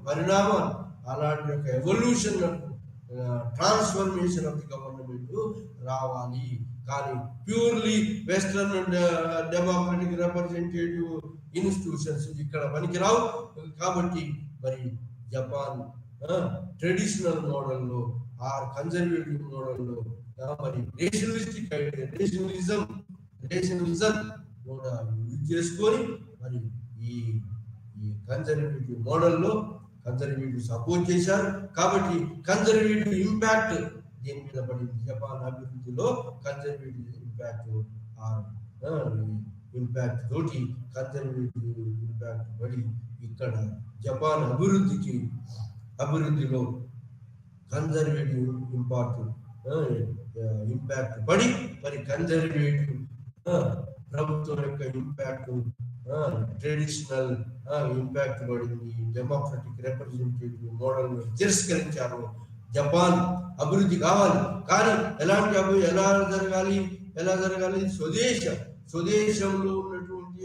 పరిణామం, అలాంటి యొక్క evolution, transformation of the government రావాలి. కానీ purely western democratic representative institutions ఇక్కడ పనికిరావు. కాబట్టి మరి జపాన్ ట్రెడిషనల్ మోడల్లో, ఆర్ కన్జర్వేటివ్ మోడల్లో మరి రేషనలిజం కూడా యూజ్ చేసుకొని మరి ఈ కన్జర్వేటివ్ మోడల్లో కన్జర్వేటివ్ సపోర్ట్ చేశారు. కాబట్టి కన్జర్వేటివ్ ఇంపాక్ట్ దేని మీద పడింది? జపాన్ అభివృద్ధిలో కన్జర్వేటివ్ ఇంపాక్ట్ తోటి కన్జర్వేటివ్ ఇంపాక్ట్ పడి ఇక్కడ జపాన్ అభివృద్ధిలో కన్జర్వేటివ్ ఇంపాక్ట్ పడి మరి కన్జర్వేటివ్ ప్రభుత్వం యొక్క ఇంపాక్ట్, ట్రెడిషనల్ ఇంపాక్ట్ పడింది. డెమోక్రటిక్ రిప్రజెంటేటివ్ మోడల్ తిరస్కరించారు. జపాన్ అభివృద్ధి కావాలి, కానీ ఎలా జరగాలి? స్వదేశంలో ఉన్నటువంటి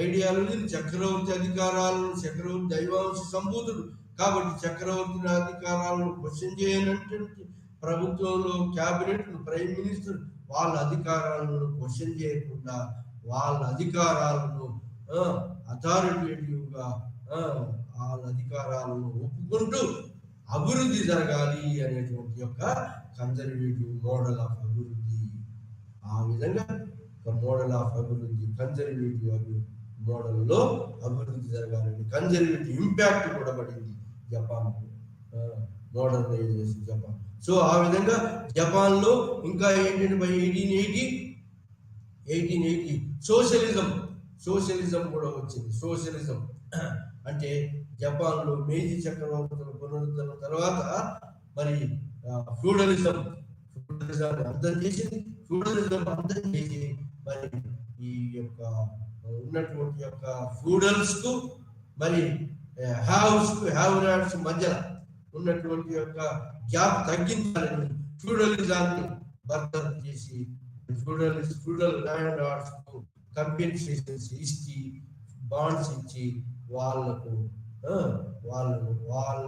ఐడియాలజీ చక్రవర్తి అధికారాలను, చక్రవర్తి దైవాంశ సంబూతుడు కాబట్టి చక్రవర్తి అధికారాలను క్వశ్చన్ చేయనటువంటి ప్రభుత్వంలో క్యాబినెట్, ప్రైమ్ మినిస్టర్ వాళ్ళ అధికారాలను క్వశ్చన్ చేయకుండా వాళ్ళ అధికారాలను అథారిటేటివ్గా వాళ్ళ అధికారాలను ఒప్పుకుంటూ అభివృద్ధి జరగాలి అనేటువంటి యొక్క కన్జర్వేటివ్ మోడల్ ఆఫ్ అభివృద్ధి. ఆ విధంగా ఒక మోడల్ ఆఫ్ అభివృద్ధి, కన్జర్వేటివ్ మోడల్లో అభివృద్ధి జరగాలని కన్జర్వేటివ్ ఇంపాక్ట్ కూడా పడింది జపాన్, మోడర్నైజేషన్ జపాన్. సో ఆ విధంగా జపాన్లో ఇంకా ఏంటంటే బై 1880 సోషలిజం కూడా వచ్చింది. సోషలిజం అంటే జపాన్లో మేజీ చక్రవర్తుల పునరుద్ధరణ తర్వాత మరి ఫ్యూడలిజాన్ని అంతం చేసింది. ఫ్యూడలిజం అంతం చేసి మరి ఈ యొక్క ఉన్నటువంటి యొక్క ఫ్యూడల్స్ కు మరి హ్యావ్ నాట్స్ మధ్య ఉన్నటువంటి యొక్క గ్యాప్ తగ్గించాలని ఫ్యూడలిజాన్ని బర్తరఫ్ చేసి ఫ్యూడల్ ల్యాండ్ ఆర్ట్స్ కు కంపెన్సేషన్స్ ఇచ్చి, బాండ్స్ ఇచ్చి వాళ్ళ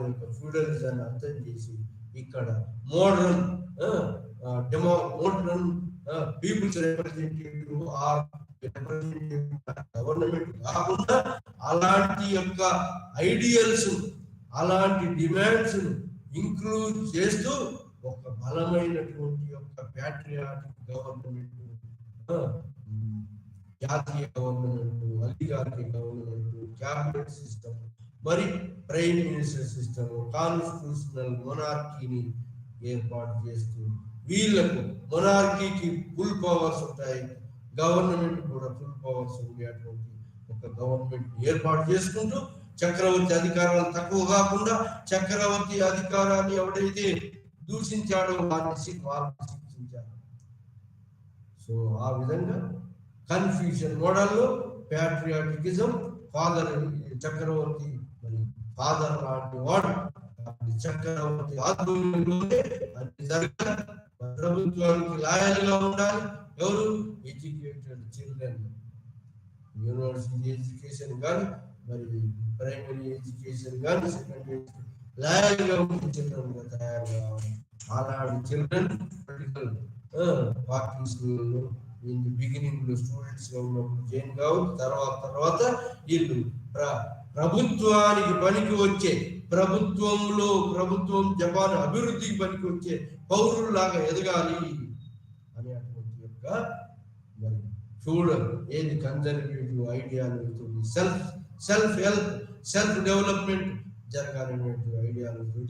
యొక్క ఫ్యూడలిజాన్ని అర్థం చేసి ఇక్కడ modern people's representative or government కాకుండా అలాంటి యొక్క ఐడియల్స్, అలాంటి డిమాండ్స్ ఇంక్లూడ్ చేస్తూ ఒక బలమైనటువంటి యొక్క ప్యాట్రియాటిక్ గవర్నమెంట్, జాతీయ గవర్నమెంట్, అధికారిక గవర్నమెంట్, క్యాబినెట్ సిస్టమ్, మరి ప్రైమ్ మినిస్టర్ సిస్టమ్, కాన్స్టిట్యూషనల్ మొనార్కీని ఏర్పాటు చేస్తూ వీళ్లకు మొనార్కీకి ఫుల్ పవర్స్ ఉంటాయి, గవర్నమెంట్ కూడా ఫుల్ పవర్స్ ఉండేటువంటి ఒక గవర్నమెంట్ ఏర్పాటు చేసుకుంటూ చక్రవర్తి అధికారాలు తక్కువ కాకుండా చక్రవర్తి అధికారాన్ని ఎవడైతే దూషించాడో వాళ్ళని శిక్షించారు. సో ఆ విధంగా కన్ఫ్యూషన్ మోడల్లో ప్యాట్రియాటికిజం, ఫాదర్ చక్రవర్తి మరి ఫాదర్ లాంటి వాడు చక్రవర్తి ఆధ్వర్యంలోనే అన్ని జరగాలి. ప్రభుత్వానికి లాయల్ గా ఉండాలి. ఎవరు? ఎడ్యుకేటెడ్ చిల్డ్రన్, యూనివర్సిటీ ఎడ్యుకేషన్ కానీ మరి ప్రైమరీ ఎడ్యుకేషన్ కానీ సెకండరీ లాయల్ గా ఉండే చిల్డ్రన్ గా తయారు కావాలి. అలాంటి చిల్డ్రన్ పొలిటికల్ పార్టీస్ బిగినింగ్ లో స్టూడెంట్స్ గా ఉన్నప్పుడు జాయిన్ కావచ్చు. తర్వాత వీళ్ళు ప్రభుత్వానికి పనికి వచ్చే, ప్రభుత్వం జపాన్ అభివృద్ధికి పనికి వచ్చే పౌరుల్లాగా ఎదగాలి అనేటువంటి యొక్క మరి చూడరు ఏది కన్జర్వేటివ్ ఐడియాలజీతో సెల్ఫ్ డెవలప్మెంట్ జరగాలనేటువంటి ఐడియాలజీతో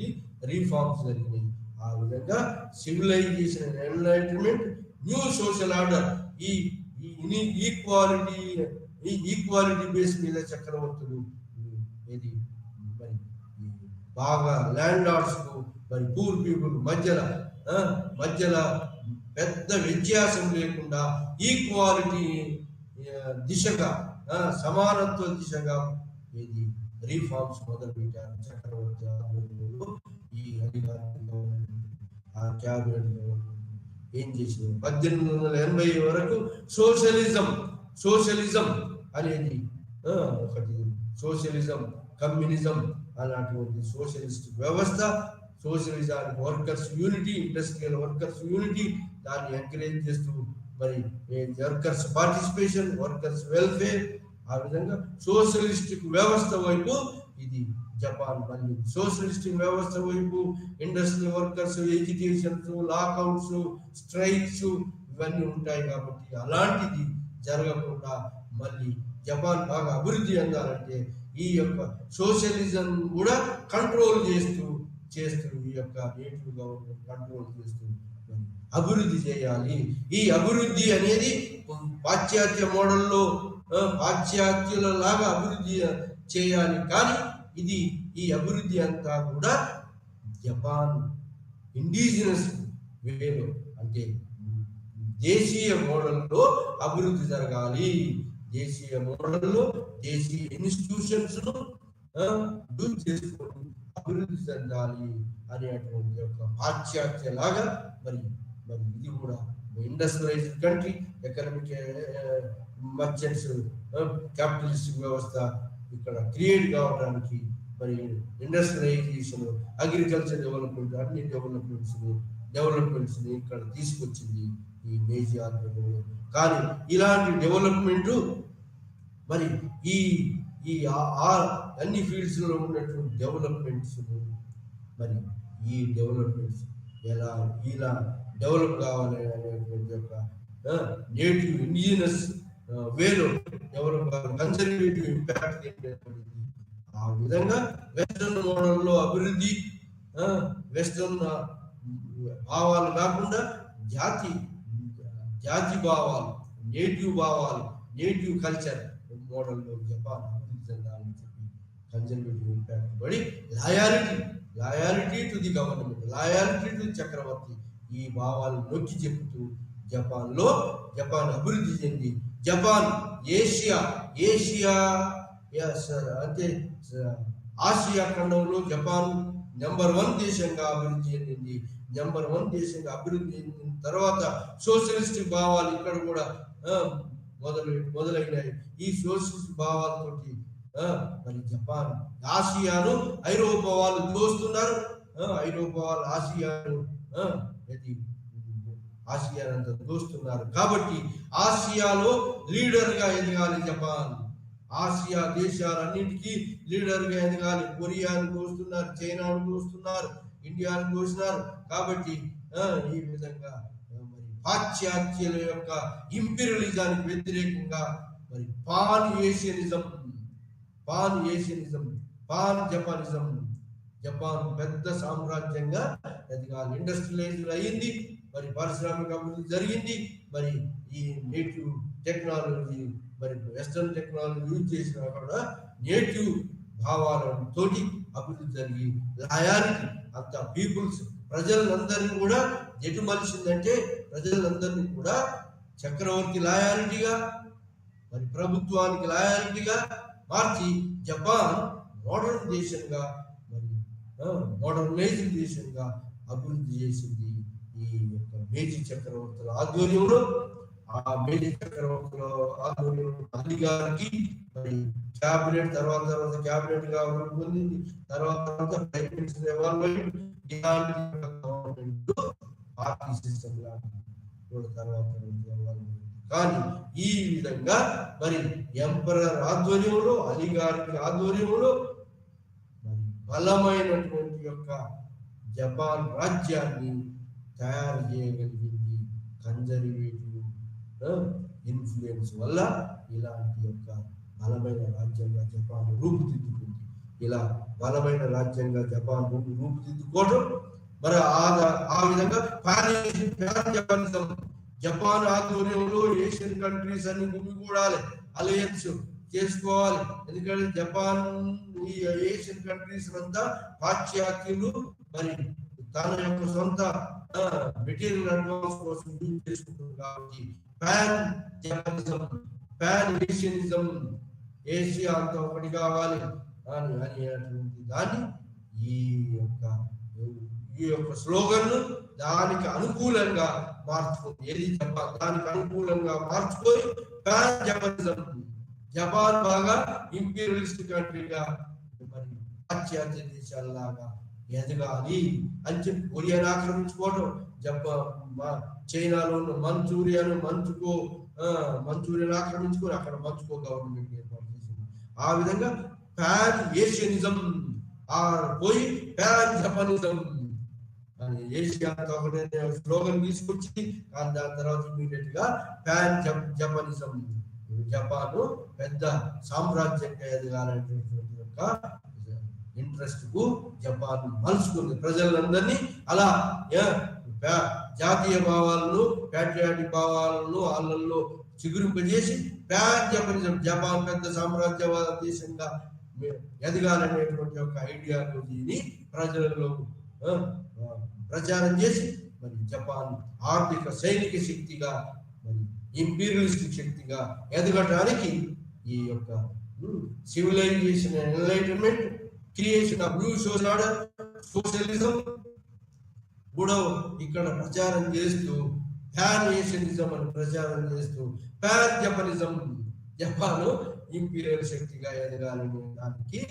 రీఫార్మ్స్ జరిగినాయి. ఆ విధంగా civilization, enlightenment, new social order, ఈ ఈక్వాలిటీ బేస్ మీద చక్రవర్తులు ఏది మరి బాగా ల్యాండ్ లార్డ్స్ కు మరి పూర్ పీపుల్ మధ్యలో పెద్ద వ్యత్యాసం లేకుండా ఈక్వాలిటీ దిశగా, సమానత్వ దిశగా ఏది రీఫార్మ్స్ మొదలు పెట్టారు చక్రవర్తి ఆధ్వర్యంలో. ఈ అధికారంలో ఆ క్యాబినెట్ ఏం చేసింది 1880 వరకు సోషలిజం అనేది ఒకటి, సోషలిజం, కమ్యూనిజం అలాంటి సోషలిస్ట్ వ్యవస్థ, సోషలిజానికి workers unity, industrial workers unity దాన్ని ఎంకరేజ్ చేస్తూ మరి వర్కర్స్ పార్టిసిపేషన్, వర్కర్స్ వెల్ఫేర్, ఆ విధంగా సోషలిస్టిక్ వ్యవస్థ వైపు ఇది జపాన్ మళ్ళీ సోషలిస్టిక్ వ్యవస్థ వైపు ఇండస్ట్రియల్ వర్కర్స్, ఎడ్యుకేషన్స్, లాకౌట్స్, స్ట్రైక్స్ ఇవన్నీ ఉంటాయి. కాబట్టి అలాంటిది జరగకుండా మళ్ళీ జపాన్ బాగా అభివృద్ధి చెందాలంటే ఈ యొక్క సోషలిజం కూడా కంట్రోల్ చేస్తూ ఈ యొక్క నేటివ్ గవర్నమెంట్ కంట్రోల్ చేస్తూ అభివృద్ధి చేయాలి. ఈ అభివృద్ధి అనేది పాశ్చాత్య మోడల్లో పాశ్చాత్యుల లాగా అభివృద్ధి చేయాలి. కానీ ఈ అభివృద్ధి అంతా కూడా జపాన్ ఇండిజినస్ వేలో అంటే దేశీయ మోడల్లో అభివృద్ధి జరగాలి. దేశీయ మోడల్లో దేశీయ ఇన్స్టిట్యూషన్స్ యూజ్ చేసుకొని అభివృద్ధి చెందాలి అనేటువంటి ఒక పాశ్చాత్య లాగా మరి ఇది కూడా industrialised country, economic merchants, capitalistic వ్యవస్థ ఇక్కడ క్రియేట్ కావడానికి మరి ఇండస్ట్రియలైజేషన్, అగ్రికల్చర్ డెవలప్మెంట్, అన్ని డెవలప్మెంట్స్ ఇక్కడ తీసుకొచ్చింది ఈ మేజీ ఆధ్వర్యంలో. కానీ ఇలాంటి డెవలప్మెంట్ మరి ఈ ఈ అన్ని ఫీల్డ్స్ లో ఉన్నటువంటి డెవలప్మెంట్స్ మరి ఈ డెవలప్మెంట్స్ ఇలా డెవలప్ కావాలి అనేటువంటి ఒక నేటివ్ ఇండిజినస్ వేలో డెవలప్ కావాలి, కన్సర్వేటివ్ ఇంపాక్ట్ ఏర్పడింది. ఆ విధంగా వెస్టర్న్ మోడల్లో అభివృద్ధి, వెస్టర్న్ భావాలు కాకుండా జాతి భావాలు, నేటివ్ కల్చర్ మోడల్లో జపాన్ అభివృద్ధి చెందాలని చెప్పి కన్జర్వేటివ్ ఇంపాక్ట్ పడి loyalty to the government, loyalty to చక్రవర్తి, ఈ భావాలు నొక్కి చెబుతూ జపాన్ అభివృద్ధి చెంది జపాన్ ఏషియా అంటే ఆసియా ఖండంలో జపాన్ నెంబర్ 1 దేశంగా అభివృద్ధి చెందింది. నెంబర్ 1 దేశంగా అభివృద్ధి చెందిన తర్వాత సోషలిస్టిక్ భావాలు ఇక్కడ కూడా మొదలైనాయి. ఈ సోషలిస్ట్ భావాలతోటి మరి జపాన్ ఆసియాను ఐరోపా వాళ్ళు దోస్తున్నారు. ఐరోపా వాళ్ళు ఆసియానంతా దోస్తున్నారు. కాబట్టి ఆసియాలో లీడర్ గా ఎదగాలి జపాన్. ఆసియా దేశాలన్నింటికీ లీడర్ గా ఎదగాలి. కొరియాను దోస్తున్నారు, చైనాను దోస్తున్నారు, ఇండియాను దోస్తున్నారు. కాబట్టి ఈ విధంగా మరి పాశ్చాత్యుల యొక్క ఇంపీరియలిజానికి వ్యతిరేకంగా మరి పాన్ ఏషియనిజం, పాన్ జపానిజం, జపాన్ పెద్ద సామ్రాజ్యంగా ఎదగాలి. ఇండస్ట్రియలైజ్డ్ అయ్యింది, మరి పారిశ్రామిక అభివృద్ధి జరిగింది. మరి ఈ నేటివ్ టెక్నాలజీ, మరి వెస్టర్న్ టెక్నాలజీ యూజ్ చేసినా కూడా నేటివ్ భావాలతో అభివృద్ధి జరిగి లాయాలిటీ అంత పీపుల్స్ ప్రజలందరినీ కూడా ఎటు మలిసిందంటే ప్రజలందరినీ కూడా చక్రవర్తి లాయాలిటీగా, మరి ప్రభుత్వానికి లాయాలిటీగా మార్చి జపాన్ మోడర్న్ దేశంగా, మరి మోడర్నైజ్డ్ దేశంగా అభివృద్ధి చేసింది ఈ యొక్క మేజీ చక్రవర్తుల ఆధ్వర్యంలో. ఆ మేజీ చక్రవర్తుల ఆధ్వర్యంలో అలీ గారికి మరి క్యాబినెట్ తర్వాత క్యాబినెట్ గా పొందింది. తర్వాత prime minister evolvement, party system తర్వాత. కానీ ఈ విధంగా మరి ఎంపరర్ ఆధ్వర్యంలో, అలీ గారికి ఆధ్వర్యంలో మరి బలమైనటువంటి యొక్క జపాన్ రాజ్యాన్ని తయారు చేయగలిగింది. కన్జర్వేటివ్ ఇన్ఫ్లుయెన్స్ వల్ల ఇలాంటి యొక్క బలమైన రాజ్యంగా జపాన్ రూపుదిద్దుకుంది. ఇలా బలమైన రాజ్యంగా జపాన్ రూపుదిద్దుకోవడం మరి ఆ విధంగా జపానిజం, జపాన్ ఆధ్వర్యంలో ఏషియన్ కంట్రీస్ అన్ని గుమిగూడాలి, అలయన్స్ చేసుకోవాలి. ఎందుకంటే జపాన్ ఈ ఏషియన్ కంట్రీస్ అంతా పాశ్చాత్యులు మరి తన యొక్క సొంత మెటీరియల్ అడ్వాన్స్ కోసం యూజ్ చేసుకుంటుంది. కాబట్టి పాన్ జపానిజం, పాన్ ఏషియనిజం, ఏషియా అంతా ఒకటి కావాలి అనేటువంటి దాన్ని ఈ యొక్క స్లోగన్ దానికి అనుకూలంగా మార్చుకుంది. ఏది జపాన్ దానికి అనుకూలంగా మార్చుకొని పాన్ జపానిజం, జపాన్ బాగా ఇంపీరియలిస్ట్ కంట్రీగా మరి పాశ్చాత్య దేశాలలాగా ఎదగాలి అని చెప్పి కొరియాను ఆక్రమించుకోవడం, చైనాలో ఉన్న మంచూరియాను ఆక్రమించుకొని అక్కడ మంచుకో గవర్నమెంట్ ఏర్పాటు చేసింది. ఆ విధంగా పాన్ ఏషియనిజం పోయి పాన్ జపానిజం అని ఏషియా ఒకటే స్లోగన్ తీసుకొచ్చి దాని తర్వాత ఇమీడియట్ గా పాన్ జపానిజం, జపాన్ పెద్ద సామ్రాజ్యంగా ఎదగాలనేటువంటి యొక్క ఇంట్రెస్ట్ కు జపాన్ మలుచుకుంది. ప్రజలందరినీ అలా జాతీయ భావాలను, ప్యాట్రియాటిక్ భావాలను వాళ్ళల్లో చిగురింపజేసి పాన్ జపానిజం, జపాన్ పెద్ద సామ్రాజ్యవాద దేశంగా ఎదగాలనేటువంటి ఒక ఐడియాలజీని ప్రజలలో ప్రచారం చేసి మరి జపాన్ ఆర్థిక సైనిక శక్తిగా, మరి ఇంపీరియలిస్టిక్ శక్తిగా ఎదగటానికి ఈ యొక్క civilization and enlightenment, creation of new social order, socialism కూడా ఇక్కడ ప్రచారం చేస్తూ ప్యాన్ ఏషియనిజం అని ప్రచారం చేస్తూ ప్యాన్ జపనిజం, జపాను ఇంపీరియల్ శక్తిగా ఎదగాలనే దానికి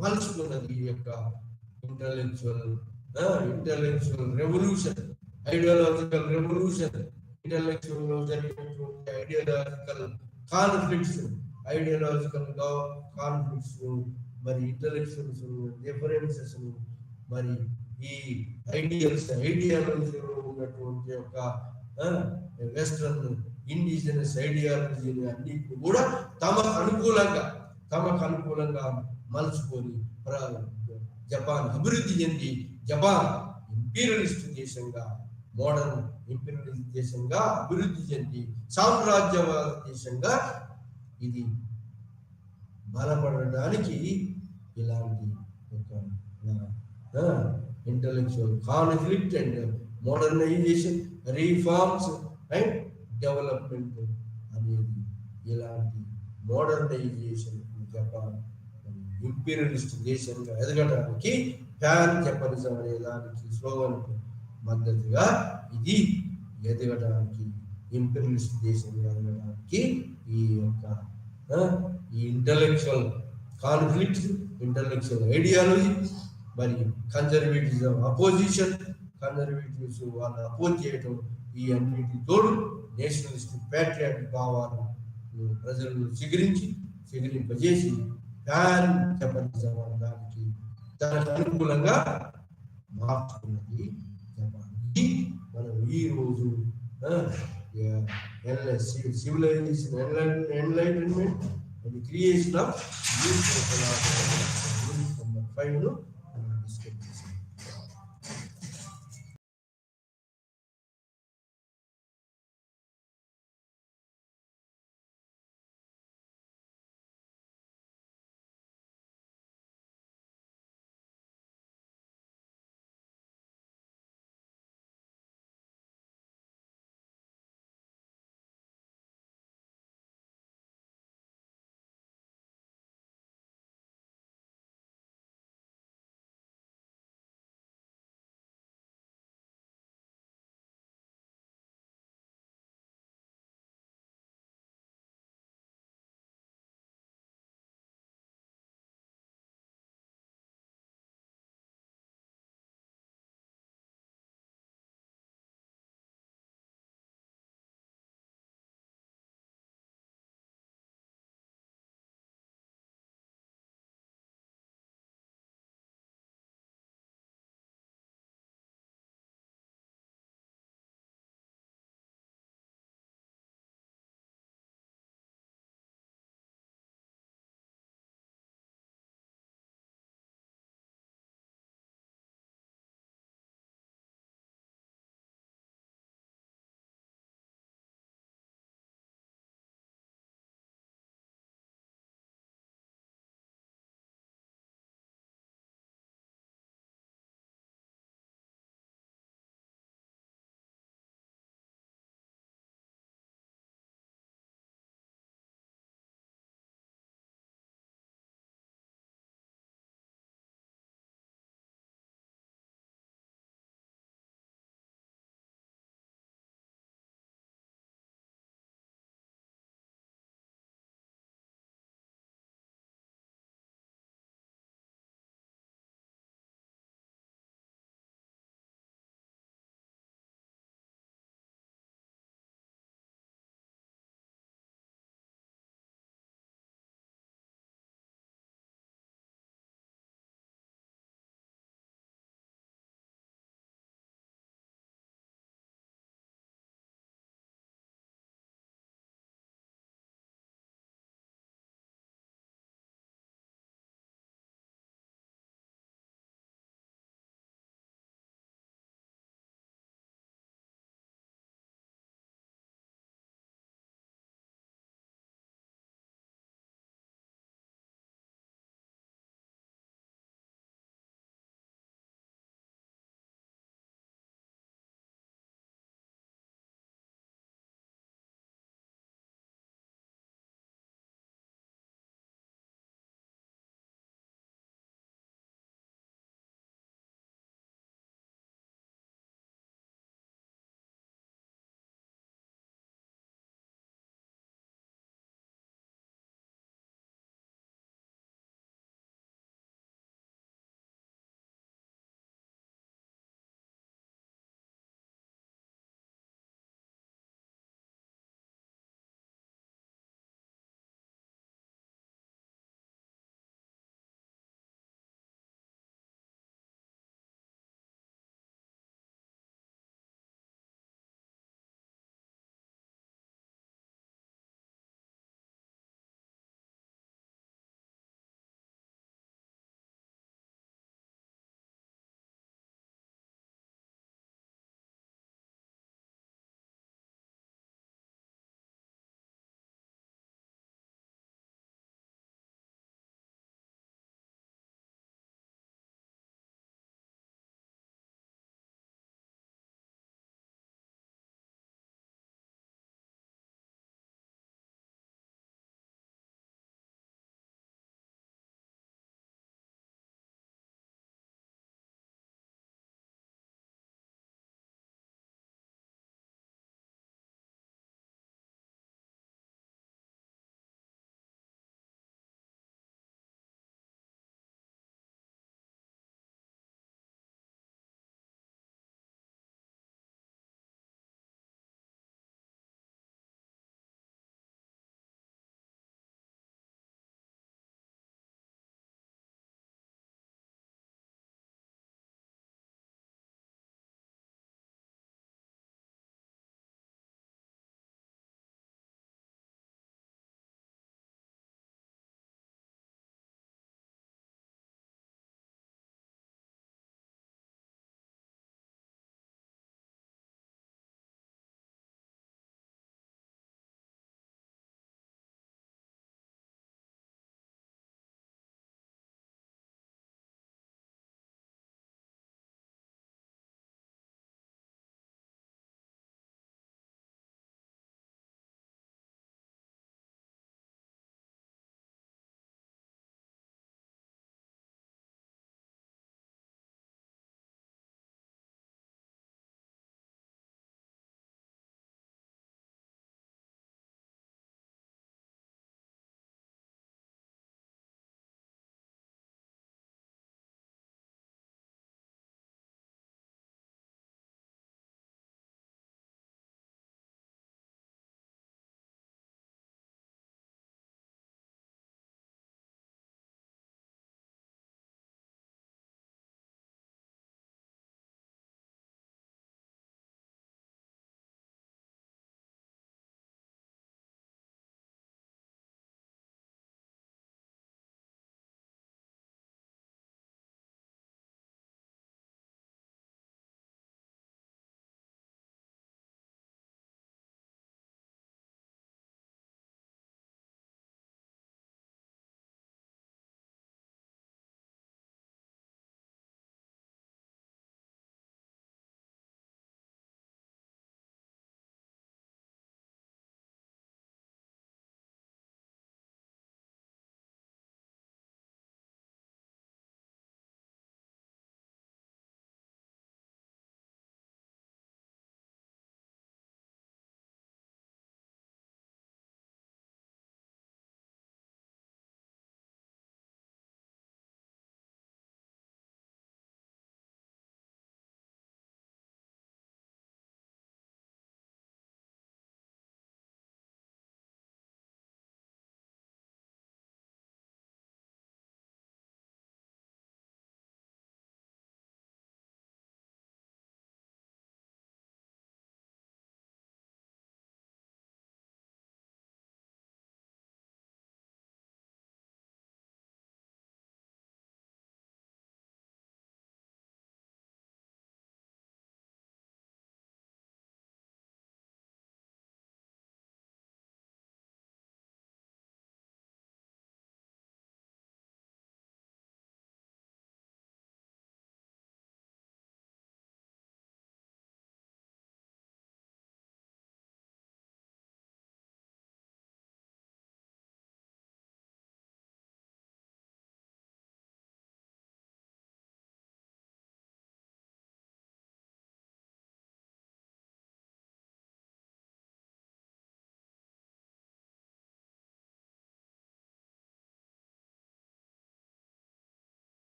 మలుచుకున్నది ఈ యొక్క intellectual intellectual revolution, ideological revolution. Intellectual లో జరిగినటువంటి ఐడియాలజికల్ కాన్ఫ్లిక్ట్స్, ఐడియాలజికల్ కాన్ఫ్లిక్ట్స్, మరి ఇంటలెక్చువల్స్ డిఫరెన్సెస్, మరి ఈ ఐడియాలజీలో ఉన్నటువంటి యొక్క వెస్ట్రన్ ఇండిజినస్ ఐడియాలజీని అన్నింటినీ కూడా తమకు అనుకూలంగా మలుచుకొని జపాన్ అభివృద్ధి చెంది జపాన్ ఇంపీరియలిస్ట్ దేశంగా, మోడర్న్ ఇంపీరియలిస్ట్ దేశంగా అభివృద్ధి చెంది సామ్రాజ్యవాద దేశంగా ఇది బలపడడానికి ఇలాంటి ఒక intellectual conflict and modernization, reforms and development అనేది, ఇలాంటి మోడర్నైజేషన్ జపాన్ ఇంపీరియలిస్ట్ దేశంగా ఎదగడానికి ప్యాన్ జపనిజం అనే దానికి స్లోగన్ మద్దతుగా ఇది ఎదగడానికి, ఇంపీరియలిస్ట్ దేశంగా ఎదగడానికి ఈ యొక్క ఈ ఇంటలెక్చువల్ కాన్ఫ్లిక్ట్స్, ఇంటలెక్చువల్ ఐడియాలజీ, మరి కన్జర్వేటిజం అపోజిషన్, కన్జర్వేటివ్స్ వాళ్ళు అపోజ్ చేయటం, ఈ అన్నిటి తోడు నేషనలిస్ట్ ప్యాట్రియాటిక్ భావాలు ప్రజలను చిగురింపజేసి ప్యాన్ జపనిజం దానికి తనకు అనుకూలంగా మార్చుకున్నది జపాన్. మనం ఈ రోజు civilization enlightenment and creation of number 5 discuss చేసాం.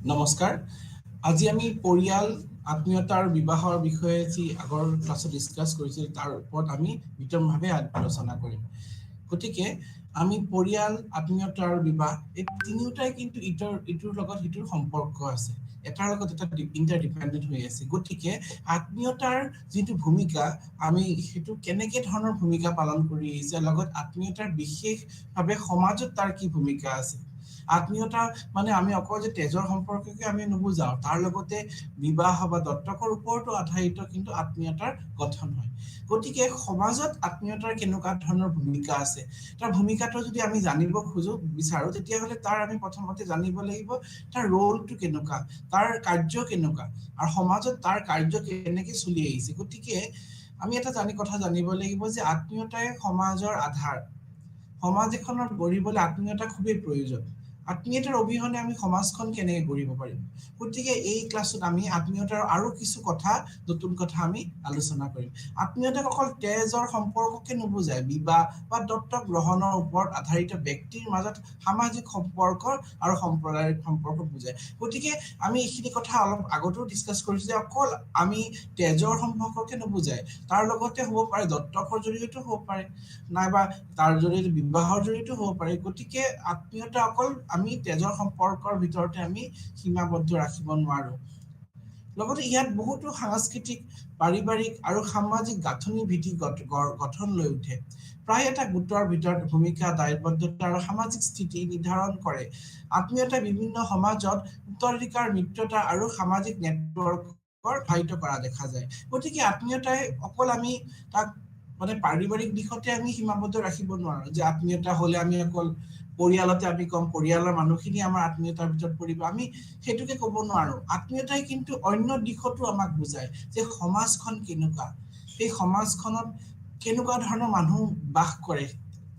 নমস্কাৰ। আজি আমি পৰিয়াল, আত্মীয়তা আৰু বিবাহৰ বিষয়ে যি আগৰ ক্লাছত ডিছকাছ কৰিছিল তাৰ ওপৰত আমি বিতংভাৱে আলোচনা কৰিম। গতিকে আমি পৰিয়াল, আত্মীয়তা আৰু বিবাহ এই তিনিওটাই কিন্তু ইটোৰ লগত সিটোৰ সম্পৰ্ক আছে, এটাৰ লগত এটা ইণ্টাৰডিপেণ্ডেণ্ট হৈ আছে। গতিকে আত্মীয়তাৰ যিটো ভূমিকা, আমি সেইটো কেনেকে ধৰণৰ ভূমিকা পালন কৰি আহিছে, লগত আত্মীয়তাৰ বিশেষভাৱে সমাজত তাৰ কি ভূমিকা আছে। আত্মীয়তা মানে আমি অকল যে তেজৰ সম্পৰ্ককে আমি নুবুজাও, তাৰ লগতে বিবাহ বা দত্তকৰ ওপৰতো আধাৰিত কিন্তু আত্মীয়তাৰ গঠন হয়। গতিকে সমাজত আত্মীয়তাৰ কেনেকুৱা ধৰণৰ ভূমিকা আছে, তাৰ ভূমিকাটো যদি আমি জানিব বিচাৰো, তেতিয়াহ'লে তাৰ আমি প্ৰথমতে জানিব লাগিব তাৰ ৰোলটো কেনেকুৱা, তাৰ কাৰ্য কেনেকুৱা, আৰু সমাজত তাৰ কাৰ্য কেনেকে চলি আহিছে। গতিকে আমি এটা কথা জানিব লাগিব যে আত্মীয়তাই সমাজৰ আধাৰ। সমাজ এখনত গঢ়িবলৈ আত্মীয়তা খুবেই প্ৰয়োজন। আত্মীয়তাৰ অবিহনে আমি সমাজখন কেনেকৈ গঢ়িব পাৰিম। গতিকে এই ক্লাছত আমি আত্মীয়তাৰ আৰু কিছু নতুন কথা আমি আলোচনা কৰিম। আত্মীয়তাক অকল তেজৰ সম্পৰ্ককে নুবুজায়, বিবাহ বা দত্তক গ্ৰহণৰ ওপৰত আধাৰিত ব্যক্তিৰ মাজত সামাজিক সম্পৰ্ক আৰু সম্প্ৰদায়িক সম্পৰ্ক বুজায়। গতিকে আমি এইখিনি কথা অলপ আগতেও ডিছকাছ কৰিছো যে অকল আমি তেজৰ সম্পৰ্ককে নুবুজায়, তাৰ লগতে হ'ব পাৰে দত্তকৰ জৰিয়তেও হ'ব পাৰে, নাইবা তাৰ জৰিয়তে বিবাহৰ জৰিয়তেও হ'ব পাৰে। গতিকে আত্মীয়তা অকল আমি তেজৰ সম্পৰ্কৰ ভিতৰতে আমি সীমাবদ্ধ ৰাখিব নোৱাৰো। লগতে ইয়াত বহুতো সাংস্কৃতিক, পাৰিবাৰিক আৰু সামাজিক গাঁথনি ভিত্তিক গঠন লৈ উঠে। প্ৰায় এটা গোটৰ ভিতৰত ভূমিকা, দায়বদ্ধতা আৰু সামাজিক স্থিতি নিৰ্ধাৰণ কৰে। আত্মীয়তাই বিভিন্ন সমাজত উত্তৰাধিকাৰ, মিত্ৰতা আৰু সামাজিক নেটৱৰ্কৰ প্ৰভাৱিত কৰা দেখা যায়। গতিকে আত্মীয়তাই অকল আমি তাক মানে পাৰিবাৰিক দিশতে আমি সীমাবদ্ধ ৰাখিব নোৱাৰো, যে আত্মীয়তা হলে আমি অকল পৰিয়ালতে আমি কম পৰিয়ালৰ মানুহখিনি আমাৰ আত্মীয়তাৰ ভিতৰত পৰিব, আমি সেইটোকে ক'ব নোৱাৰো। আত্মীয়তাই কিন্তু অন্য দিশতো আমাক বুজায় যে সমাজখন কেনেকুৱা, সেই সমাজখনত কেনেকুৱা ধৰণৰ মানুহ বাস কৰে,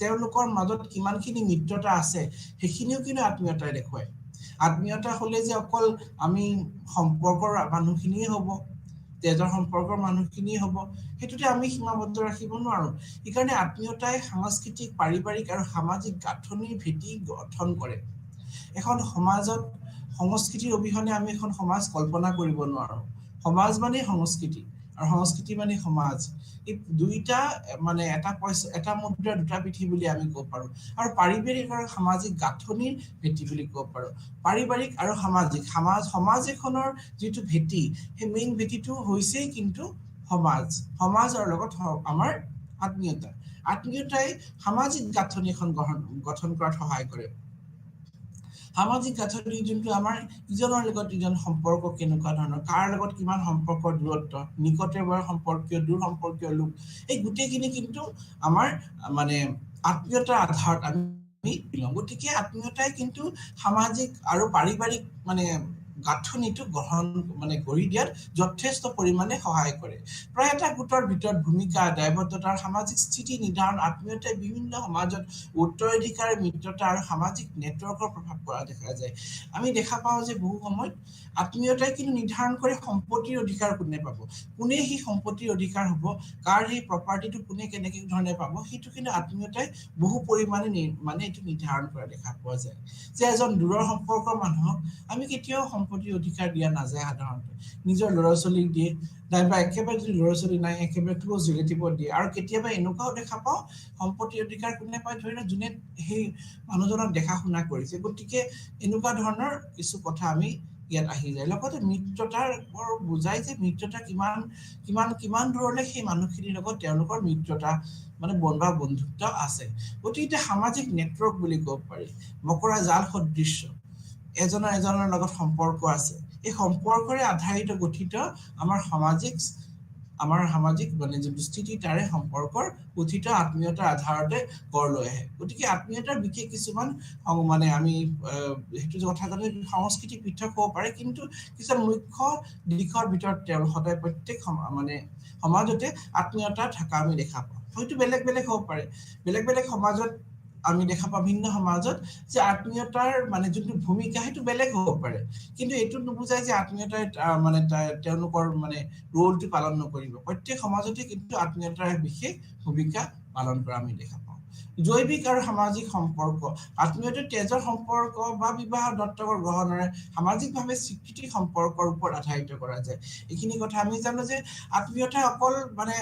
তেওঁলোকৰ মাজত কিমানখিনি মিত্ৰতা আছে, সেইখিনিও কিন্তু আত্মীয়তাই দেখুৱায়। আত্মীয়তা হলে যে অকল আমি সম্পৰ্কৰ মানুহখিনিয়ে হ'ব, তেজৰ সম্পৰ্কৰ মানুহখিনিয়ে হ'ব, সেইটোতে আমি সীমাবদ্ধ ৰাখিব নোৱাৰো। সেইকাৰণে আত্মীয়তাই সাংস্কৃতিক, পাৰিবাৰিক আৰু সামাজিক গাঁথনিৰ ভেটি গঠন কৰে। এখন সমাজত সংস্কৃতিৰ অবিহনে আমি এখন সমাজ কল্পনা কৰিব নোৱাৰো। সমাজ মানে সংস্কৃতি, আৰু সংস্কৃতি মানে সমাজ। এই দুইটা মানে এটা মুদ্ৰাৰ দুটা পিঠি বুলি আমি ক'ব পাৰো। আৰু পাৰিবাৰিক আৰু সামাজিক গাঁথনিৰ ভেটি বুলি ক'ব পাৰো। পাৰিবাৰিক আৰু সামাজিক, সমাজ এখনৰ যিটো ভেটি, সেই মেইন ভেটিটো হৈছেই কিন্তু সমাজৰ লগত আমাৰ আত্মীয়তা। আত্মীয়তাই সামাজিক গাঁথনি এখন গঠন কৰাত সহায় কৰে। সামাজিক গাঁথনি যোনটো আমাৰ ইজনৰ লগত ইজন সম্পৰ্ক কেনেকুৱা ধৰণৰ, কাৰ লগত কিমান সম্পৰ্কৰ দূৰত্ব, নিকটৱৰ্তীয় সম্পৰ্কীয়, দূৰ সম্পৰ্কীয় লোক, এই গোটেইখিনি কিন্তু আমাৰ মানে আত্মীয়তাৰ আধাৰত আমি লওঁ। গতিকে আত্মীয়তাই কিন্তু সামাজিক আৰু পাৰিবাৰিক মানে গাঁথনিটো গঢ়ি দিয়াত যথেষ্ট পৰিমাণে সহায় কৰে। প্ৰায় এটা গোটৰ ভিতৰত ভূমিকা, দায়বদ্ধতাৰ সামাজিক স্থিতি নিৰ্ধাৰণ আত্মীয়তাই বিভিন্ন সমাজত উত্তৰাধিকাৰ, মিত্ৰতা আৰু সামাজিক নেটৱৰ্কৰ প্ৰভাৱ পৰা দেখা যায়। আমি দেখা পাওঁ যে বহু সময়ত আত্মীয়তাই কিন্তু নিৰ্ধাৰণ কৰে সম্পত্তিৰ অধিকাৰ কোনে পাব, কোনে সেই সম্পত্তিৰ অধিকাৰ হ'ব, কাৰ সেই প্ৰপাৰ্টিটো কোনে কেনেকে ধৰণে পাব, সেইটো কিন্তু আত্মীয়তাই বহু পৰিমাণে মানে এইটো নিৰ্ধাৰণ কৰা দেখা পোৱা যায়। যে এজন দূৰৰ সম্পৰ্কৰ মানুহক আমি কেতিয়াও সম্পত্তিৰ অধিকাৰ দিয়া নাযায়। সাধাৰণতে নিজৰ ল'ৰা ছোৱালীক দিয়ে, নাইবা একেবাৰে যদি ল'ৰা ছোৱালী নাই একেবাৰে ক্ল'জ ৰিলেটিভত দিয়ে। আৰু কেতিয়াবা এনেকুৱাও দেখা পাওঁ সম্পত্তিৰ অধিকাৰ কোনে পায়, ধৰি লওক যোনে সেই মানুহজনক দেখা শুনা কৰিছে। গতিকে এনেকুৱা ধৰণৰ কিছু কথা আমি ইয়াত আহি যায়। লগতে মিত্ৰতাৰ বুজাই যে মিত্ৰতা কিমান দূৰলৈ সেই মানুহখিনিৰ লগত তেওঁলোকৰ মিত্ৰতা মানে বন্ধুত্ব আছে। গতিকে সামাজিক নেটৱৰ্ক বুলি ক'ব পাৰি, মকৰা জাল সদৃশ্য এজনৰ লগত সম্পৰ্ক আছে। এই সম্পৰ্কৰে আধাৰিত গঠিত আমাৰ সামাজিক মানে যিটো স্থিতি, তাৰে সম্পৰ্কৰ গঠিত আত্মীয়তাৰ আধাৰতে গঢ় লৈ আহে। গতিকে আত্মীয়তাৰ বিশেষ কিছুমান মানে আমি সেইটো কথা জানো, সংস্কৃতি পৃথক হ'ব পাৰে, কিন্তু কিছুমান মুখ্য দিশৰ ভিতৰত তেওঁ সদায় প্ৰত্যেক মানে সমাজতে আত্মীয়তা থকা আমি দেখা পাওঁ। হয়তো বেলেগ বেলেগ হ'ব পাৰে, বেলেগ বেলেগ সমাজত আমি দেখা পাওঁ, ভিন্ন সমাজত যে আত্মীয়তাৰ মানে যোনটো ভূমিকা সেইটো বেলেগ হ'ব পাৰে, কিন্তু এইটো নুবুজায় যে আত্মীয়তাই মানে তেওঁলোকৰ মানে ৰোলটো পালন নকৰিব। প্ৰত্যেক সমাজতে কিন্তু আত্মীয়তাৰ বিশেষ ভূমিকা পালন কৰা আমি দেখা পাওঁ। জৈৱিক আৰু সামাজিক সম্পৰ্ক আত্মীয়তাৰ তেজৰ সম্পৰ্ক বা বিবাহ দত্তকৰ গ্ৰহণেৰে সামাজিকভাৱে স্বীকৃতি সম্পৰ্কৰ ওপৰত আধাৰিত কৰা যায় এইখিনি কথা আমি জানো যে আত্মীয়তা অকল মানে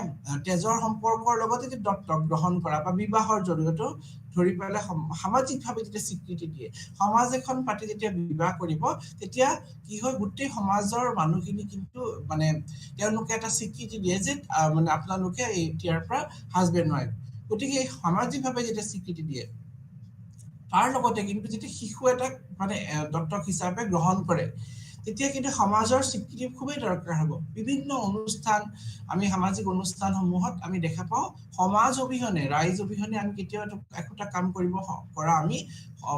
তেজৰ সম্পৰ্কৰ লগতে যে দত্তক গ্ৰহণ কৰা বা বিবাহৰ জৰিয়তে ধৰি পেলাই সামাজিকভাৱে যেতিয়া স্বীকৃতি দিয়ে সমাজ এখন পাতি যেতিয়া বিবাহ কৰিব তেতিয়া কি হয় গোটেই সমাজৰ মানুহখিনি কিন্তু মানে তেওঁলোকে এটা স্বীকৃতি দিয়ে যে মানে আপোনালোকে এতিয়াৰ পৰা হাজবেণ্ড ৱাইফ গতিকে সামাজিকভাৱে যেতিয়া স্বীকৃতি দিয়ে তাৰ লগতে কিন্তু যেতিয়া শিশু এটাক মানে দত্তক হিচাপে গ্ৰহণ কৰে তেতিয়া কিন্তু সমাজৰ স্বীকৃতি খুবেই দৰকাৰ হ'ব বিভিন্ন অনুষ্ঠান আমি সামাজিক অনুষ্ঠানসমূহত আমি দেখা পাওঁ সমাজ অবিহনে ৰাইজ অবিহনে আমি কেতিয়াও একোটা কাম কৰা আমি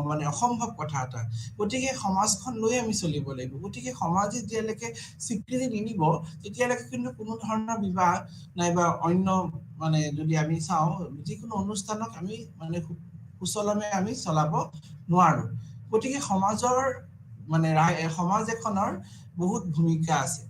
মানে অসম্ভৱ কথা এটা গতিকে সমাজখন লৈ আমি চলিব লাগিব গতিকে সমাজে যেতিয়ালৈকে স্বীকৃতি নিদিব তেতিয়ালৈকে কিন্তু কোনো ধৰণৰ বিবাহ নাইবা অন্য মানে যদি আমি চাওঁ যিকোনো অনুষ্ঠানক আমি মানে কুশলমে আমি চলাব নোৱাৰো গতিকে সমাজৰ মানে সমাজ এখনৰ বহুত ভূমিকা আছে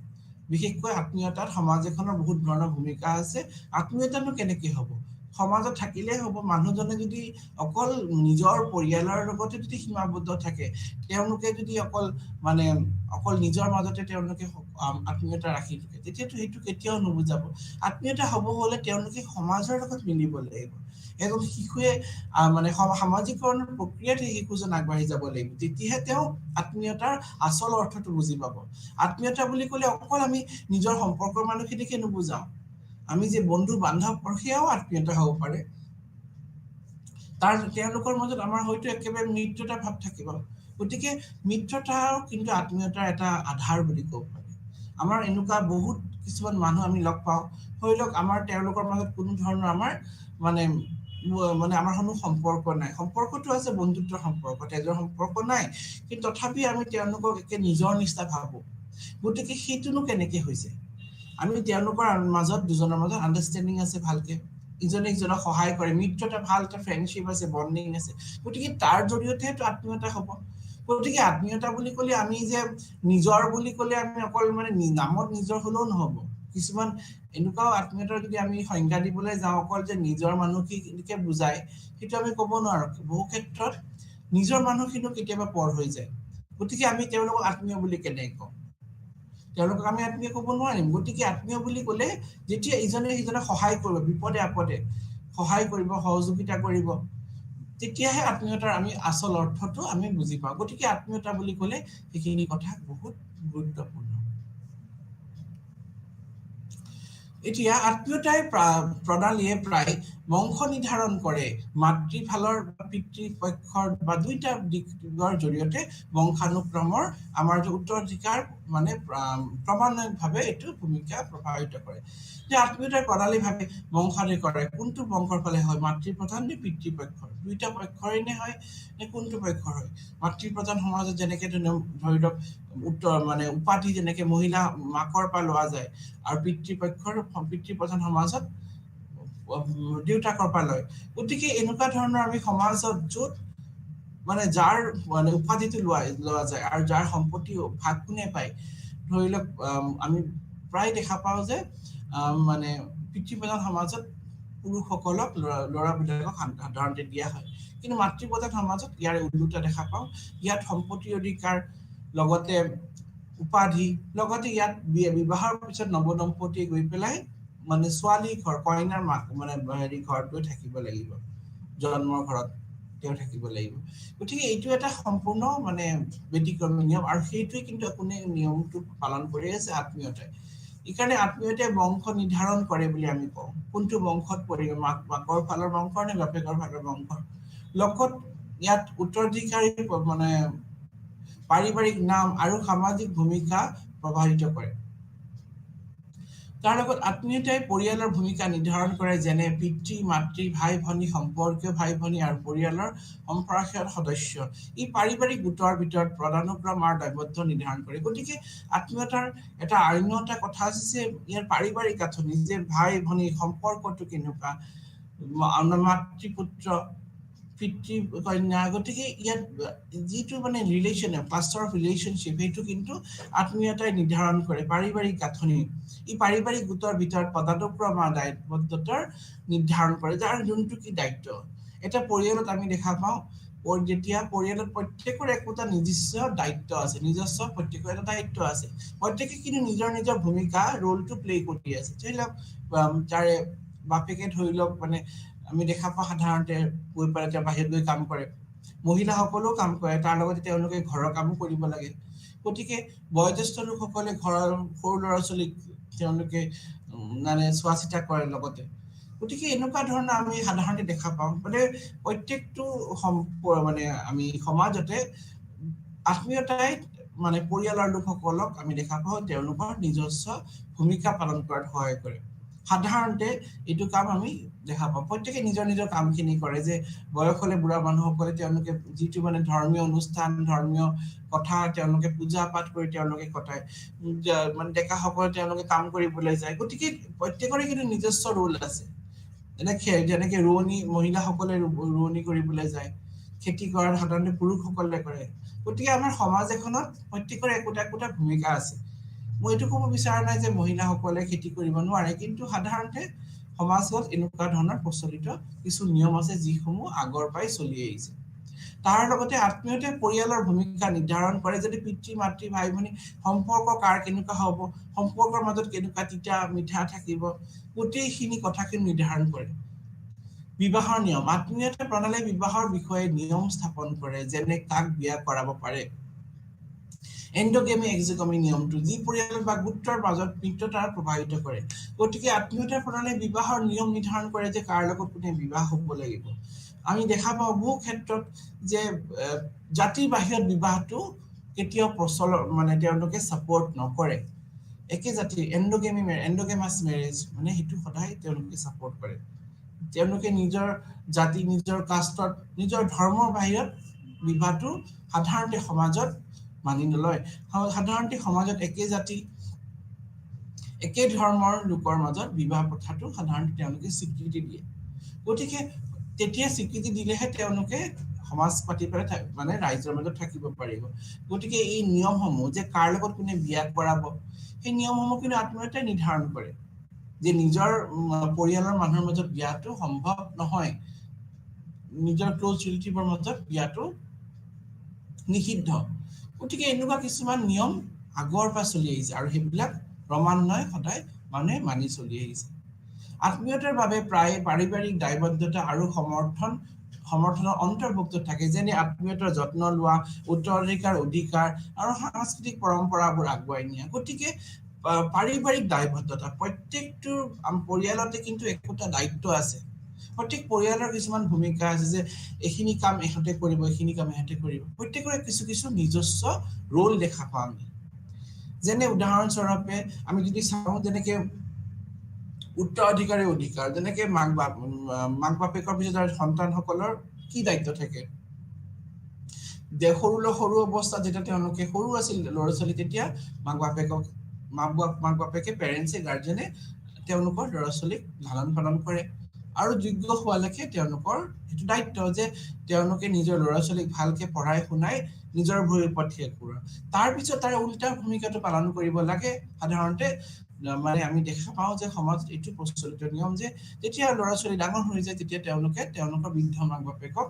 বিশেষকৈ আত্মীয়তাত সমাজ এখনৰ বহুত ধৰণৰ ভূমিকা আছে আত্মীয়তানো কেনেকৈ হ'ব সমাজত থাকিলে হ'ব মানুহজনে যদি অকল নিজৰ পৰিয়ালৰ লগতে যদি সীমাবদ্ধ থাকে তেওঁলোকে যদি অকল নিজৰ মাজতে তেওঁলোকে আত্মীয়তা ৰাখি থাকে তেতিয়াতো সেইটো কেতিয়াও নুবুজাব আত্মীয়তা হ'ব হলে তেওঁলোকে সমাজৰ লগত মিলিব লাগিব এজন শিশুৱে মানে সামাজিকৰণৰ প্ৰক্ৰিয়াত শিশুজন আগবাঢ়ি যাব লাগিব তেতিয়াহে তেওঁ আত্মীয়তাৰ আচল অৰ্থটো বুজি পাব আত্মীয়তা বুলি ক'লে অকল আমি নিজৰ সম্পৰ্কৰ মানুহখিনিকে নুবুজাওঁ আমি যে বন্ধু বান্ধৱ সেয়াও আত্মীয়তা হ'ব পাৰে তেওঁলোকৰ মাজত আমাৰ হয়তো একেবাৰে মিত্ৰতা ভাৱ থাকিব গতিকে মিত্ৰতাও কিন্তু আত্মীয়তাৰ এটা আধাৰ বুলি ক'ব পাৰি আমাৰ এনেকুৱা বহুত কিছুমান মানুহ আমি লগ পাওঁ ধৰি লওক আমাৰ তেওঁলোকৰ মাজত কোনো ধৰণৰ আমাৰ মানে আমাৰ কোনো সম্পৰ্ক নাই সম্পৰ্কটো আছে বন্ধুত্বৰ সম্পৰ্ক তেজৰ সম্পৰ্ক নাই কিন্তু তথাপি আমি তেওঁলোকক একে নিজৰ নিচিনা ভাবো গতিকে সেইটোনো কেনেকে হৈছে আমি তেওঁলোকৰ মাজত দুজনৰ মাজত আণ্ডাৰষ্টেণ্ডিং আছে ভালকে ইজনে ইজনক সহায় কৰে মিত্ৰতা ভাল এটা ফ্ৰেণ্ডশ্বিপ আছে বণ্ডিং আছে গতিকে তাৰ জৰিয়তেতো আত্মীয়তা হ'ব গতিকে আত্মীয়তা বুলি ক'লে আমি যে নিজৰ বুলি ক'লে আমি অকল মানে নামত নিজৰ হলেও নহ'ব কিছুমান এনেকুৱাও আত্মীয়তাৰ যদি আমি সংজ্ঞা দিবলৈ যাওঁ অকল যে নিজৰ মানুহখিনিকে বুজায় সেইটো আমি ক'ব নোৱাৰো বহু ক্ষেত্ৰত নিজৰ মানুহখিনিও কেতিয়াবা পৰ হৈ যায় গতিকে আমি তেওঁলোকক আত্মীয় বুলি কেনেকৈ কওঁ তেওঁলোকক আমি আত্মীয় ক'ব নোৱাৰিম গতিকে আত্মীয় বুলি ক'লে যেতিয়া ইজনে সিজনক সহায় কৰিব বিপদে আপদে সহায় কৰিব সহযোগিতা কৰিব তেতিয়াহে আত্মীয়তাৰ আমি আচল অৰ্থটো আমি বুজি পাওঁ গতিকে আত্মীয়তা বুলি ক'লে সেইখিনি কথা বহুত গুৰুত্বপূৰ্ণ এতিয়া আত্মীয়তাই প্ৰণালীয়ে প্ৰায় বংশ নিৰ্ধাৰণ কৰে মাতৃফালৰ পিতৃপক্ষৰ বা দুইটা দিশৰ জৰিয়তে বংশানুক্ৰমৰ আমাৰ যে উত্তৰাধিকাৰ মানে ক্ৰমান্বয়ভাৱে এইটো ভূমিকা প্ৰভাৱিত কৰে যে আত্মীয়তাৰ প্ৰণালীভাৱে বংশানুক্ৰম কৰে কোনটো বংশৰ ফালে হয় মাতৃপ্ৰধান নে পিতৃপক্ষৰ দুইটা পক্ষৰে নে হয় নে কোনটো পক্ষৰ হয় মাতৃপ্ৰধান সমাজত যেনেকৈ ধৰি লওক মানে উপাধি যেনেকৈ মহিলা মাকৰ পৰা লোৱা যায় আৰু পিতৃপ্ৰধান সমাজত দেউতাকৰ পৰা লয় গতিকে এনেকুৱা ধৰণৰ আমি সমাজত য'ত মানে যাৰ মানে উপাধিটো লোৱা যায় আৰু যাৰ সম্পত্তি ভাগ কোনে পায় ধৰি লওক আমি প্ৰায় দেখা পাওঁ যে মানে পিতৃপ্ৰধান সমাজত পুৰুষসকলক ল'ৰাবিলাকক সাধাৰণতে দিয়া হয় কিন্তু মাতৃপ্ৰধান সমাজত ইয়াৰ ওলোটা দেখা পাওঁ ইয়াত সম্পত্তিৰ অধিকাৰ লগতে উপাধি লগতে ইয়াত বিবাহৰ পিছত নৱদম্পতি গৈ পেলাই মানে ছোৱালী ঘৰ কইনাৰ মানে ঘৰত গৈ থাকিব লাগিব জন্মৰ ঘৰত তেওঁ থাকিব লাগিব গতিকে এইটো এটা সম্পূৰ্ণ মানে ব্যতিক্ৰমী নিয়ম আৰু সেইটোৱে কিন্তু কোনে নিয়মটো পালন কৰি আছে আত্মীয়তাই এইকাৰণে আত্মীয়তাই বংশ নিৰ্ধাৰণ কৰে বুলি আমি কওঁ কোনটো বংশত পৰিব মাকৰ ফালৰ বংশৰ নে বাপেকৰ ফালৰ বংশৰ লগত ইয়াত উত্তৰাধিকাৰী মানে পাৰিবাৰিক নাম আৰু সামাজিক ভূমিকা প্ৰভাৱিত কৰে তাৰ লগত আত্মীয়তাই পৰিয়ালৰ ভূমিকা নিৰ্ধাৰণ কৰে যেনে পিতৃ মাতৃ ভাই ভনী সম্পৰ্কীয় ভাই ভনী আৰু পৰিয়ালৰ সম্পৰ্কীয় সদস্য ই পাৰিবাৰিক গোটৰ ভিতৰত প্ৰধানুক্ৰম আৰু দায়বদ্ধ নিৰ্ধাৰণ কৰে গতিকে আত্মীয়তাৰ এটা অন্য এটা কথা আছে যে ইয়াৰ পাৰিবাৰিক গাঁথনি যে ভাই ভনী সম্পৰ্কটো কেনেকুৱা মাতৃ পুত্ৰ পিতৃ কন্যা গতিকে ইয়াত যিটো মানে ৰিলেশ্যন ক্লাষ্টাৰ অফ ৰিলেশ্যনশ্বিপ সেইটো কিন্তু আত্মীয়তাই নিৰ্ধাৰণ কৰে পাৰিবাৰিক গাঁথনি ই পাৰিবাৰিক গোটৰ ভিতৰত পদানুক্ৰম আৰু দায়বদ্ধতাৰ নিৰ্ধাৰণ কৰে যাৰ যোনটো কি দায়িত্ব এটা পৰিয়ালত আমি দেখা পাওঁ যেতিয়া পৰিয়ালত প্ৰত্যেকৰে একোটা নিজস্ব দায়িত্ব আছে, নিজস্ব প্ৰত্যেকৰ এটা দায়িত্ব আছে, প্ৰত্যেকে কিন্তু নিজৰ নিজৰ ভূমিকা ৰোলটো প্লে কৰি আছে। ধৰি লওক তাৰে বাপেকে ধৰি লওক মানে আমি দেখা পাওঁ সাধাৰণতে গৈ পেলাই তেওঁ বাহিৰত গৈ কাম কৰে, মহিলাসকলেও কাম কৰে, তাৰ লগতে তেওঁলোকে ঘৰৰ কামো কৰিব লাগে। গতিকে বয়োজ্যেষ্ঠ লোকসকলে ঘৰৰ সৰু ল'ৰা ছোৱালীক তেওঁলোকে মানে চোৱা চিতা কৰে লগতে। গতিকে এনেকুৱা ধৰণৰ আমি সাধাৰণতে দেখা পাওঁ মানে প্ৰত্যেকটো মানে আমি সমাজতে আত্মীয়তাই মানে পৰিয়ালৰ লোকসকলক আমি দেখা পাওঁ তেওঁলোকৰ নিজস্ব ভূমিকা পালন কৰাত সহায় কৰে। সাধাৰণতে এইটো কাম আমি দেখা পাওঁ প্ৰত্যেকে নিজৰ নিজৰ কামখিনি কৰে, যে বয়স হলে বুঢ়া মানুহসকলে তেওঁলোকে যিটো মানে ধৰ্মীয় অনুষ্ঠান, ধৰ্মীয় কথা তেওঁলোকে পূজা পাঠ কৰি তেওঁলোকে কটায়, মানে ডেকাসকলে তেওঁলোকে কাম কৰিবলৈ যায়। গতিকে প্ৰত্যেকৰে কিন্তু নিজস্ব ৰোল আছে। যেনেকে ৰোৱনী মহিলাসকলে ৰোৱনী কৰিবলৈ যায়, খেতি কৰাত সাধাৰণতে পুৰুষসকলে কৰে। গতিকে আমাৰ সমাজ এখনত প্ৰত্যেকৰে একোটা একোটা ভূমিকা আছে। মই এইটো ক'ব বিচৰা নাই যে মহিলাসকলে খেতি কৰিব নোৱাৰে, কিন্তু সাধাৰণতে সমাজত এনেকুৱা ধৰণৰ প্ৰচলিত কিছু নিয়ম আছে যিসমূহ আগৰ পৰাই চলি আহিছে। তাৰ লগতে আত্মীয়তাই পৰিয়ালৰ ভূমিকা নিৰ্ধাৰণ কৰে, যদি পিতৃ মাতৃ ভাই ভনী সম্পৰ্ক কাৰ কেনেকুৱা হ'ব, সম্পৰ্কৰ মাজত কেনেকুৱা তিতা মিঠা থাকিব, গোটেইখিনি কথাখিনি নিৰ্ধাৰণ কৰে। বিবাহৰ নিয়ম, আত্মীয়তা প্ৰণালীয়ে বিবাহৰ বিষয়ে নিয়ম স্থাপন কৰে, যেনে কাক বিয়া কৰাব পাৰে। এণ্ডোগেমি এক্সোগেমি নিয়মটো যি পৰিয়াল বা গোত্ৰৰ মাজত মিত্ৰতা প্ৰভাৱিত কৰে। গতিকে আত্মীয়তাৰ প্ৰণালীয়ে বিবাহৰ নিয়ম নিৰ্ধাৰণ কৰে যে কাৰ লগত কোনে বিবাহ হ'ব লাগিব। আমি দেখা পাওঁ বহু ক্ষেত্ৰত যে জাতিৰ বাহিৰত বিবাহটো কেতিয়াও প্ৰচলন মানে তেওঁলোকে ছাপোৰ্ট নকৰে। একে জাতিৰ এণ্ডোগেমাছ মেৰেজ মানে সেইটো সদায় তেওঁলোকে ছাপোৰ্ট কৰে। তেওঁলোকে নিজৰ জাতি, নিজৰ কাষ্টত, নিজৰ ধৰ্মৰ বাহিৰত বিবাহটো সাধাৰণতে সমাজত মানি নলয়। সাধাৰণতে সমাজত একে জাতি একে ধৰ্মৰ লোকৰ মাজত বিবাহ প্ৰথাটো সাধাৰণতে তেওঁলোকে স্বীকৃতি দিয়ে। গতিকে তেতিয়া স্বীকৃতি দিলেহে তেওঁলোকে সমাজ পাতি পেলাই মানে ৰাইজৰ মাজত থাকিব পাৰিব। গতিকে এই নিয়মসমূহ যে কাৰ লগত কোনে বিয়া কৰাব, সেই নিয়মসমূহ কিন্তু আত্মীয়তাই নিৰ্ধাৰণ কৰে যে নিজৰ পৰিয়ালৰ মানুহৰ মাজত বিয়াটো সম্ভৱ নহয়, নিজৰ ক্ল'জ ৰিলেটিভৰ মাজত বিয়াটো নিষিদ্ধ। গতিকে এনেকুৱা কিছুমান নিয়ম আগৰ পৰা চলি আহিছে আৰু সেইবিলাক ক্ৰমান্বয়ে সদায় মানুহে মানি চলি আহিছে। আত্মীয়তাৰ বাবে প্ৰায় পাৰিবাৰিক দায়বদ্ধতা আৰু সমৰ্থনৰ অন্তৰ্ভুক্ত থাকে, যেনে আত্মীয়তাৰ যত্ন লোৱা, উত্তৰাধিকাৰ অধিকাৰ আৰু সাংস্কৃতিক পৰম্পৰাবোৰ আগুৱাই নিয়া। গতিকে পাৰিবাৰিক দায়বদ্ধতা, প্ৰত্যেকটো পৰিয়ালতে কিন্তু একোটা দায়িত্ব আছে। প্ৰত্যেক পৰিয়ালৰ কিছুমান ভূমিকা আছে যে এইখিনি কাম এখেতে কৰিব, এইখিনি কাম এখেতে কৰিব। প্ৰত্যেকৰে কিছু কিছু নিজস্ব ৰোল দেখা পাওঁ আমি। যেনে উদাহৰণস্বৰূপে আমি যদি চাওঁ, যেনেকে উত্তৰাধিকাৰী অধিকাৰ, যেনেকে মাক বাপেকৰ পিছত সন্তানসকলৰ কি দায়িত্ব থাকে। সৰু অৱস্থাত যেতিয়া তেওঁলোকে সৰু আছিল ল'ৰা ছোৱালী, তেতিয়া মাক বাপেকে পেৰেণ্টছে গাৰ্জেনে তেওঁলোকৰ ল'ৰা ছোৱালীক লালন পালন কৰে আৰু যোগ্য হোৱালৈকে তেওঁলোকৰ সেইটো দায়িত্ব যে তেওঁলোকে নিজৰ ল'ৰা ছোৱালীক ভালকে পঢ়াই শুনাই নিজৰ ভৰিৰ ওপৰত থিয় কৰোৱা। তাৰপিছত তাৰে উল্টা ভূমিকাটো পালন কৰিব লাগে। সাধাৰণতে মানে আমি দেখা পাওঁ যে সমাজত এইটো প্ৰচলিত নিয়ম যে যেতিয়া ল'ৰা ছোৱালী ডাঙৰ হৈ যায়, তেতিয়া তেওঁলোকে তেওঁলোকৰ বৃদ্ধ মাক বাপেকক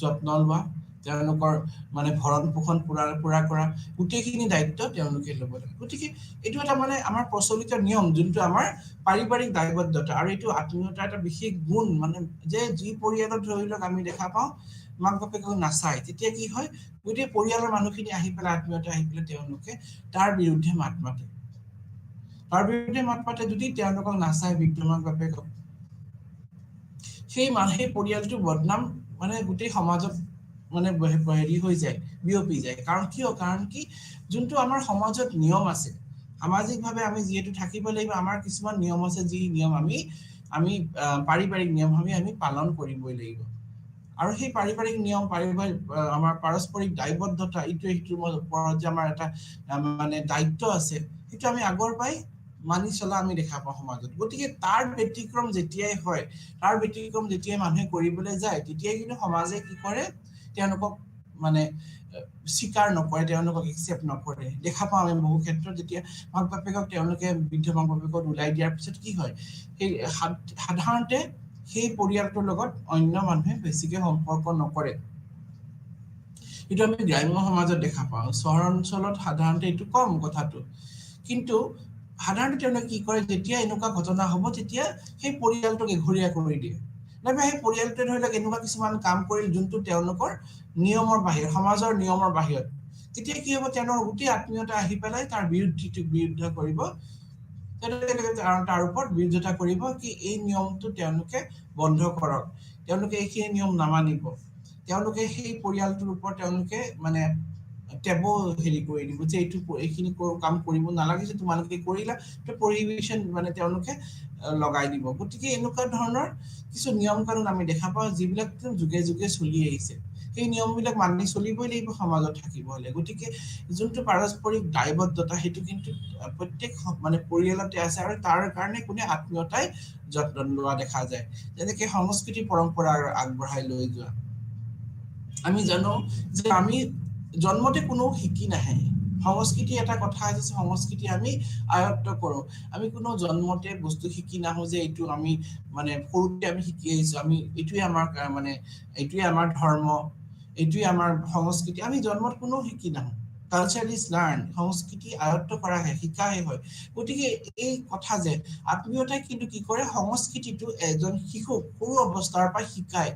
যত্ন লোৱা, তেওঁলোকৰ মানে ভৰণ পোষণ পুৰা কৰা, গোটেইখিনি দায়িত্ব তেওঁলোকে ল'ব লাগে। গতিকে এইটো এটা মানে আমাৰ প্ৰচলিত নিয়ম, যোনটো আমাৰ পাৰিবাৰিক দায়বদ্ধতা আৰু এইটো আত্মীয়তাৰ এটা বিশেষ গুণ। মানে যে যি পৰিয়ালত ধৰি লওক আমি দেখা পাওঁ মাক বাপেকক নাচায়, তেতিয়া কি হয়, গোটেই পৰিয়ালৰ মানুহখিনি আহি পেলাই আত্মীয়তা আহি পেলাই তেওঁলোকে তাৰ বিৰুদ্ধে মাত মাতে। যদি তেওঁলোকক নাচায় বৃদ্ধ মাক বাপেকক, সেই পৰিয়ালটো বদনাম মানে গোটেই সমাজত মানে হেৰি হৈ যায়, বিয়পি যায়। কাৰণ কি যোনটো আমাৰ সমাজত নিয়ম আছে, সামাজিকভাৱে আমি যিহেতু থাকিব লাগিব, আমাৰ কিছুমান নিয়ম আছে, যি নিয়ম আমি পাৰিবাৰিক নিয়ম আমি পালন কৰিবই লাগিব। আৰু সেই পাৰিবাৰিক নিয়ম, আমাৰ পাৰস্পৰিক দায়বদ্ধতা, ইটোৱে সিটোৰ ওপৰত যে আমাৰ এটা মানে দায়িত্ব আছে, সেইটো আমি আগৰ পৰাই মানি চলা আমি দেখা পাওঁ সমাজত। গতিকে তাৰ ব্যতিক্ৰম যেতিয়াই হয়, যেতিয়াই মানুহে কৰিবলৈ যায়, তেতিয়াই কিন্তু সমাজে কি কৰে, তেওঁলোকক মানে স্বীকাৰ নকৰে, তেওঁলোকক একচেপ্ট নকৰে। দেখা পাওঁ আমি বহু ক্ষেত্ৰত যেতিয়া মাক বাপেকক তেওঁলোকে বৃদ্ধ মাক বাপেকক ওলাই দিয়াৰ পিছত কি হয়, সেই সাধাৰণতে সেই পৰিয়ালটোৰ লগত অন্য মানুহে বেছিকে সম্পৰ্ক নকৰে। এইটো আমি গ্ৰাম্য সমাজত দেখা পাওঁ। চহৰ অঞ্চলত সাধাৰণতে এইটো কম কথাটো, কিন্তু সাধাৰণতে তেওঁলোকে কি কৰে, যেতিয়া এনেকুৱা ঘটনা হ'ব তেতিয়া সেই পৰিয়ালটোক এঘৰীয়া কৰি দিয়ে, নাইবা সেই পৰিয়ালটোৱে ধৰি লওক এনেকুৱা কিছুমান কাম কৰিল যোনটো তেওঁলোকৰ নিয়মৰ বাহিৰত, সমাজৰ নিয়মৰ বাহিৰত, তেতিয়া কি হ'ব, তেওঁলোকৰ গোটেই আত্মীয়তা আহি পেলাই তাৰ বিৰুদ্ধ কৰিব, তাৰ ওপৰত বিৰোধিতা কৰিব কি এই নিয়মটো তেওঁলোকে বন্ধ কৰক, তেওঁলোকে এইখিনি নিয়ম নামানিব, তেওঁলোকে সেই পৰিয়ালটোৰ ওপৰত তেওঁলোকে মানে টেবু হেৰি কৰি দিব যে এইখিনি কাম কৰিব নালাগিছে, তোমালোকে কৰিলা, প্ৰহিবিশ্যন মানে তেওঁলোকে লগাই দিব। গতিকে এনেকুৱা ধৰণৰ কিছু নিয়ম কানুন আমি দেখা পাওঁ যিবিলাক যুগে যুগে চলি আহিছে। সেই নিয়মবিলাক মানি চলিবই লাগিব সমাজত থাকিব হলে। গতিকে যোনটো পাৰস্পৰিক দায়বদ্ধতা সেইটো কিন্তু প্ৰত্যেক মানে পৰিয়ালতে আছে, আৰু তাৰ কাৰণে কোনে আত্মীয়তাই যত্ন লোৱা দেখা যায়। যেনেকে সংস্কৃতি পৰম্পৰা আগবঢ়াই লৈ যোৱা। আমি জানো যে আমি জন্মতে কোনো শিকি নাহে। সংস্কৃতি এটা কথা আছে, সংস্কৃতি আমি আয়ত্ত কৰো। আমি কোনো জন্মতে বস্তু শিকি নাহো যে এইটো আমি মানে সৰুতে আমি শিকি আহিছো, আমি এইটোৱে আমাৰ মানে এইটোৱে আমাৰ ধৰ্ম, এইটোৱে আমাৰ সংস্কৃতি। আমি জন্মত কোনো শিকি নাহো। কালচাৰ ইজ লাৰ্ণ, সংস্কৃতি আয়ত্ত কৰাহে, শিকাহে হয়। গতিকে এই কথা যে আত্মীয়তাই কিন্তু কি কৰে, সংস্কৃতিটো এজন শিশুক সৰু অৱস্থাৰ পৰা শিকায়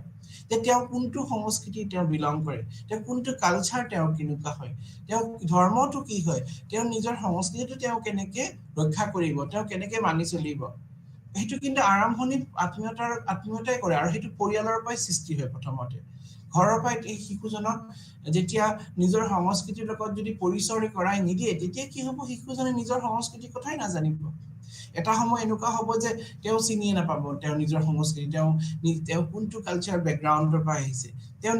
যে তেওঁ কোনটো সংস্কৃতি তেওঁ বিলং কৰে, তেওঁ কোনটো কালচাৰ তেওঁৰ কেনেকুৱা হয়, তেওঁ ধৰ্মটো কি হয়, তেওঁ নিজৰ সংস্কৃতিটো তেওঁ কেনেকে ৰক্ষা কৰিব, তেওঁ কেনেকে মানি চলিব। সেইটো কিন্তু আৰম্ভণি আত্মীয়তাই কৰে, আৰু সেইটো পৰিয়ালৰ পৰাই সৃষ্টি হয়। প্ৰথমতে ঘৰৰ পৰাই এই শিশুজনক যেতিয়া নিজৰ সংস্কৃতিৰ লগত যদি পৰিচয় কৰাই নিদিয়ে, তেতিয়া কি হ'ব, শিশুজনে নিজৰ সংস্কৃতিৰ কথাই নাজানিব। এটা সময় এনেকুৱা হ'ব যে তেওঁ চিনিয়ে নাপাব তেওঁ নিজৰ সংস্কৃতি, তেওঁ কোনটো কালচাৰ বেকগ্ৰাউণ্ডৰ পৰা আহিছে, তেওঁ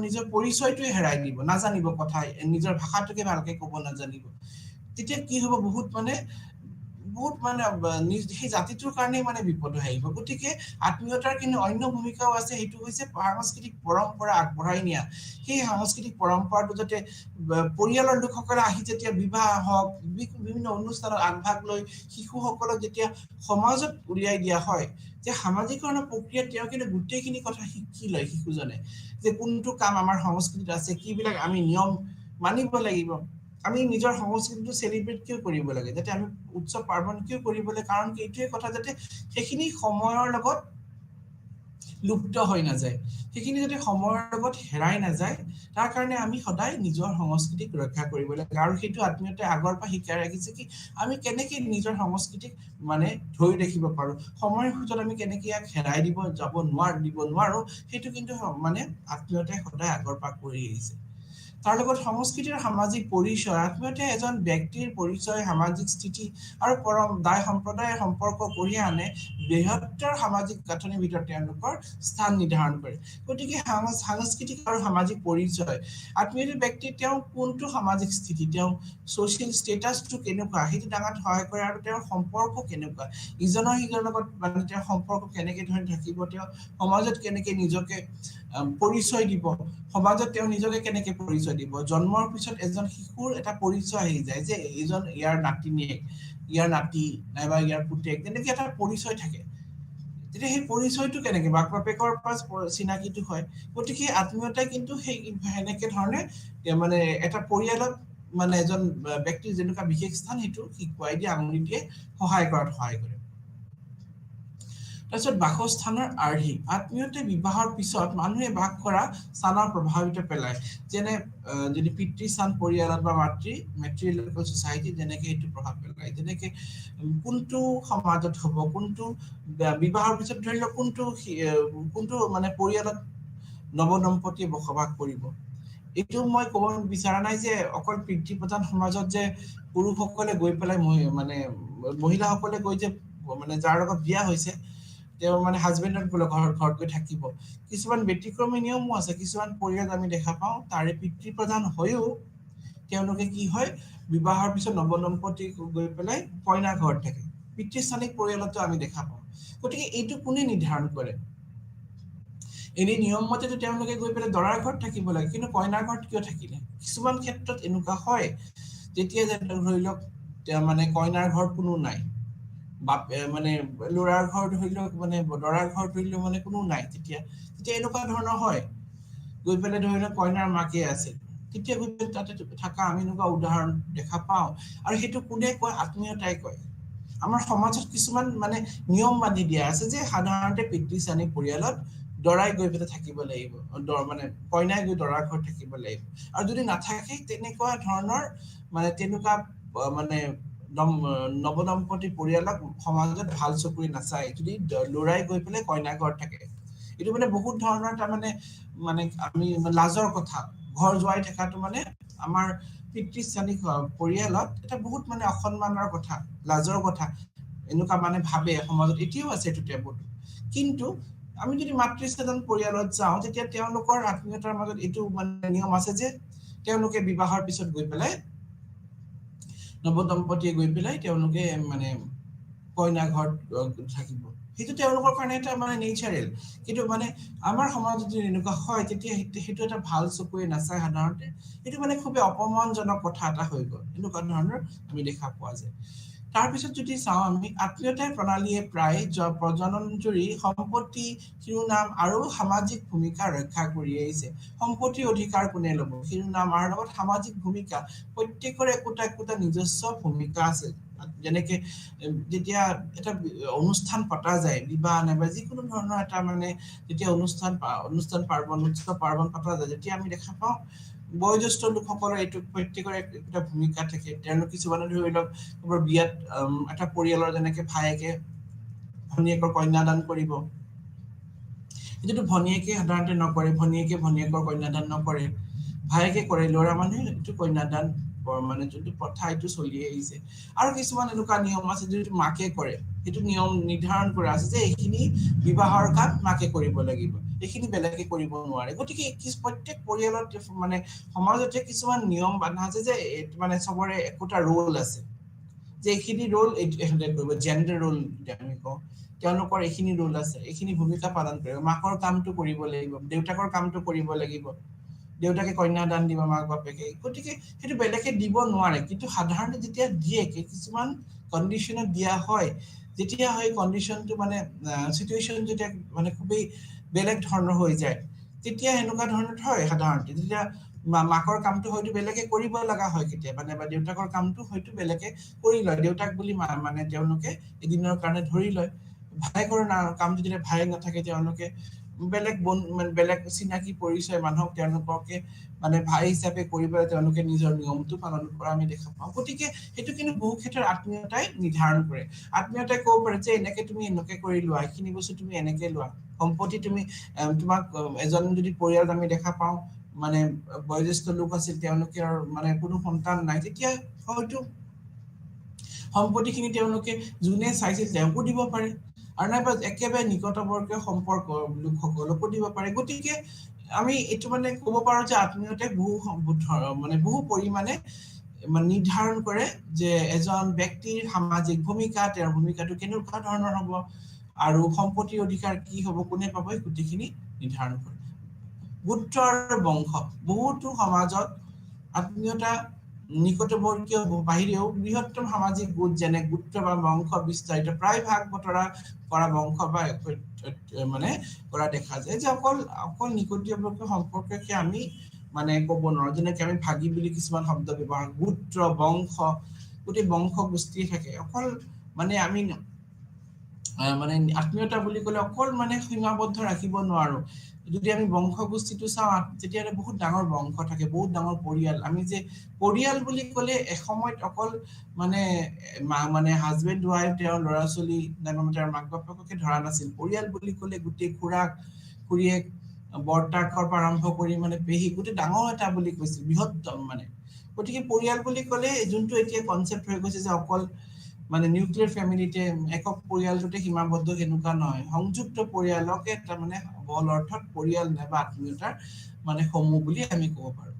নিজৰ পৰিচয়টোৱে হেৰাই দিব, নাজানিব কথা, নিজৰ ভাষাটোকে ভালকে ক'ব নাজানিব। তেতিয়া কি হ'ব, বহুত মানে সেই জাতিটোৰ কাৰণেই মানে বিপদ হৈ আহিব। গতিকে আত্মীয়তাৰ কিন্তু অন্য ভূমিকাও আছে, সেইটো হৈছে সাংস্কৃতিক পৰম্পৰা আগবঢ়াই নিয়া। সেই সাংস্কৃতিক পৰম্পৰাটো যাতে পৰিয়ালৰ লোকসকলে আহি যেতিয়া বিবাহ হওক, বিভিন্ন অনুষ্ঠানত আগভাগ লৈ শিশুসকলক যেতিয়া সমাজত উলিয়াই দিয়া হয়, যে সামাজিকৰণৰ প্ৰক্ৰিয়াত তেওঁ কিন্তু গোটেইখিনি কথা শিকি লয় শিশুজনে, যে কোনটো কাম আমাৰ সংস্কৃতিত আছে, কিবিলাক আমি নিয়ম মানিব লাগিব, আমি নিজৰ সংস্কৃতিটো চেলিব্ৰেট কিয় কৰিব লাগে, যাতে আমি উৎসৱ পাৰ্বণ কিয় কৰিব লাগে, কাৰণ এইটোৱে কথা যাতে সেইখিনি সময়ৰ লগত লুপ্ত হৈ নাযায়, সেইখিনি যাতে সময়ৰ লগত হেৰাই নাযায়, তাৰ কাৰণে আমি সদায় নিজৰ সংস্কৃতিক ৰক্ষা কৰিব লাগে। আৰু সেইটো আত্মীয়তাই আগৰ পৰা শিকাই ৰাখিছে কি আমি কেনেকে নিজৰ সংস্কৃতিক মানে ধৰি ৰাখিব পাৰো, সময়ৰ সুযোগত আমি কেনেকে ইয়াক হেৰাই দিব নোৱাৰো, সেইটো কিন্তু মানে আত্মীয়তাই সদায় আগৰ পৰা কৰি আহিছে। তাৰ লগত সংস্কৃতিৰ সামাজিক পৰিচয়, আত্মীয়তাই এজন ব্যক্তিৰ পৰিচয়, সামাজিক স্থিতি আৰু দায় সম্প্ৰদায়ৰ সম্পৰ্ক কঢ়িয়াই আনে, বৃহত্তৰ সামাজিক গাঁথনিৰ ভিতৰত তেওঁলোকৰ স্থান নিৰ্ধাৰণ কৰে। গতিকে সাংস্কৃতিক আৰু সামাজিক পৰিচয়, আত্মীয় ব্যক্তি তেওঁ কোনটো সামাজিক স্থিতি, তেওঁ ছ'চিয়েল ষ্টেটাছটো কেনেকুৱা, সেইটো ডাঙাত সহায় কৰে, আৰু তেওঁৰ সম্পৰ্ক কেনেকুৱা, ইজনৰ সিজনৰ লগত মানে তেওঁৰ সম্পৰ্ক কেনেকে ধৰণে থাকিব, তেওঁ সমাজত কেনেকে নিজকে পৰিচয় দিব, সমাজত তেওঁ নিজকে কেনেকে পৰিচয় দিব। জন্মৰ পিছত এজন শিশুৰ এটা পৰিচয় আহি যায় যে এইজন ইয়াৰ নাতিনীয়েক, ইয়াৰ নাতি, নাইবা ইয়াৰ পুতেক, তেনেকে এটা পৰিচয় থাকে। তেতিয়া সেই পৰিচয়টো কেনেকে মাক বাপেকৰ পৰা চিনাকিটো হয়। গতিকে আত্মীয়তাই কিন্তু সেই সেনেকে ধৰণে মানে এটা পৰিয়ালত মানে এজন ব্যক্তিৰ যেনেকুৱা বিশেষ স্থান, সেইটো শিকুৱাই দিয়ে, আঙুলি দিয়ে, সহায় কৰে। তাৰপিছত বাসস্থানৰ আৰ্হি, আত্মীয়তাই বিবাহৰ পিছত মানুহে বাস কৰা স্থানৰ প্ৰভাৱিত পেলায়। যেনে যদি পিতৃস্থান পৰিয়ালত বা মেট্ৰিলজিকেল ছ'চাইটি, যেনেকে সেইটো প্ৰভাৱ পেলায়। যেনেকে কোনটো সমাজত হ'ব, কোনটো বিবাহৰ পিছত ধৰি লওক কোনটো মানে পৰিয়ালত নৱদম্পতিয়ে বসবাস কৰিব। এইটো মই ক'ব বিচৰা নাই যে অকল পিতৃপ্ৰধান সমাজত যে পুৰুষসকলে গৈ পেলাই মানে মহিলাসকলে গৈ যে মানে যাৰ লগত বিয়া হৈছে তেওঁ মানে হাজবেণ্ডত বোলে ঘৰত গৈ থাকিব। কিছুমান ব্যতিক্ৰমী নিয়মো আছে, কিছুমান পৰিয়াল আমি দেখা পাওঁ তাৰে পিতৃপ্ৰধান হৈও তেওঁলোকে কি হয়, বিবাহৰ পিছত নৱদম্পতি গৈ পেলাই কইনা ঘৰত থাকে। পিতৃস্থানিক পৰিয়ালতো আমি দেখা পাওঁ। গতিকে এইটো কোনে নিৰ্ধাৰণ কৰে? এনেই নিয়ম মতেতো তেওঁলোকে গৈ পেলাই দৰাৰ ঘৰত থাকিব লাগে, কিন্তু কইনাৰ ঘৰত কিয় থাকিলে? কিছুমান ক্ষেত্ৰত এনেকুৱা হয় যেতিয়া যে ধৰি লওক মানে কইনাৰ ঘৰত কোনো নাই, মানে ল'ৰাৰ ঘৰ ধৰিলেও মানে দৰাৰ ঘৰ ধৰিলেও মানে কোনো নাই তেতিয়া এনেকুৱা ধৰণৰ হয় গৈ পেলাই ধৰি লওক কইনাৰ মাকে আছে তেতিয়া গৈ পেলাই তাতে থকা আমি এনেকুৱা উদাহৰণ দেখা পাওঁ আৰু সেইটো কোনে কয় আত্মীয়তাই কয় আমাৰ সমাজত কিছুমান মানে নিয়ম বান্ধি দিয়া আছে যে সাধাৰণতে পিতৃ-শ্ৰেণী পৰিয়ালত দৰাই গৈ পেলাই থাকিব লাগিব মানে কইনাই গৈ দৰাৰ ঘৰত থাকিব লাগিব আৰু যদি নাথাকে তেনেকুৱা ধৰণৰ মানে তেনেকুৱা মানে নৱদম্পতি পৰিয়ালক সমাজত ভাল চকুৰে নাচায় যদি ল'ৰাই গৈ পেলাই কইনা ঘৰত থাকে এইটো মানে বহুত ধৰণৰ তাৰমানে মানে আমি লাজৰ কথা ঘৰ যোৱাই থকাটো মানে আমাৰ পিতৃ-শ্ৰেণী পৰিয়ালত এটা বহুত মানে অসন্মানৰ কথা লাজৰ কথা এনেকুৱা মানে ভাবে সমাজত এতিয়াও আছে এইটো টেবুত কিন্তু আমি যদি মাতৃ-স্নেহী পৰিয়ালত যাওঁ তেতিয়া তেওঁলোকৰ আত্মীয়তাৰ মাজত এইটো মানে নিয়ম আছে যে তেওঁলোকে বিবাহৰ পিছত গৈ পেলাই নৱদম্পতিয়ে গৈ পেলাই তেওঁলোকে মানে কইনা ঘৰত থাকিব সেইটো তেওঁলোকৰ কাৰণে এটা মানে নেচাৰেল কিন্তু মানে আমাৰ সমাজত যদি এনেকুৱা হয় তেতিয়া সেইটো এটা ভাল চকুৰে নাচায় সাধাৰণতে এইটো মানে খুবেই অপমানজনক কথা এটা হৈ গ'ল এনেকুৱা ধৰণৰ আমি দেখা পোৱা যায় তাৰপিছত যদি চাওঁ আমি আত্মীয়তাৰ প্ৰণালীয়ে প্ৰায় প্ৰজনন জুৰি সম্পত্তি শিৰোনাম আৰু সামাজিক ভূমিকা ৰক্ষা কৰি আহিছে সম্পত্তিৰ অধিকাৰ কোনে ল'ব শিৰোনাম আৰু লগত সামাজিক ভূমিকা প্ৰত্যেকৰে একোটা নিজস্ব ভূমিকা আছে যেনেকে যেতিয়া এটা অনুষ্ঠান পতা যায় বিবাহ নাইবা যিকোনো ধৰণৰ এটা মানে যেতিয়া অনুষ্ঠান পাৰ্বণ উৎসৱ পাৰ্বণ পতা যায় যেতিয়া আমি দেখা পাওঁ বয়োজ্যেষ্ঠ লোকসকলৰ এইটো প্ৰত্যেকৰে একটা ভূমিকা থাকে তেওঁলোক কিছুমানে ধৰি লওক বিয়াত এটা পৰিয়ালৰ যেনেকে ভায়েকে ভনীয়েকৰ কন্যাদান কৰিব কিন্তু ভনীয়েকে সাধাৰণতে নকৰে ভনীয়েকে ভনীয়েকৰ কন্যাদান নকৰে ভায়েকে কৰে ল'ৰা মানুহে এইটো কন্যাদান মানে যোনটো প্ৰথা এইটো চলি আহিছে আৰু কিছুমান এনেকুৱা নিয়ম আছে যিটো মাকে কৰে সেইটো নিয়ম নিৰ্ধাৰণ কৰা আছে যে এইখিনি বিবাহৰ কাম মাকে কৰিব লাগিব এইখিনি বেলেগে কৰিব নোৱাৰে গতিকে প্ৰত্যেক পৰিয়ালত মানে সমাজতে কিছুমান নিয়ম বান্ধা আছে যে মানে চবৰে একোটা ৰোল আছে যে এইখিনি ৰোল এখেতে কৰিব জেন্ডাৰ ৰোল আমি কওঁ তেওঁলোকৰ এইখিনি ৰোল আছে এইখিনি ভূমিকা পালন কৰিব মাকৰ কামটো কৰিব লাগিব দেউতাকৰ কামটো কৰিব লাগিব দেউতাকে কন্যাদান দিব মাক বাপেকে গতিকে সেইটো বেলেগে দিব নোৱাৰে কিন্তু সাধাৰণতে যেতিয়া দিয়ে কিছুমান কণ্ডিশ্যনত দিয়া হয় যেতিয়া হয় কণ্ডিশ্যনটো মানে সিচুৱেশ্যন যেতিয়া মানে খুবেই বেলেগ ধৰণৰ হৈ যায় তেতিয়া এনেকুৱা ধৰণৰ হয় সাধাৰণতে যেতিয়া মাকৰ কামটো হয়তো বেলেগে কৰিব লগা হয় কেতিয়াবা বা দেউতাকৰ কামটো হয়তো বেলেগে কৰি লয় দেউতাক বুলি মানে তেওঁলোকে এদিনৰ কাৰণে ধৰি লয় ভায়েকৰ কামটো যেতিয়া ভায়েক নাথাকে তেওঁলোকে বেলেগ মানে বেলেগ চিনাকি পৰিচয় মানুহক তেওঁলোকে মানে ভাই হিচাপে কৰিবলৈ তেওঁলোকে নিজৰ নিয়মটো পালন কৰা আমি দেখা পাওঁ গতিকে সেইটো কিন্তু বহু ক্ষেত্ৰত আত্মীয়তাই নিৰ্ধাৰণ কৰে আত্মীয়তাই ক'ব পাৰে যে এনেকে তুমি এনেকে কৰি লোৱা এইখিনি বস্তু তুমি এনেকে লোৱা সম্পত্তি তুমি তোমাক এজন যদি পৰিয়াল আমি দেখা পাওঁ মানে বয়োজ্যেষ্ঠ লোক আছিল তেওঁলোকে মানে কোনো সন্তান নাই তেতিয়া হয়তো সম্পত্তিখিনি তেওঁলোকে যোনে চাইছিল তেওঁকো দিব পাৰে আৰু নাইবা একেবাৰে নিকটৱৰ্গীয় সম্পৰ্ক লোকসকলকো দিব পাৰে গতিকে আমি এইটো মানে ক'ব পাৰো যে আত্মীয়তাই বহু পৰিমাণে নিৰ্ধাৰণ কৰে যে এজন ব্যক্তিৰ সামাজিক ভূমিকা তেওঁৰ ভূমিকাটো কেনেকুৱা ধৰণৰ হ'ব আৰু সম্পত্তিৰ অধিকাৰ কি হ'ব কোনে পাব গোটেইখিনি নিৰ্ধাৰণ কৰে গোত্ৰ আৰু বংশ বহুতো সমাজত আত্মীয়তা নিকটৱৰ্গীয় বাহিৰেও বৃহত্তম সামাজিক গোট যেনে গোত্ৰ বা বংশ বিস্তাৰিত প্ৰায় ভাগ বতৰা কৰা বংশ বা মানে কৰা দেখা যায় যে অকল নিকটৱৰ্গীয় সম্পৰ্ককে আমি মানে ক'ব নোৱাৰো যেনেকে আমি ভাগি বুলি কিছুমান শব্দ ব্যৱহাৰ গোত্ৰ বংশ গোটেই বংশ গোষ্ঠী থাকে অকল মানে আমি মানে আত্মীয়তা বুলি ক'লে অকল মানে সীমাবদ্ধ ৰাখিব নোৱাৰো যদি আমি বংশ গোষ্ঠীটো চাওঁ তেতিয়াহ'লে বহুত ডাঙৰ বংশ থাকে বহুত ডাঙৰ পৰিয়াল আমি যে পৰিয়াল বুলি ক'লে এসময়ত অকল মানে হাজবেণ্ড ৱাইফ তেওঁৰ ল'ৰা ছোৱালী নাইবা তেওঁৰ মাক বাপেককে ধৰা নাছিল পৰিয়াল বুলি ক'লে গোটেই খুৰাক খুৰীয়েক বৰ্তাকৰ পৰা আৰম্ভ কৰি মানে পেহী গোটেই ডাঙৰ এটা বুলি কৈছিল বৃহত্তম মানে গতিকে পৰিয়াল বুলি ক'লে যোনটো এতিয়া কনচেপ্ট হৈ গৈছে যে অকল মানে নিউক্লিয়াৰ ফ্যামিলিতে একক পৰিয়ালটোতে সীমাবদ্ধ কেনেকুৱা নহয় সংযুক্ত পৰিয়ালকে এটা মানে বল অৰ্থত পৰিয়াল নাইবা আত্মীয়তাৰ মানে সমূহ বুলি আমি ক'ব পাৰো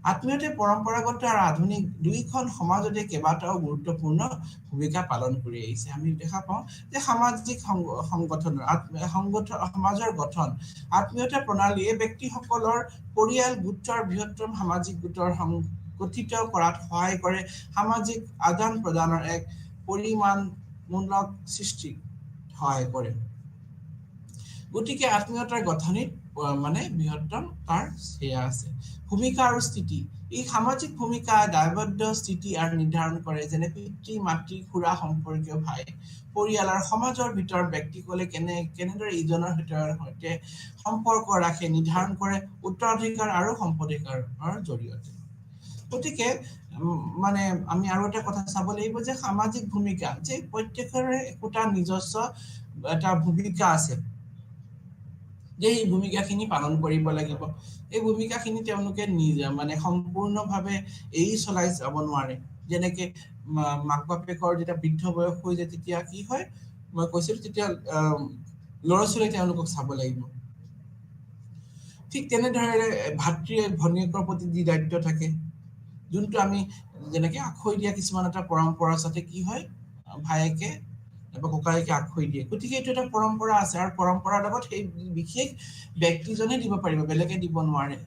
আত্মীয়তাই পৰম্পৰাগত আৰু আধুনিক দুইখন সমাজতে কেইবাটাও গুৰুত্বপূৰ্ণ ভূমিকা পালন কৰি আহিছে আমি দেখা পাওঁ যে সামাজিক সমাজৰ গঠন আত্মীয়তা প্ৰণালীয়ে ব্যক্তিসকলৰ পৰিয়াল গোটৰ বৃহত্তম সামাজিক গোটৰ গঠিত কৰাত সহায় কৰে সামাজিক আদান প্ৰদানৰ এক পৰিমাণ মূলক সৃষ্টি সহায় কৰে গতিকে আত্মীয়তাৰ গঠনিত মানে বৃহত্তম তাৰ সেয়া আছে ভূমিকা আৰু স্থিতি এই সামাজিক ভূমিকা দায়বদ্ধ স্থিতি আৰু নিৰ্ধাৰণ কৰে যেনে পিতৃ মাতৃ খুৰা সম্পৰ্কীয় ভাই পৰিয়াল আৰু সমাজৰ ভিতৰত ব্যক্তিসকলে কেনেদৰে ইজনৰ সৈতে সম্পৰ্ক ৰাখে নিৰ্ধাৰণ কৰে উত্তৰাধিকাৰ আৰু সম্পত্তিকাৰৰ জৰিয়তে গতিকে মানে আমি আৰু এটা কথা চাব লাগিব যে সামাজিক ভূমিকা যে প্ৰত্যেকৰে একোটা নিজস্ব এটা ভূমিকা আছে যে এই ভূমিকাখিনি পালন কৰিব লাগিব এই ভূমিকাখিনি তেওঁলোকে নিজে মানে সম্পূৰ্ণভাৱে এই চলাই যাব নোৱাৰে যেনেকে মাক বাপেকৰ যেতিয়া বৃদ্ধ বয়স হৈ যায় তেতিয়া কি হয় মই কৈছিলো তেতিয়া ল'ৰা ছোৱালী তেওঁলোকক চাব লাগিব ঠিক তেনেদৰে ভাতৃ ভনীয়েকৰ প্ৰতি যি দায়িত্ব থাকে যোনটো আমি যেনেকে আখৈ দিয়া কিছুমান এটা পৰম্পৰা সাথে কি হয় ভাইকে বা ককাইকে আখৈ দিয়ে গতিকে এইটো এটা পৰম্পৰা আছে আৰু পৰম্পৰাৰ লগত সেই বিশেষ ব্যক্তিজনে দিব পাৰিব বেলেগে দিব নোৱাৰে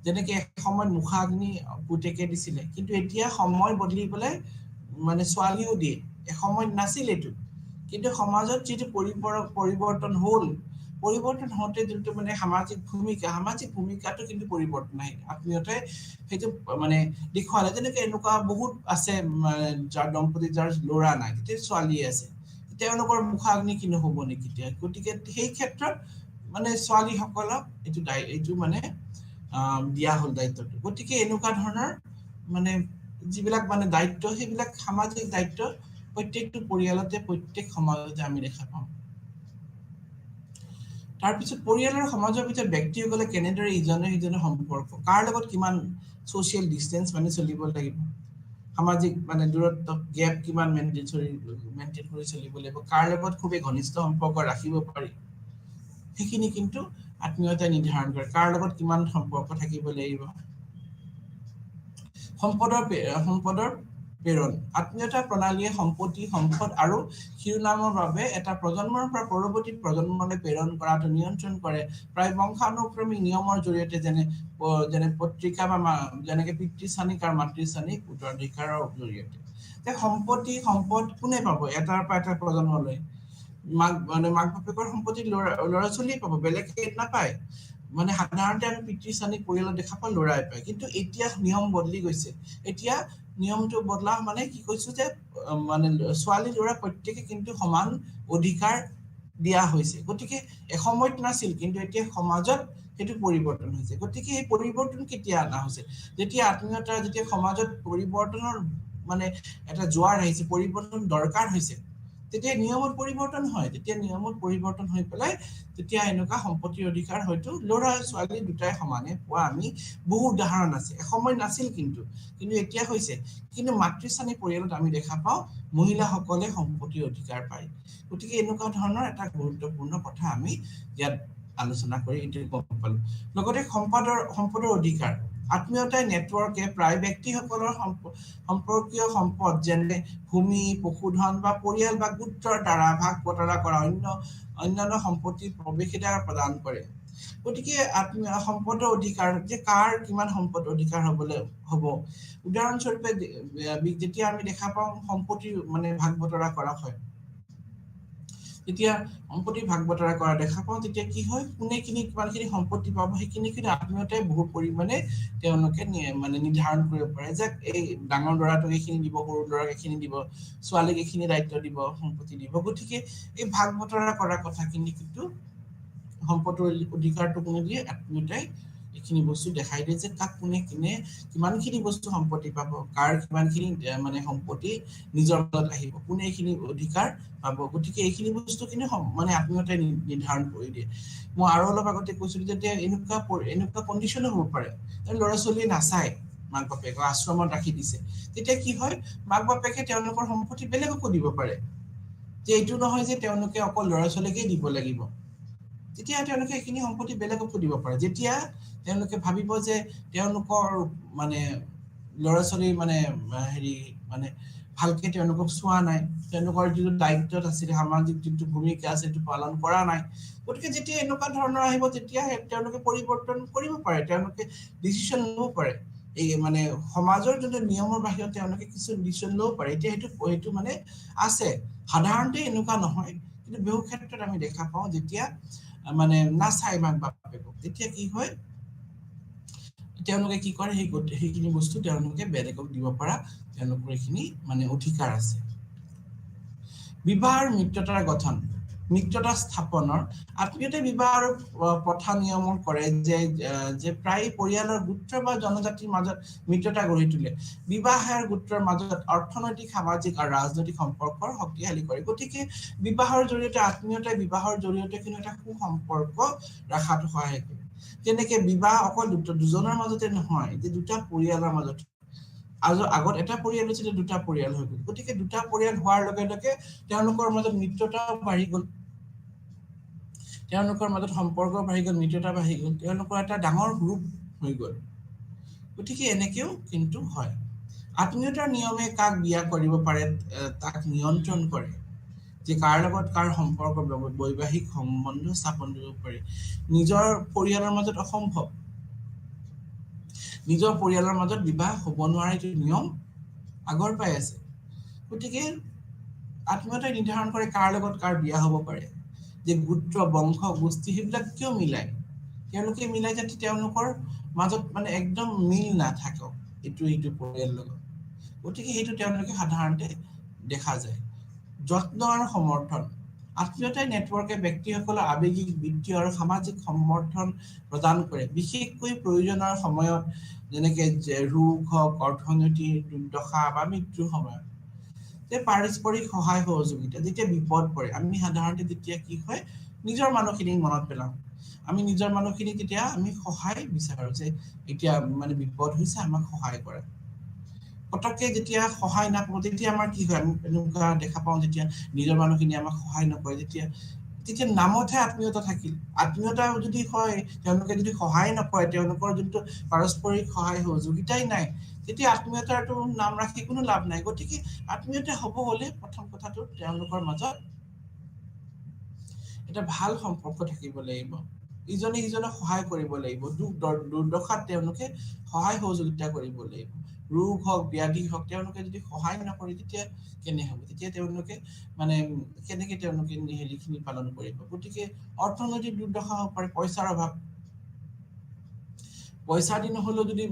যেনেকে সময় মুখাগ্নি পুতেকে দিছিলে কিন্তু এতিয়া সময় বদলি পেলাই মানে ছোৱালীও দিয়ে এসময় নাছিল এটো কিন্তু সমাজত যেটো পৰিৱৰ্তন হ'ল পৰিৱৰ্তন হওঁতে যেটো মানে সামাজিক ভূমিকাটো কিন্তু পৰিৱৰ্তন নাই আত্মীয়তাই সেইটো মানে দেখুৱালে যেনেকে এনেকুৱা বহুত আছে যাৰ দম্পতি যাৰ ল'ৰা নাই তেতিয়া ছোৱালী আছে তেওঁলোকৰ মুখাগ্নি কি নহব নেকি গতিকে সেই ক্ষেত্ৰত মানে ছোৱালী সকলক এইটো মানে দিয়া হ'ল দায়িত্বটো গতিকে এনেকুৱা ধৰণৰ মানে যিবিলাক মানে দায়িত্ব সেইবিলাক সামাজিক দায়িত্ব প্ৰত্যেকটো পৰিয়ালতে প্ৰত্যেক সমাজতে আমি দেখা পাওঁ তাৰ পিছত পৰিয়ালৰ সমাজৰ ভিতৰত ব্যক্তিসকলে কেনেদৰে ইজনে সিজনৰ সম্পৰ্ক কাৰ লগত কিমান সোশ্যাল ডিসটেন্স মানে চলিব লাগিব সামাজিক মানে দূৰত্ব গ্যাপ কিমান মেইনটেইন কৰি চলিব লাগিব কাৰ লগত খুব ঘনিষ্ঠ সম্পৰ্ক ৰাখিব পাৰি সেইখিনি কিন্তু আত্মীয়তা নিৰ্ধাৰণ কৰে কাৰ লগত কিমান সম্পৰ্ক থাকিব লাগিব সম্পদৰ প্ৰেৰণ আত্মীয়তা প্ৰণালীয়ে সম্পত্তি সম্পদ আৰু শিৰোনামৰ বাবে এটা প্ৰজন্মৰ পৰা পৰৱৰ্তী প্ৰজন্মলৈ প্ৰেৰণ কৰাটো নিয়ন্ত্ৰণ কৰে প্ৰায় বংশানুক্ৰমিক নিয়মৰ জৰিয়তে যেনে পত্ৰিকা বা যেনেকে পিতৃস্থানিক আৰু মাতৃস্থানিক উত্তৰাধিকাৰৰ জৰিয়তে তে সম্পদ কোনে পাব এটাৰ পৰা এটা প্ৰজন্মলৈ মাক বাপেকৰ সম্পত্তি ল'ৰা ছোৱালী পাব বেলেগে নাপায় মানে সাধাৰণতে আমি পিতৃস্থানিক পৰিয়ালত দেখা পাওঁ ল'ৰাই পায় কিন্তু এতিয়া নিয়ম বদলি গৈছে এতিয়া নিয়মটো বদলা মানে কি কৈছো যে মানে ছোৱালী ল'ৰা প্ৰত্যেকে কিন্তু সমান অধিকাৰ দিয়া হৈছে গতিকে এসময়ত নাছিল কিন্তু এতিয়া সমাজত হেতু পৰিৱৰ্তন হৈছে গতিকে এই পৰিৱৰ্তন কেতিয়া আনা হৈছে যেতিয়া আত্মীয়তা যেতিয়া সমাজত পৰিৱৰ্তনৰ মানে এটা জোৱাৰ আহিছে পৰিৱৰ্তন দৰকাৰ হৈছে তেতিয়া নিয়মত পৰিৱৰ্তন হয় তেতিয়া নিয়মত পৰিৱৰ্তন হৈ পেলাই তেতিয়া এনেকা সম্পত্তিৰ অধিকাৰ হয়তো ল'ৰা ছোৱালী দুটাই সমানে পোৱা আমি বহু উদাহৰণ আছে এসময় নাছিল কিন্তু এতিয়া হৈছে কিন্তু মাতৃস্থানিক পৰিয়ালত আমি দেখা পাওঁ মহিলাসকলে সম্পত্তিৰ অধিকাৰ পায় গতিকে এনেকুৱা ধৰণৰ এটা গুৰুত্বপূৰ্ণ কথা আমি ইয়াত আলোচনা কৰি এইটো গম পালো লগতে সম্পদৰ অধিকাৰ আত্মীয়তাই নেটৱৰ্কে প্ৰায় ব্যক্তিসকলৰ সম্পৰ্কীয় সম্পদ যেনে ভূমি পশুধন বা পৰিয়াল বা গোত্ৰৰ দ্বাৰা ভাগ বতৰা কৰা অন্যান্য সম্পত্তি প্ৰৱেশিকা প্ৰদান কৰে গতিকে সম্পদৰ অধিকাৰ যে কাৰ কিমান সম্পদ অধিকাৰ হ'ব উদাহৰণস্বৰূপে যেতিয়া আমি দেখা পাওঁ সম্পত্তি মানে ভাগ বতৰা কৰা হয় তেতিয়া সম্পত্তি ভাগ বতৰা কৰা দেখা পাওঁ তেতিয়া কি হয় কোনে কিমানখিনি সম্পত্তি পাব সেইখিনি আত্মীয়তাই বহু পৰিমাণে তেওঁলোকে মানে নিৰ্ধাৰণ কৰিব পাৰে যে এই ডাঙৰ ল'ৰাটোক এইখিনি দিব সৰু ল'ৰাক এইখিনি দিব ছোৱালীক এইখিনি দায়িত্ব দিব সম্পত্তি দিব গতিকে এই ভাগ বতৰা কৰা কথাখিনি কিন্তু সম্পত্তিৰ অধিকাৰটো কোনে দিয়ে আত্মীয়তাই এইখিনি বস্তু দেখাই দিয়ে যে কাক কোনে কিমানখিনি বস্তু সম্পত্তি পাব কাৰ কিমানখিনি মানে সম্পত্তি নিজৰ লগত আহিব কোনে এইখিনি অধিকাৰ পাব গতিকে এইখিনি বস্তু কিনে মানে আত্মীয়তাই নিৰ্ধাৰণ কৰি দিয়ে মই আৰু অলপ আগতে কৈছিলো যে এনেকুৱা কণ্ডিশ্যন হ'ব পাৰে ল'ৰা ছোৱালী নাচায় মাক বাপেকক আশ্ৰমত ৰাখি দিছে তেতিয়া কি হয় মাক বাপেকে তেওঁলোকৰ সম্পত্তি বেলেগকো দিব পাৰে যে এইটো নহয় যে তেওঁলোকে অকল ল'ৰা ছোৱালীকে দিব লাগিব তেতিয়া তেওঁলোকে এইখিনি সম্পত্তি বেলেগকো দিব পাৰে যেতিয়া তেওঁলোকে ভাবিব যে তেওঁলোকৰ মানে ল'ৰা ছোৱালী মানে হেৰি মানে ভালকে তেওঁলোকক চোৱা নাই তেওঁলোকৰ যিটো দায়িত্বত আছিল সামাজিক যিটো ভূমিকা আছে সেইটো পালন কৰা নাই গতিকে যেতিয়া এনেকুৱা ধৰণৰ আহিব তেতিয়া তেওঁলোকে পৰিৱৰ্তন কৰিব পাৰে তেওঁলোকে ডিসিশন ল'ব পাৰে এই মানে সমাজৰ যোনটো নিয়মৰ বাহিৰত তেওঁলোকে কিছু ডিচিশ্যন ল'ব পাৰে। এতিয়া সেইটো মানে আছে, সাধাৰণতে এনেকুৱা নহয়, কিন্তু বহু ক্ষেত্ৰত আমি দেখা পাওঁ যেতিয়া মানে নাচাই মাক বাপেকক, তেতিয়া কি হয় তেওঁলোকে কি কৰে, সেইখিনি বস্তু তেওঁলোকে বেলেগক দিব পৰা তেওঁলোকৰ এইখিনি মানে অধিকাৰ আছে। বিবাহ আৰু মিত্ৰতাৰ গঠন, মিত্ৰতা স্থাপনৰ আত্মীয়তাই বিবাহ আৰু প্ৰথা নিয়মন কৰে যে প্ৰায় পৰিয়ালৰ গোত্ৰ বা জনজাতিৰ মাজত মিত্ৰতা গঢ়ি তোলে। বিবাহ আৰু গোত্ৰৰ মাজত অৰ্থনৈতিক, সামাজিক আৰু ৰাজনৈতিক সম্পৰ্কৰ শক্তিশালী কৰে। গতিকে বিবাহৰ জৰিয়তে আত্মীয়তাই বিবাহৰ জৰিয়তে কিন্তু এটা সুসম্পৰ্ক ৰখাটো সহায় কৰে। যেনেকে বিবাহ অকল দুজনৰ মাজতে নহয়, যে দুটা পৰিয়ালৰ মাজত, আগত এটা পৰিয়াল হৈছিলে, দুটা পৰিয়াল হৈ গ'ল। গতিকে দুটা পৰিয়াল হোৱাৰ লগে লগে তেওঁলোকৰ মাজত মিত্ৰতাও বাঢ়ি গ'ল, তেওঁলোকৰ মাজত সম্পৰ্ক বাঢ়ি গ'ল, মিত্ৰতা বাঢ়ি গ'ল, তেওঁলোকৰ এটা ডাঙৰ গ্ৰুপ হৈ গ'ল। গতিকে এনেকেও কিন্তু হয়। আত্মীয়তাৰ নিয়মে কাক বিয়া কৰিব পাৰে তাক নিয়ন্ত্ৰণ কৰে, যে কাৰ লগত কাৰ সম্পৰ্ক, বৈবাহিক সম্বন্ধ স্থাপন কৰিব পাৰি। নিজৰ পৰিয়ালৰ মাজত অসম্ভৱ, নিজৰ পৰিয়ালৰ মাজত বিবাহ হ'ব নোৱাৰে, এইটো নিয়ম আগৰ পৰাই আছে। গতিকে আত্মীয়তাই নিৰ্ধাৰণ কৰে কাৰ লগত কাৰ বিয়া হ'ব পাৰে, যে গোত্ৰ, বংশ, গোষ্ঠী সেইবিলাক কিয় মিলাই, তেওঁলোকে মিলাই যাতে তেওঁলোকৰ মাজত মানে একদম মিল নাথাকক ইটো পৰিয়ালৰ লগত। গতিকে সেইটো তেওঁলোকে সাধাৰণতে দেখা যায়। যত্ন আৰু সমৰ্থন, আত্মীয়তাই নেটৱৰ্কে ব্যক্তিসকলৰ আৱেগিক, বিত্তীয় আৰু সামাজিক সমৰ্থন প্ৰদান কৰে, বিশেষকৈ প্ৰয়োজনৰ সময়ত, যেনেকে ৰোগ হওক, অৰ্থনৈতিক দুৰ্দশা বা মৃত্যুৰ সময়ত। যে পাৰস্পৰিক সহায় সহযোগিতা, যেতিয়া বিপদ পৰে, আমি সাধাৰণতে যেতিয়া কি হয় নিজৰ মানুহখিনিক মনত পেলাওঁ, আমি নিজৰ মানুহখিনিক তেতিয়া আমি সহায় বিচাৰো, যে এতিয়া মানে বিপদ হৈছে আমাক সহায় কৰা। পতককে যেতিয়া সহায় নাপাওঁ তেতিয়া আমাৰ কি হয়, আমি এনেকুৱা দেখা পাওঁ যেতিয়া নিজৰ মানুহখিনি আমাক সহায় নকৰে, তেতিয়া নামতহে আত্মীয়তা থাকিল। আত্মীয়তা যদি হয়, তেওঁলোকে যদি সহায় নকৰে, তেওঁলোকৰ যোনটো পাৰস্পৰিক সহায় সহযোগিতাই নাই, তেতিয়া আত্মীয়তাৰটো নাম ৰাখি কোনো লাভ নাই। গতিকে আত্মীয়তা হ'ব হ'লে প্ৰথম কথাটো তেওঁলোকৰ মাজত এটা ভাল সম্পৰ্ক থাকিব লাগিব, ইজনে সিজনক সহায় কৰিব লাগিব, দুৰ্দশাত তেওঁলোকে সহায় সহযোগিতা কৰিব লাগিব। ৰোগ হওক, ব্যাধি হওক, তেওঁলোকে যদি সহায় নকৰে তেতিয়া কেনে হ'ব, তেতিয়া তেওঁলোকে মানে কেনেকে তেওঁলোকে হেৰিখিনি পালন কৰিব। গতিকে অৰ্থনৈতিক দুৰ্দশা হ'ব পাৰে, পইচাৰ অভাৱ, পইচা দি নহলেও যদি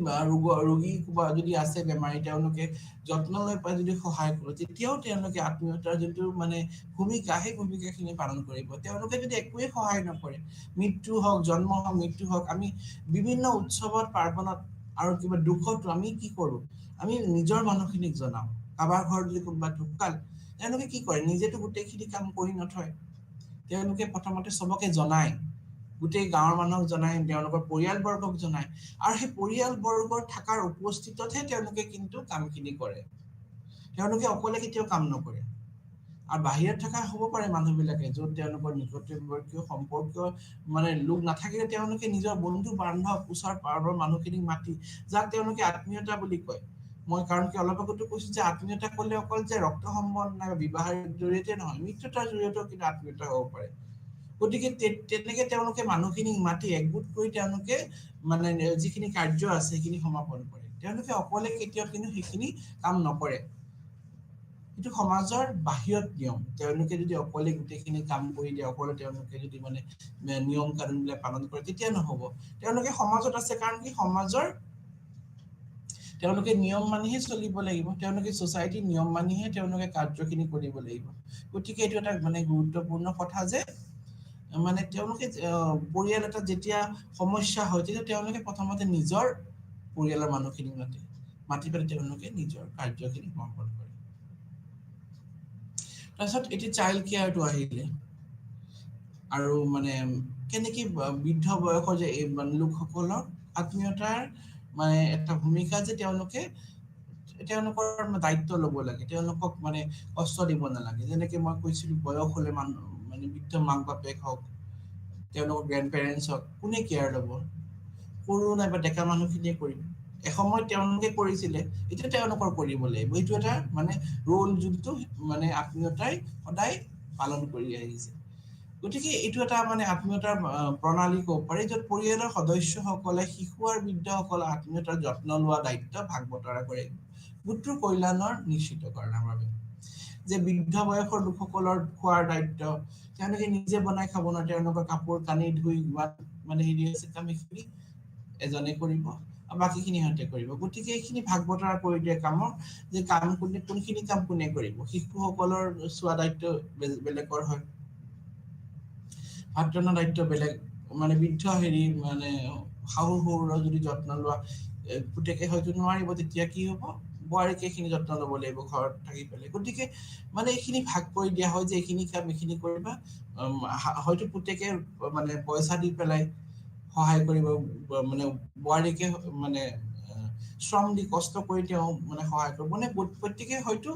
ৰোগী যদি আছে বেমাৰী, তেওঁলোকে যত্ন লৈ পাই যদি সহায় কৰে, তেতিয়াও তেওঁলোকে আত্মীয়তাৰ যোনটো মানে ভূমিকা, সেই ভূমিকাখিনি পালন কৰিব। তেওঁলোকে যদি একোৱে সহায় নকৰে, মৃত্যু হওক, জন্ম হওক, মৃত্যু হওক, আমি বিভিন্ন উৎসৱত পাৰ্বণত আৰু কিবা দুখতো আমি কি কৰো, আমি নিজৰ মানুহখিনিক জনাও। কাৰোবাৰ ঘৰত যদি কোনোবা ঢুকাল, তেওঁলোকে কি কৰে, নিজেতো গোটেইখিনি কাম কৰি নথয়, তেওঁলোকে প্ৰথমতে চবকে জনায়, গোটেই গাঁৱৰ মানুহক জনায়, তেওঁলোকৰ পৰিয়ালবৰ্গক জনায়, আৰু সেই পৰিয়ালবৰ্গৰ থকাৰ উপস্থিততহে তেওঁলোকে কিন্তু কামখিনি কৰে। তেওঁলোকে অকলে কেতিয়াও কাম নকৰে। আৰু বাহিৰত থকা হ'ব পাৰে মানুহবিলাকে, য'ত তেওঁলোকৰ নিকটৱৰ্গীয় সম্পৰ্কীয় মানে লোক নাথাকিলে, তেওঁলোকে নিজৰ বন্ধু বান্ধৱ, ওচৰ পাৰৰ মানুহখিনিক মাতি, যাক তেওঁলোকে আত্মীয়তা বুলি কয়। মই কাৰণ কি অলপ আগতে কৈছো যে আত্মীয়তা ক'লে অকল যে ৰক্ত সম্বন্ধ নাই, বিবাহৰ জৰিয়তে নহয়, মিত্ৰতাৰ জৰিয়তেও কিন্তু আত্মীয়তা হ'ব পাৰে। গতিকে তেনেকে তেওঁলোকে মানুহখিনিক মাতি একগোট কৰি তেওঁলোকে মানে যিখিনি কাৰ্য আছে সেইখিনি সমাপন কৰে। তেওঁলোকে অকলে কেতিয়াও কিন্তু সেইখিনি কাম নকৰে। এইটো সমাজৰ বাহিৰত নিয়ম, তেওঁলোকে যদি অকলে গোটেইখিনি কাম কৰি দিয়ে, অকলে তেওঁলোকে যদি মানে নিয়ম কানুন বিলাক পালন কৰে, তেতিয়া নহব। তেওঁলোকে সমাজত আছে কাৰণ কি সমাজৰ তেওঁলোকে নিয়ম মানিহে চলিব লাগিব, তেওঁলোকে সোসাইটিৰ নিয়ম মানিহে তেওঁলোকে কাৰ্যখিনি কৰিব লাগিব। গতিকে এইটো এটা মানে গুৰুত্বপূৰ্ণ কথা যে মানে তেওঁলোকে পৰিয়াল এটা যেতিয়া সমস্যা হয়, তেতিয়া তেওঁলোকে প্ৰথমতে নিজৰ পৰিয়ালৰ মানুহখিনিক মাতি পেলাই তেওঁলোকে নিজৰ কাৰ্যখিনি সমাপন কৰে। তাৰপিছত এতিয়া চাইল্ড কেয়াৰটো আহিলে, আৰু মানে কেনেকে বৃদ্ধ বয়সৰ যে এই লোকসকলৰ আত্মীয়তাৰ মানে এটা ভূমিকা, যে তেওঁলোকৰ দায়িত্ব ল'ব লাগে, তেওঁলোকক মানে কষ্ট দিব নালাগে। যেনেকে মই কৈছিলো, বয়স হলে মানে বৃদ্ধ মাক বাপেক হওক, তেওঁলোকৰ গ্ৰেণ্ড পেৰেণ্টছ হওক, কোনে কেয়াৰ ল'ব? সৰু নাইবা ডেকা মানুহখিনিয়ে কৰিব। এসময়ত তেওঁলোকে কৰিছিলে, এতিয়া তেওঁলোকৰ কৰিব লাগিব। এইটো এটা মানে ৰোল যোনটো মানে আত্মীয়তাই সদায় পালন কৰি আহিছে। গতিকে এইটো এটা মানে আত্মীয়তাৰ প্ৰণালী ক'ব পাৰি য'ত পৰিয়ালৰ সদস্যসকলে শিশু আৰু বৃদ্ধসকলৰ আত্মীয়তাৰ যত্ন লোৱা দায়িত্ব ভাগ বতৰা কৰে গোটটোৰ কল্যাণৰ নিশ্চিতকৰণৰ বাবে যে বৃদ্ধ বয়সৰ লোকসকলৰ খোৱাৰ দায়িত্ব তেওঁলোকে নিজে বনাই খাব নোৱাৰে তেওঁলোকৰ কাপোৰ কানি ধুই মানে হেৰি আছে কাম এইখিনি এজনে কৰিব আৰু বাকীখিনি সিহঁতে কৰিব গতিকে এইখিনি ভাগ বতৰা কৰি দিয়ে কামৰ যে কাম কোনখিনি কাম কোনে কৰিব শিশুসকলৰ চোৱা দায়িত্ব বেলেগৰ হয় ভাত ৰন্ধাৰ দায়িত্ব বেলেগ মানে বৃদ্ধ হেৰি মানে শাহু শহুৰৰ যদি যত্ন লোৱা পুতেকে হয়তো নোৱাৰিব তেতিয়া কি হ'ব বোৱাৰীকে এইখিনি যত্ন ল'ব লাগিব ঘৰত থাকি পেলাই গতিকে মানে এইখিনি ভাগ কৰি দিয়া হয় যে এইখিনি কাম এইখিনি কৰিবা হয়তো পুতেকে মানে পইচা দি পেলাই সহায় কৰিব মানে বোৱাৰীকে মানে শ্ৰম দি কষ্ট কৰি তেওঁ মানে সহায় কৰিব মানে প্ৰত্যেকে হয়তো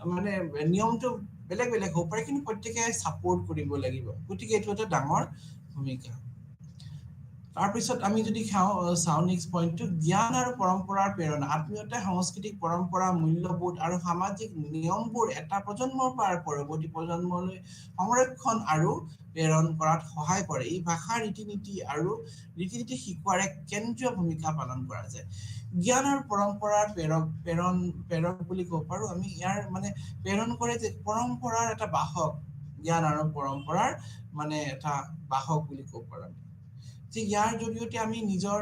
মানে নিয়মটো বেলেগ বেলেগ হ'ব পাৰে কিন্তু প্ৰত্যেকে ছাপোৰ্ট কৰিব লাগিব গতিকে এইটো এটা ডাঙৰ ভূমিকা তাৰপিছত আমি যদি চাওঁ নেক্সট পইণ্টটো জ্ঞান আৰু পৰম্পৰাৰ প্ৰেৰণা আত্মীয়তা সাংস্কৃতিক পৰম্পৰা মূল্যবোধ আৰু সামাজিক নিয়মবোৰ এটা প্ৰজন্মৰ পৰা পৰৱৰ্তী প্ৰজন্মলৈ সংৰক্ষণ আৰু প্ৰেৰণ কৰাত সহায় কৰে এই ভাষা ৰীতি নীতি শিকোৱাৰ এক কেন্দ্ৰীয় ভূমিকা পালন কৰা যায় জ্ঞান আৰু পৰম্পৰাৰ প্ৰেৰক বুলি ক'ব পাৰো আমি ইয়াৰ মানে প্ৰেৰণ কৰে যে পৰম্পৰাৰ এটা বাহক জ্ঞান আৰু পৰম্পৰাৰ মানে এটা বাহক বুলি ক'ব পাৰো যে ইয়াৰ জৰিয়তে আমি নিজৰ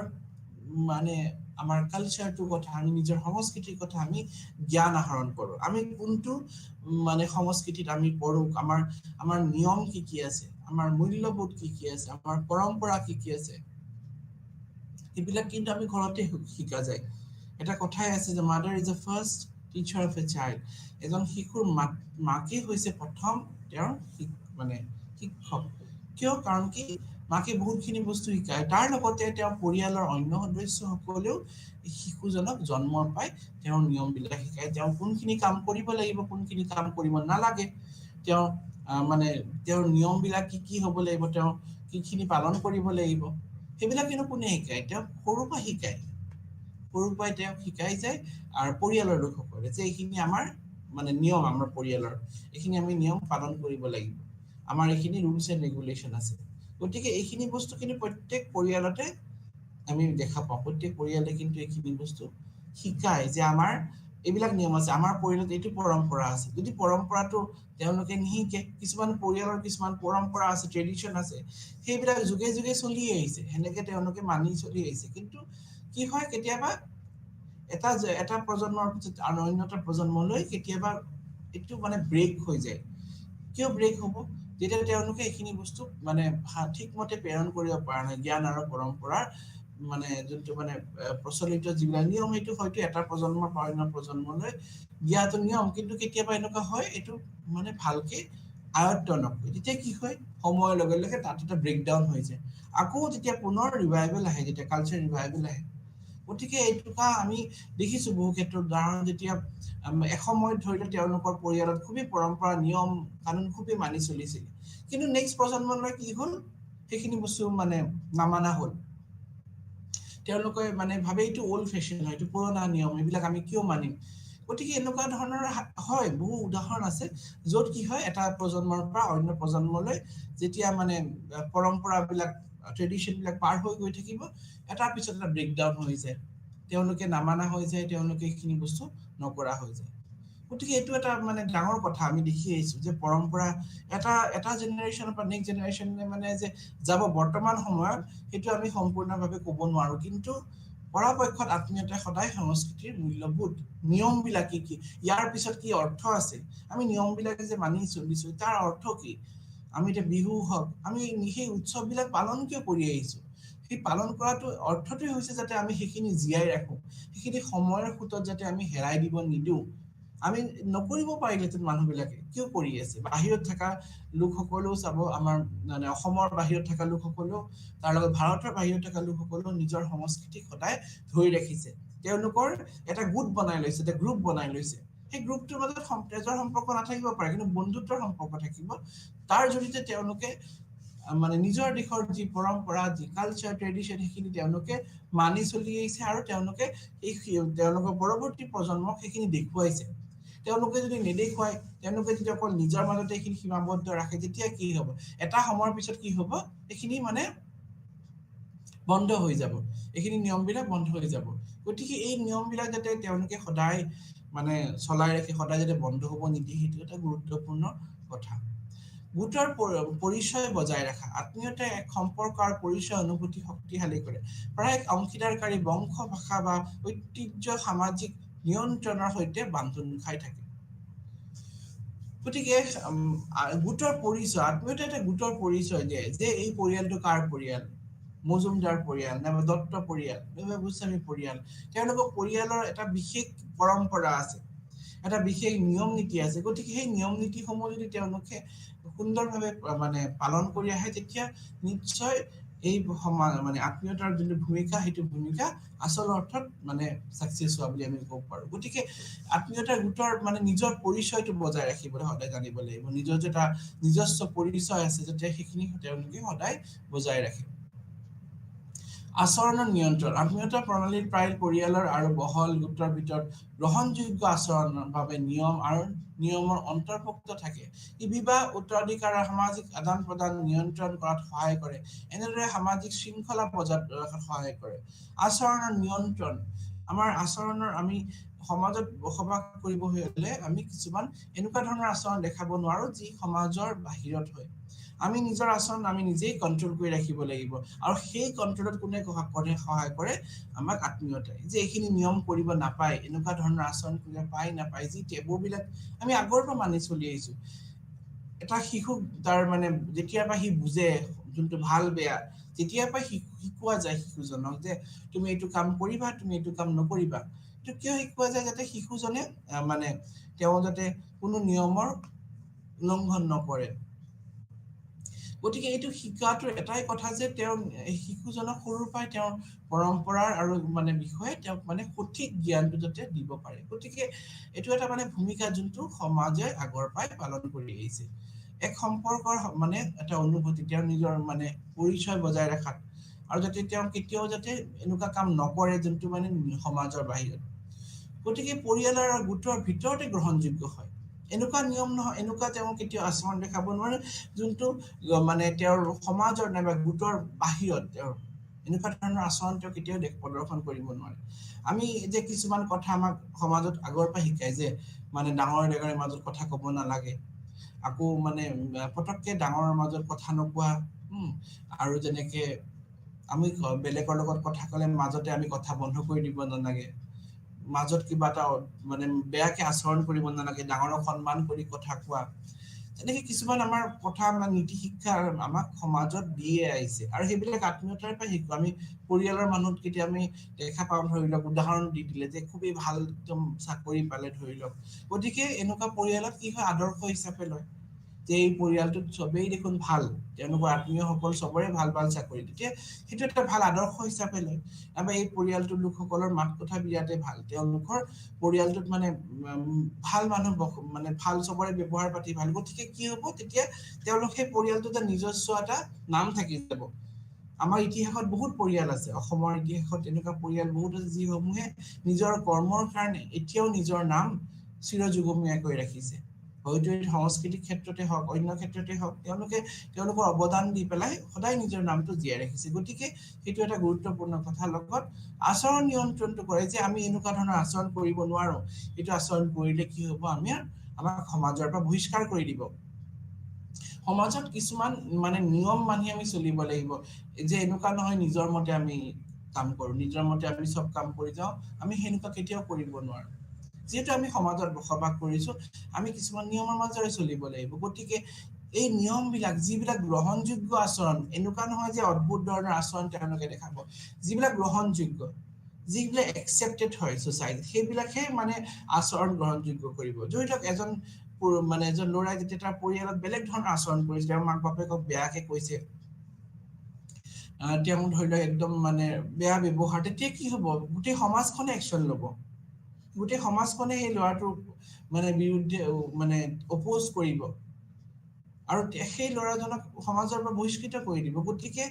মানে আমাৰ কালচাৰটোৰ কথা আমি নিজৰ সংস্কৃতিৰ কথা আমি জ্ঞান আহৰণ কৰো আমি কোনটো মানে সংস্কৃতিত আমি পঢ়ো আমাৰ নিয়ম কি আছে আমাৰ মূল্যবোধ কি আছে আমাৰ পৰম্পৰা কি আছে এইবিলাক কিন্তু আমি ঘৰতে শিকা যায় এটা কথাই আছে যে mother is the first teacher of a child এজন শিশুৰ মাকে হৈছে প্ৰথম তেওঁৰ মানে শিক্ষক কিয় কাৰণ কি মাকে বহুতখিনি বস্তু শিকায় তাৰ লগতে তেওঁৰ পৰিয়ালৰ অন্য সদস্যসকলেও শিশুজনক জন্ম পায় তেওঁৰ নিয়মবিলাক শিকায় তেওঁ কোনখিনি কাম কৰিব লাগিব কোনখিনি কাম কৰিব নালাগে তেওঁ মানে তেওঁৰ নিয়মবিলাক কি হ'ব লাগিব তেওঁ কিখিনি পালন কৰিব লাগিব সেইবিলাক কিন্তু কোনে শিকায় তেওঁ সৰুৰ পৰা শিকায় সৰুৰ পৰাই তেওঁক শিকাই যায় আৰু পৰিয়ালৰ লোকসকলে যে এইখিনি আমাৰ মানে নিয়ম আমাৰ পৰিয়ালৰ এইখিনি আমি নিয়ম পালন কৰিব লাগিব আমাৰ এইখিনি ৰুলছ এণ্ড ৰেগুলেশ্যন আছে গতিকে এইখিনি বস্তু কিন্তু প্ৰত্যেক পৰিয়ালতে আমি দেখা পাওঁ প্ৰত্যেক পৰিয়ালে কিন্তু এইখিনি বস্তু শিকায় যে আমাৰ এইবিলাক নিয়ম আছে আমাৰ পৰিয়ালত এইটো পৰম্পৰা আছে যদি পৰম্পৰাটো তেওঁলোকে নিশিকে কিছুমান পৰিয়ালৰ কিছুমান পৰম্পৰা আছে ট্ৰেডিশ্যন আছে সেইবিলাক যুগে যুগে চলি আহিছে সেনেকে তেওঁলোকে মানি চলি আহিছে কিন্তু কি হয় কেতিয়াবা এটা প্ৰজন্মৰ পিছত আৰু অন্য এটা প্ৰজন্মলৈ কেতিয়াবা এইটো মানে ব্ৰেক হৈ যায় কিয় ব্ৰেক হ'ব যেতিয়া তেওঁলোকে এইখিনি বস্তু মানে ঠিকমতে প্ৰেৰণ কৰিব পৰা নাই জ্ঞান আৰু পৰম্পৰাৰ মানে যোনটো মানে প্ৰচলিত যিবিলাক নিয়ম সেইটো হয়তো এটা প্ৰজন্মৰ পৰা অন্য প্ৰজন্মলৈ দিয়াটো নিয়ম কিন্তু কেতিয়াবা এনেকুৱা হয় এইটো মানে ভালকে আয়ত্ত নকৰে তেতিয়া কি হয় সময়ৰ লগে লগে তাত এটা ব্ৰেকডাউন হৈ যায় আকৌ যেতিয়া পুনৰ ৰিভাইভেল আহে যেতিয়া কালচাৰ ৰিভাইভেল আহে গতিকে এইটো আমি দেখিছো বহু ক্ষেত্ৰত উদাহৰণ যেতিয়া এসময়ত ধৰি লওক তেওঁলোকৰ পৰিয়ালত খুবেই পৰম্পৰা নিয়ম কানুন খুবেই মানি চলিছিল কিন্তু নেক্সট প্ৰজন্মলৈ কি হ'ল সেইখিনি বস্তু মানে নামানা হ'ল তেওঁলোকে মানে ভাবে এইটো অল্ড ফেশ্বন হয় এইটো পুৰণা নিয়ম এইবিলাক আমি কিয় মানিম গতিকে এনেকুৱা ধৰণৰ হয় বহু উদাহৰণ আছে য'ত কি হয় এটা প্ৰজন্মৰ পৰা অন্য প্ৰজন্মলৈ যেতিয়া মানে পৰম্পৰাবিলাক ট্ৰেডিশ্যনবিলাক পাৰ হৈ গৈ থাকিব এটাৰ পিছত এটা ব্ৰেকডাউন হৈ যায় তেওঁলোকে নামানা হৈ যায় তেওঁলোকে এইখিনি বস্তু নকৰা হৈ যায় গতিকে এইটো এটা মানে ডাঙৰ কথা আমি দেখি আহিছো যে পৰম্পৰা এটা জেনেৰেশ্যনৰ পৰা নেক্সট জেনেৰেশ্যনে মানে যে যাব বৰ্তমান সময়ত সেইটো আমি সম্পূৰ্ণভাৱে ক'ব নোৱাৰো কিন্তু পৰাপক্ষত আত্মীয়তা সদায় সংস্কৃতিৰ মূল্যবোধ নিয়মবিলাক কি ইয়াৰ পিছত কি অৰ্থ আছে আমি নিয়মবিলাকে যে মানি চলিছো তাৰ অৰ্থ কি আমি এতিয়া বিহু হওক আমি সেই উৎসৱবিলাক পালন কিয় কৰি আহিছো সেই পালন কৰাটো অৰ্থটোৱে হৈছে যাতে আমি সেইখিনি জীয়াই ৰাখো সেইখিনি সময়ৰ সোঁতত যাতে আমি হেৰাই দিব নিদিওঁ আমি নকৰিব পাৰিলেহেঁতেন মানুহবিলাকে কিয় কৰি আছে বাহিৰত থকা লোকসকলেও চাব আমাৰ মানে অসমৰ বাহিৰত থকা লোকসকলেও তাৰ লগত ভাৰতৰ বাহিৰত থকা লোকসকলেও নিজৰ সংস্কৃতি সদায় ধৰি ৰাখিছে তেওঁলোকৰ এটা গোট বনাই লৈছে এটা গ্ৰুপ বনাই লৈছে সেই গ্ৰুপটোৰ মাজত তেজৰ সম্পৰ্ক নাথাকিব পাৰে কিন্তু বন্ধুত্বৰ সম্পৰ্ক থাকিব তাৰ জৰিয়তে তেওঁলোকে মানে নিজৰ দেশৰ যি পৰম্পৰা যি কালচাৰ ট্ৰেডিশ্যন সেইখিনি তেওঁলোকে মানি চলি আহিছে আৰু তেওঁলোকে তেওঁলোকৰ পৰৱৰ্তী প্ৰজন্মক সেইখিনি দেখুৱাইছে তেওঁলোকে যদি নেদেখুৱায়, তেওঁলোকে যদি অকল নিজৰ মাজতে এইখিনি সীমাবদ্ধ ৰাখে, তেতিয়া কি হ'ব? এটা সময়ৰ পিছত কি হ'ব? এইখিনি মানে বন্ধ হৈ যাব, এইখিনি নিয়মবিলাক বন্ধ হৈ যাব। গতিকে এই নিয়মবিলাক যাতে তেওঁলোকে সদায় মানে চলাই ৰাখে, সদায় যাতে বন্ধ হ'ব নিদিয়ে, সেইটো এটা গুৰুত্বপূৰ্ণ কথা। গোটৰ পৰিচয় বজাই ৰখা, আত্মীয়তাই এক সম্পৰ্ক আৰু পৰিচয় অনুভূতি শক্তিশালী কৰে। প্ৰায় এক অংশীদাৰকাৰী বংশ, ভাষা বা ঐতিহ্য সামাজিক নিয়ন্ত্ৰণৰ সৈতে বান্ধোন খাই থাকে। গতিকে গোটৰ পৰিচয়, আত্মীয়তা এটা গোটৰ পৰিচয় দিয়ে যে এই পৰিয়ালটো কাৰ পৰিয়াল, মজুমদাৰ পৰিয়াল, নাইবা দত্ত পৰিয়াল, নাইবা গোস্বামী পৰিয়াল। তেওঁলোকৰ পৰিয়ালৰ এটা বিশেষ পৰম্পৰা আছে, এটা বিশেষ নিয়ম নীতি আছে। গতিকে সেই নিয়ম নীতিসমূহ যদি তেওঁলোকে সুন্দৰভাৱে মানে পালন কৰি আহে, তেতিয়া নিশ্চয় এই মানে আত্মীয়তাৰ যোনটো ভূমিকা, সেইটো ভূমিকা আচল অৰ্থত মানে ছাকচেছ হোৱা বুলি আমি ক'ব পাৰোঁ। গতিকে আত্মীয়তাৰ গোটৰ মানে নিজৰ পৰিচয়টো বজাই ৰাখিবলৈ সদায় জানিব লাগিব, নিজৰ যে এটা নিজস্ব পৰিচয় আছে যাতে সেইখিনি তেওঁলোকে সদায় বজাই ৰাখে। আচৰণৰ নিয়ন্ত্ৰণ, আত্মীয়তা প্ৰণালীৰ প্ৰায় পৰিয়ালৰ আৰু বহল গোটৰ ভিতৰত গ্ৰহণযোগ্য আচৰণৰ বাবে নিয়ম আৰু নিয়মৰ অন্তৰ্ভুক্ত থাকে। ই বিবাহ, উত্তৰাধিকাৰ আৰু সামাজিক আদান প্ৰদান নিয়ন্ত্ৰণ কৰাত সহায় কৰে। এনেদৰে সামাজিক শৃংখলা বজাই ৰখাত সহায় কৰে। আচৰণৰ নিয়ন্ত্ৰণ, আমাৰ আচৰণৰ আমি সমাজত বসবাস কৰিব হ'লে আমি কিছুমান এনেকুৱা ধৰণৰ আচৰণ দেখাব নোৱাৰো যি সমাজৰ বাহিৰত হয়। আমি নিজৰ আচৰণ আমি নিজেই কণ্ট্ৰল কৰি ৰাখিব লাগিব, আৰু সেই কণ্ট্ৰলত কোনে সহায় কৰে? আমাক আত্মীয়তাই, যে এইখিনি নিয়ম কৰিব নাপায়, এনেকুৱা ধৰণৰ আচৰণ কৰিব পায় নাপায়, যি টেবুবিলাক আমি আগৰ পৰা মানি চলি আহিছো। এটা শিশুক তাৰ মানে যেতিয়াৰ পৰা সি বুজে যোনটো ভাল বেয়া, যেতিয়াৰ পৰা শিকোৱা যায় শিশুজনক যে তুমি এইটো কাম কৰিবা, তুমি এইটো কাম নকৰিবা। এইটো কিয় শিকোৱা যায়? যাতে শিশুজনে মানে তেওঁ যাতে কোনো নিয়মৰ উলংঘন নকৰে। গতিকে এইটো শিকাটোৰ এটাই কথা যে তেওঁ শিশুজনক সৰুৰ পৰাই তেওঁৰ পৰম্পৰাৰ আৰু মানে বিষয়ে তেওঁক মানে সঠিক জ্ঞানটো যাতে দিব পাৰে। গতিকে এইটো এটা মানে ভূমিকা যোনটো সমাজে আগৰ পৰাই পালন কৰি আহিছে। এক সম্পৰ্কৰ মানে এটা অনুভূতি, তেওঁৰ নিজৰ মানে পৰিচয় বজাই ৰখাত, আৰু যাতে তেওঁ কেতিয়াও যাতে এনেকুৱা কাম নকৰে যোনটো মানে সমাজৰ বাহিৰত। গতিকে পৰিয়ালৰ আৰু গোটৰ ভিতৰতে গ্ৰহণযোগ্য হয়। এনেকুৱা নিয়ম নহয়, এনেকুৱা তেওঁ কেতিয়াও আচৰণ দেখাব নোৱাৰে যোনটো মানে তেওঁৰ সমাজৰ নাইবা গোটৰ বাহিৰত তেওঁৰ এনেকুৱা ধৰণৰ আচৰণ তেওঁ কেতিয়াও প্ৰদৰ্শন কৰিব নোৱাৰে। আমি যে কিছুমান কথা আমাক সমাজত আগৰ পৰা শিকায় যে মানে ডাঙৰ ডেকাৰৰ মাজত কথা ক'ব নালাগে, আকৌ মানে পটককে ডাঙৰৰ মাজত কথা নোকোৱা, আৰু যেনেকে আমি বেলেগৰ লগত কথা ক'লে মাজতে আমি কথা বন্ধ কৰি দিব নালাগে, মাজত কিবা এটা মানে বেয়াকে আচৰণ কৰিব নালাগে, ডাঙৰক সন্মান কৰি কথা কোৱা। তেনেকে কিছুমান আমাৰ কথা আমাৰ নীতি শিক্ষা আমাক সমাজত দিয়ে আহিছে, আৰু সেইবিলাক আত্মীয়তাৰ পৰা শিকো। আমি পৰিয়ালৰ মানুহত কেতিয়া আমি দেখা পাওঁ, ধৰি লওক উদাহৰণ দি দিলে যে খুবেই ভাল একদম চাকৰি পালে ধৰি লওক, গতিকে এনেকুৱা পৰিয়ালত কি হয়, আদৰ্শ হিচাপে লয় যে এই পৰিয়ালটোত চবেই দেখোন ভাল, তেওঁলোকৰ আত্মীয়সকল চবৰে ভাল ভাল চাকৰি, তেতিয়া সেইটো এটা ভাল আদৰ্শ হিচাপে লয়। আমাৰ এই পৰিয়ালটোৰ লোকসকলৰ মাত কথা বিৰাটে ভাল, তেওঁলোকৰ পৰিয়ালটোত মানে ভাল মানুহ, মানে ভাল চবৰে ব্যৱহাৰ পাতি ভাল। গতিকে কি হ'ব, তেতিয়া তেওঁলোক সেই পৰিয়ালটোত নিজস্ব এটা নাম থাকি যাব। আমাৰ ইতিহাসত বহুত পৰিয়াল আছে, অসমৰ ইতিহাসত এনেকুৱা পৰিয়াল বহুত আছে যিসমূহে নিজৰ কৰ্মৰ কাৰণে এতিয়াও নিজৰ নাম চিৰযুগমীয়াকৈ ৰাখিছে। হয়তো এই সাংস্কৃতিক ক্ষেত্ৰতে হওক, অন্য ক্ষেত্ৰতে হওক, তেওঁলোকে তেওঁলোকৰ অৱদান দি পেলাই সদায় নিজৰ নামটো জীয়াই ৰাখিছে। গতিকে সেইটো এটা গুৰুত্বপূৰ্ণ কথা। লগত আচৰণ নিয়ন্ত্ৰণটো কৰে যে আমি এনেকুৱা ধৰণৰ আচৰণ কৰিব নোৱাৰো, এইটো আচৰণ কৰিলে কি হ'ব, আমাক সমাজৰ পৰা বহিষ্কাৰ কৰি দিব। সমাজত কিছুমান মানে নিয়ম মানি আমি চলিব লাগিব, যে এনেকুৱা নহয় নিজৰ মতে আমি কাম কৰো, নিজৰ মতে আমি চব কাম কৰি যাওঁ, আমি সেনেকুৱা কেতিয়াও কৰিব নোৱাৰো। যিহেতু আমি সমাজত বসবাস কৰিছো, আমি কিছুমান নিয়মৰ মাজেৰে চলিব লাগিব। গতিকে এই নিয়মবিলাক, যিবিলাক গ্ৰহণযোগ্য আচৰণ, এনেকুৱা নহয় যে অদ্ভুত ধৰণৰ আচৰণ তেওঁলোকে দেখাব, যিবিলাক গ্ৰহণযোগ্য, যিবিলাক একচেপ্টেড হয় ছ'চাইটিত, সেইবিলাকহে মানে আচৰণ গ্ৰহণযোগ্য কৰিব। ধৰি লওক এজন ল'ৰাই যেতিয়া তাৰ পৰিয়ালত বেলেগ ধৰণৰ আচৰণ কৰিছে, তেওঁৰ মাক বাপেকক বেয়াকে কৈছে, তেওঁ ধৰি লওক একদম মানে বেয়া ব্যৱহাৰ, তেতিয়া কি হ'ব, গোটেই সমাজখনে একশ্যন ল'ব, গোটেই সমাজখনে সেই ল'ৰাটোৰ মানে বিৰুদ্ধে মানে অপ'জ কৰিব, আৰু সেই ল'ৰাজনক সমাজৰ পৰা বহিষ্কৃত কৰি দিব। গতিকে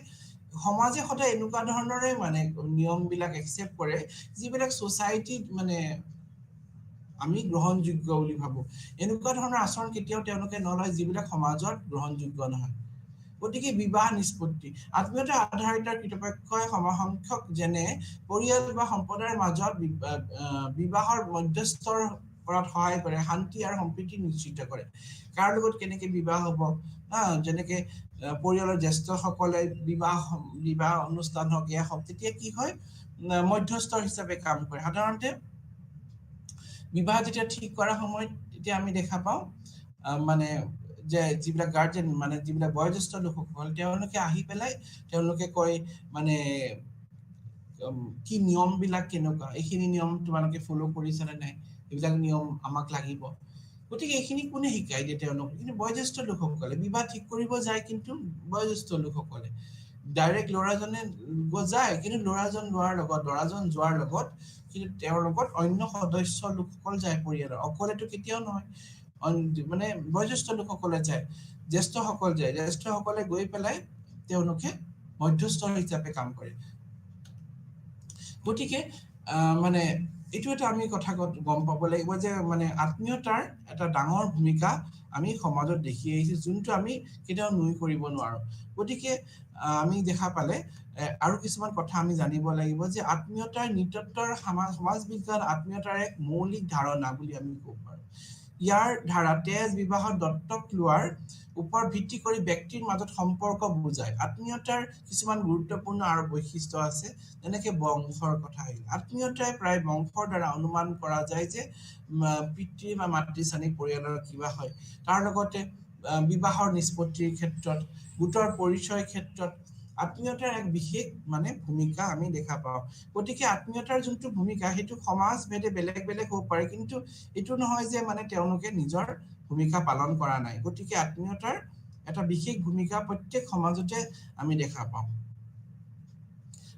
সমাজে সদায় এনেকুৱা ধৰণৰে মানে নিয়মবিলাক একচেপ্ট কৰে, যিবিলাক ছ'চাইটিত মানে আমি গ্ৰহণযোগ্য বুলি ভাবো এনেকুৱা ধৰণৰ আচৰণ কেতিয়াও তেওঁলোকে নলয় যিবিলাক সমাজত গ্ৰহণযোগ্য নহয় গতিকে বিবাহ নিষ্পত্তি আত্মীয়তা আধাৰিত কৃতপক্ষই সমসংখ্যক যেনে পৰিয়াল বা সম্প্ৰদায়ৰ মাজত বিবাহৰ মধ্যস্থৰ কৰাত সহায় কৰে শান্তি আৰু সম্প্ৰীতি নিশ্চিত কৰে কাৰ লগত কেনেকে বিবাহ হ'ব যেনেকে পৰিয়ালৰ জ্যেষ্ঠসকলে বিবাহ অনুষ্ঠান হওক এয়া হওক তেতিয়া কি হয় মধ্যস্থৰ হিচাপে কাম কৰে সাধাৰণতে বিবাহ যেতিয়া ঠিক কৰাৰ সময়ত তেতিয়া আমি দেখা পাওঁ মানে যে যিবিলাক গাৰ্জেন মানে যিবিলাক বয়োজ্যেষ্ঠ লোকসকল তেওঁলোকে আহি পেলাই তেওঁলোকে কয় মানে কি নিয়মবিলাক কেনেকুৱা এইখিনি নিয়ম তোমালোকে ফলো কৰিছা নে নাই এইবিলাক নিয়ম আমাক লাগিব গতিকে এইখিনি কোনে শিকাই দিয়ে তেওঁলোকক কিন্তু বয়োজ্যেষ্ঠ লোকসকলে বিবাহ ঠিক কৰিব যায় কিন্তু বয়োজ্যেষ্ঠ লোকসকলে ডাইৰেক্ট ল'ৰাজনে যায় কিন্তু ল'ৰাজন যোৱাৰ লগত কিন্তু তেওঁৰ লগত অন্য সদস্য লোকসকল যায় পৰিয়ালৰ অকলেতো কেতিয়াও নহয় মানে বয়োজ্যেষ্ঠ লোকসকলে যায় জ্যেষ্ঠসকল যায় জ্যেষ্ঠসকলে গৈ পেলাই তেওঁলোকে মধ্যস্থ হিচাপে কাম কৰে গতিকে মানে এইটো এটা আমি কথা গম পাব লাগিব যে মানে আত্মীয়তাৰ এটা ডাঙৰ ভূমিকা আমি সমাজত দেখি আহিছো যোনটো আমি কেতিয়াও নুই কৰিব নোৱাৰো গতিকে আমি দেখা পালে আৰু কিছুমান কথা আমি জানিব লাগিব যে আত্মীয়তাৰ নৃতত্বৰ সমাজ বিজ্ঞান আত্মীয়তাৰ এক মৌলিক ধাৰণা বুলি আমি ক'ব পাৰো ইয়াৰ ধাৰা তেজ বিবাহত দত্তক লোৱাৰ ওপৰত ভিত্তি কৰি ব্যক্তিৰ মাজত সম্পৰ্ক বুজায় আত্মীয়তাৰ কিছুমান গুৰুত্বপূৰ্ণ আৰু বৈশিষ্ট্য আছে যেনেকে বংশৰ কথা আহিল আত্মীয়তাই প্ৰায় বংশৰ দ্বাৰা অনুমান কৰা যায় যে পিতৃ বা মাতৃশ্ৰেণী পৰিয়ালৰ কিবা হয় তাৰ লগতে বিবাহৰ নিষ্পত্তিৰ ক্ষেত্ৰত গোটৰ পৰিচয়ৰ ক্ষেত্ৰত আত্মীয়তাৰ এক বিশেষ মানে ভূমিকা আমি দেখা পাওঁ গতিকে আত্মীয়তাৰ যোনটো ভূমিকা সেইটো সমাজ ভেদে বেলেগ বেলেগ হ'ব পাৰে কিন্তু এইটো নহয় যে মানে তেওঁলোকে নিজৰ ভূমিকা পালন কৰা নাই গতিকে আত্মীয়তাৰ এটা বিশেষ ভূমিকা প্ৰত্যেক সমাজতে আমি দেখা পাওঁ